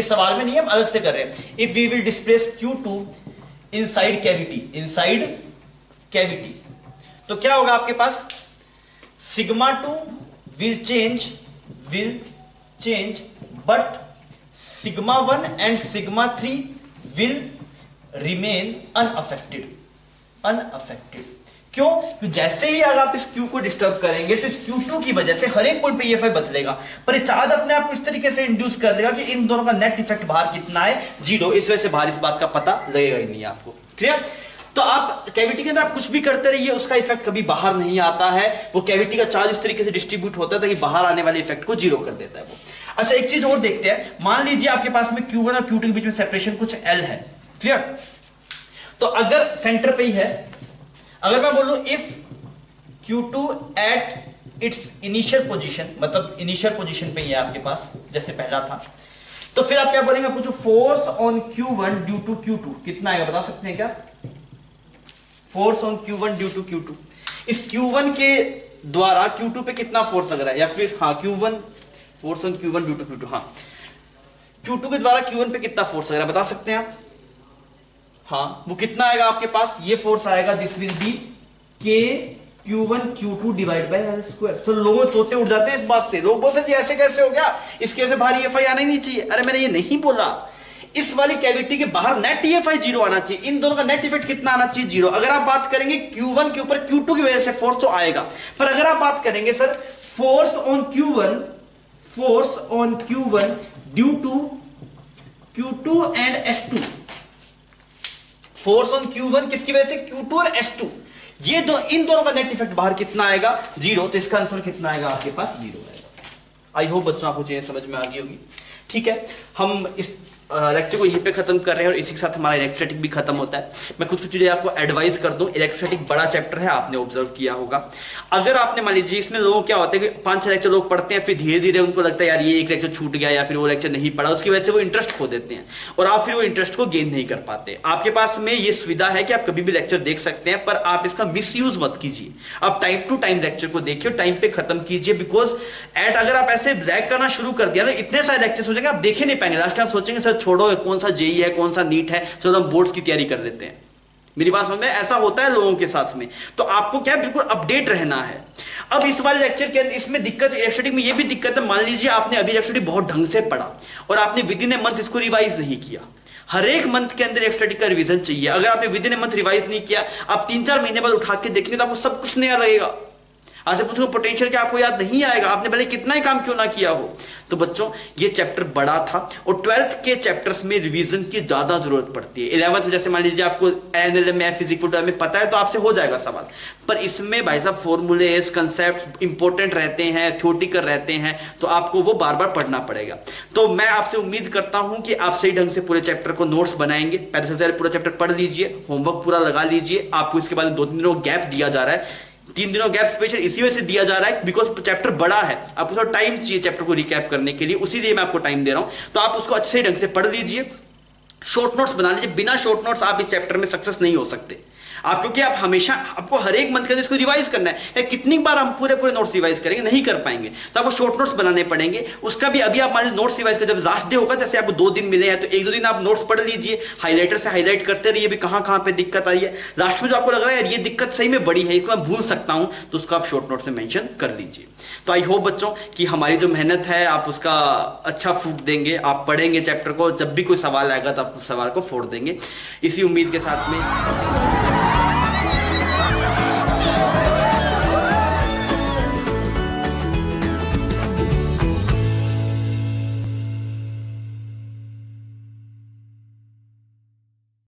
सवाल में नहीं है, हम अलग से कर रहे हैं। If we will displace Q2 inside cavity, तो क्या होगा आपके पास, sigma 2 will change but sigma 1 and sigma 3 will remain unaffected. क्यों? क्योंकि जैसे ही अगर आप इस Q को डिस्टर्ब करेंगे तो इस Q2 की वजह से हर एक पॉइंट पे EFI बदलेगा, पर ये चार्ज अपने आप को इस तरीके से इंड्यूस कर देगा कि इन दोनों का नेट इफेक्ट बाहर कितना है, 0। इस वजह से बाहर इस बात का पता लगेगा ही नहीं आपको। क्लियर? तो आप कैविटी के अंदर आप कुछ भी करते रहिए, उसका इफेक्ट कभी बाहर नहीं आता है। वो कैविटी का चार्ज इस तरीके से डिस्ट्रीब्यूट होता है ताकि बाहर आने वाले इफेक्ट को 0 कर देता है वो। अच्छा, एक चीज और देखते हैं। मान लीजिए आपके पास में Q1 और Q2 के बीच में सेपरेशन कुछ L है। क्लियर? तो अगर सेंटर पे ही है, अगर मैं बोलूं if Q2 at its initial position, मतलब इनिशियल पोजीशन पे ही है आपके पास जैसे पहला था, तो फिर आप क्या बोलेंगे? पूछो force on Q1 due to Q2 कितना आएगा, बता सकते हैं क्या? Force on Q1 due to Q2, इस Q1 के द्वारा Q2 पे कितना फोर्स लग रहा है, या फिर हाँ Q1 force on Q1 due to Q2, हाँ Q2 के द्वारा Q1 पे कितना फोर्स लग रहा है बता सकते हैं आप? हाँ, वो कितना आएगा आपके पास? ये फोर्स आएगा, this will B K Q1 Q2 divide bye L square. तो लोग तोते उड़ जाते हैं इस बात से, लोग बोलते हैं जी ऐसे कैसे हो गया, इसके वजह से भारी EFI आना ही नहीं चाहिए। अरे मैंने ये नहीं बोला, इस वाली कैविटी के बाहर नेट EFI 0 आना चाहिए, इन दोनों का नेट इफेक्ट कितना आना चाहिए? 0। अगर आप बात करेंगे Q1 के ऊपर Q2 की वजह से फोर्स तो आएगा, पर अगर आप बात करेंगे sir force on Q1 due to Q2 and S2, force on Q1 किसकी वजह से? Q2 और S2, ये दो, इन दोनों का नेट इफेक्ट बाहर कितना आएगा? 0। तो इसका आंसर कितना आएगा आपके पास? 0 आएगा। आई होप बच्चों आपको चीजें समझ में आ गई होगी। ठीक है, हम इस लेक्चर को यहीं पे खत्म कर रहे हैं और इसी के साथ हमारा इलेक्ट्रोस्टैटिक भी खत्म होता है। मैं कुछ चीजें आपको एडवाइस कर दूं। इलेक्ट्रोस्टैटिक बड़ा चैप्टर है, आपने ऑब्जर्व किया होगा। अगर आपने मान लीजिए इसमें लोगों क्या होता है कि 5-6 लेक्चर लोग पढ़ते हैं, फिर धीरे धीरे उनको लगता है यार ये एक लेक्चर छूट गया या फिर वो लेक्चर नहीं पढ़ा, उसकी वजह से वो इंटरेस्ट खो देते हैं और आप फिर वो इंटरेस्ट को गेन नहीं कर पाते। आपके पास में ये सुविधा है कि आप कभी भी लेक्चर देख सकते हैं, पर आप इसका मिसयूज मत कीजिए। आप टाइम टू टाइम लेक्चर को देखिए, टाइम पे खत्म कीजिए, बिकॉज अगर आप ऐसे लैग करना शुरू कर दिया ना, इतने सारे लेक्चर्स हो जाएंगे आप देखे नहीं पाएंगे। लास्ट टाइम सोचेंगे सर छोड़ो, कौन सा जेई है, कौन सा नीट है, चलो हम बोर्ड्स की तैयारी कर लेते हैं। मेरी बात समझ में? ऐसा होता है लोगों के साथ में। तो आपको क्या बिल्कुल अपडेट रहना है। अब इस वाले लेक्चर के अंदर इसमें दिक्कत, इलेक्ट्रोस्टैटिक में ये भी दिक्कत है। मान लीजिए आपने अभी इलेक्ट्रोस्टैटिक बहुत ढंग से पढ़ा और आपने विद इन ए मंथ इसको रिवाइज नहीं किया। हर एक मंथ के अंदर इलेक्ट्रोस्टैटिक का रिवीजन चाहिए। अगर आपने with in a month revise नहीं किया, आप 3-4 महीने बाद उठा के देखेंगे तो आपको सब कुछ नया लगेगा। आज पूछो पोटेंशियल क्या आपको याद नहीं आएगा, आपने भले कितना ही काम क्यों ना किया हो। तो बच्चों ये चैप्टर बड़ा था और 12th के चैप्टर्स में रिवीजन की ज्यादा जरूरत पड़ती है। 11th में जैसे मान लीजिए आपको एनएलएम में फिजिकल में पता है तो आपसे हो जाएगा सवाल, पर इसमें भाई साहब फॉर्मूलेस कंसेप्ट इंपॉर्टेंट रहते हैं, थ्योरेटिकल रहते हैं, तो आपको वो बार बार पढ़ना पड़ेगा। तो मैं आपसे उम्मीद करता हूं कि आप सही ढंग से पूरे चैप्टर को नोट्स बनाएंगे। पहले सबसे पहले पूरा चैप्टर पढ़ लीजिए, होमवर्क पूरा लगा लीजिए। आपको इसके बाद 2-3 दिनों गैप दिया जा रहा है। 3 दिनों गैप स्पेशल इसी वजह से दिया जा रहा है बिकॉज चैप्टर बड़ा है, आपको थोड़ा टाइम चाहिए चैप्टर को रिकैप करने के लिए, उसी लिए मैं आपको टाइम दे रहा हूं। तो आप उसको अच्छे ढंग से पढ़ लीजिए, शॉर्ट नोट्स बना लीजिए। बिना शॉर्ट नोट्स आप इस चैप्टर में सक्सेस नहीं हो सकते आप, क्योंकि आप हमेशा आपको हर एक मंथ के अंदर इसको रिवाइज करना है। या कितनी बार हम पूरे नोट्स रिवाइज करेंगे, नहीं कर पाएंगे। तो आपको शॉर्ट नोट्स बनाने पड़ेंगे। उसका भी अभी आप मान लीजिए नोट्स रिवाइज कर, जब लास्ट डे होगा, जैसे आपको 2 दिन मिले हैं तो 1-2 दिन आप नोट्स पढ़ लीजिए, हाईलाइटर से हाईलाइट करते रहिए भी कहां पे दिक्कत आई है। लास्ट में जो आपको लग रहा है यार ये दिक्कत सही में बड़ी है, इसको मैं भूल सकता हूं, तो उसको आप शॉर्ट नोट्स में मेंशन कर लीजिए। तो आई होप बच्चों कि हमारी जो मेहनत है आप उसका अच्छा फ्रूट देंगे। आप पढ़ेंगे चैप्टर को, जब भी कोई सवाल आएगा तो आप उस सवाल को फोड़ देंगे। इसी उम्मीद के साथ में